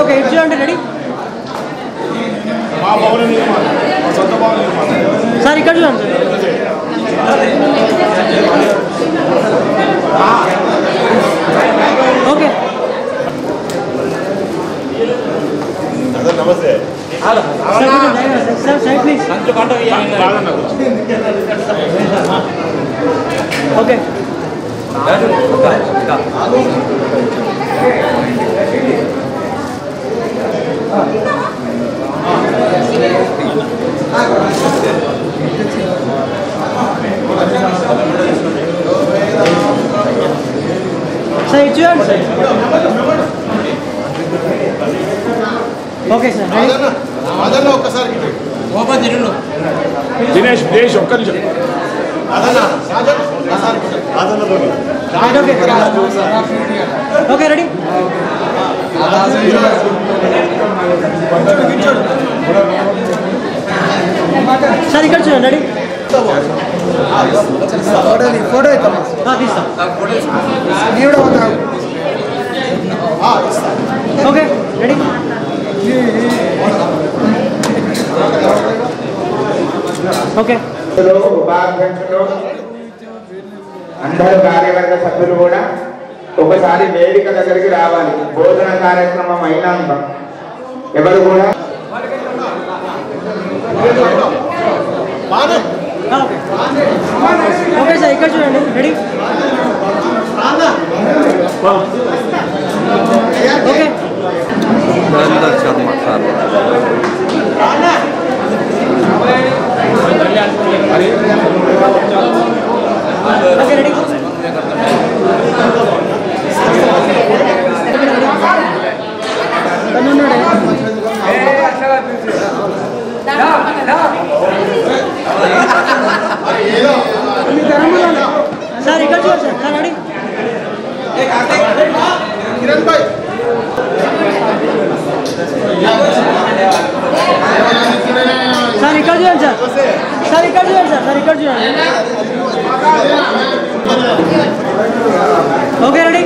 ఓకే ఇటు చూడండి రెడీ సార్ ఇక్కడ చూడండి ఓకే నమస్తే sir side please okay sir ఇటు చూడండి సార్ ఓకే సార్ అదన్న ఒక్కసారి ఓపెన్ తిరుగు దినేష్ దినేష్ ఒక్క నిమిషం ఓకే రెడీ సార్ ఇక్కడ చూడండి రెడీ ఫోటో తీస్తాం ఓకే రెడీ ఓకే ఉపాధ్యక్షులు అందరూ కార్యవర్గ సభ్యులు కూడా ఒకసారి వేదిక దగ్గరికి రావాలి. భోజన కార్యక్రమం అయినాక ఎవరు కూడా ఓకే సార్ ఇక్కడ చూడండి ready okay Sharma sir okay ready sir ఇక్కడ చూడండి సార్ రెడీ కిరణ్ భాయ్ సార్ ఇక్కడ చూడండి సార్ సార్ ఇక్కడ చూడండి సార్ ఇక్కడ చూడండి ఓకే రెడీ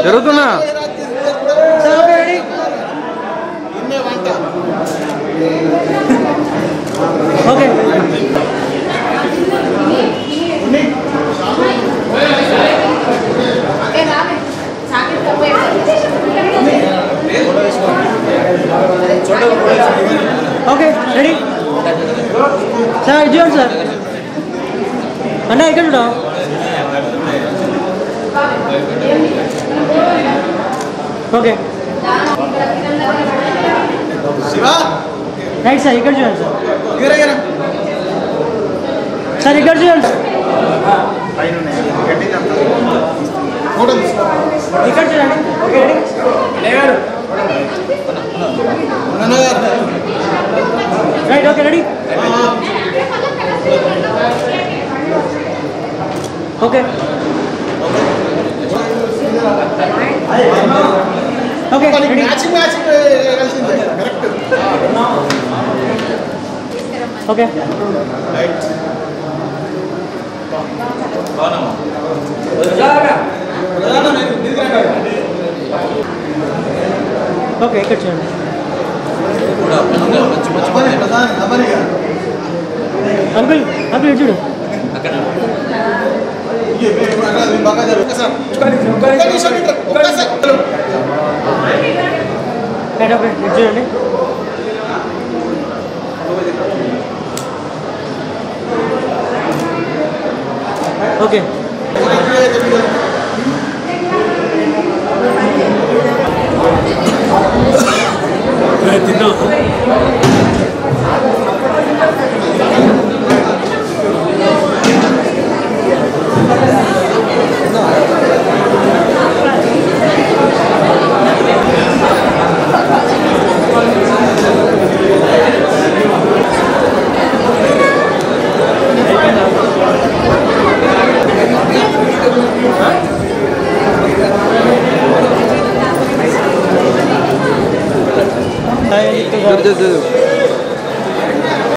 జరుగుతున్నా ఓకే ఓకే రెడీ సార్ ఇది చూడండి సార్ అంటే ఇక్కడ చూడ ఓకే రైట్ సార్ ఇక్కడ చూడండి సార్ సార్ ఇక్కడ చూడండి ఇక్కడ చూడండి okay ready right okay ready okay okay matching okay okay ఇక్కడ చూడండి అంకుల్ అంకుల్ చూడు చూడండి ఓకే తిన్నాం Hai, itu.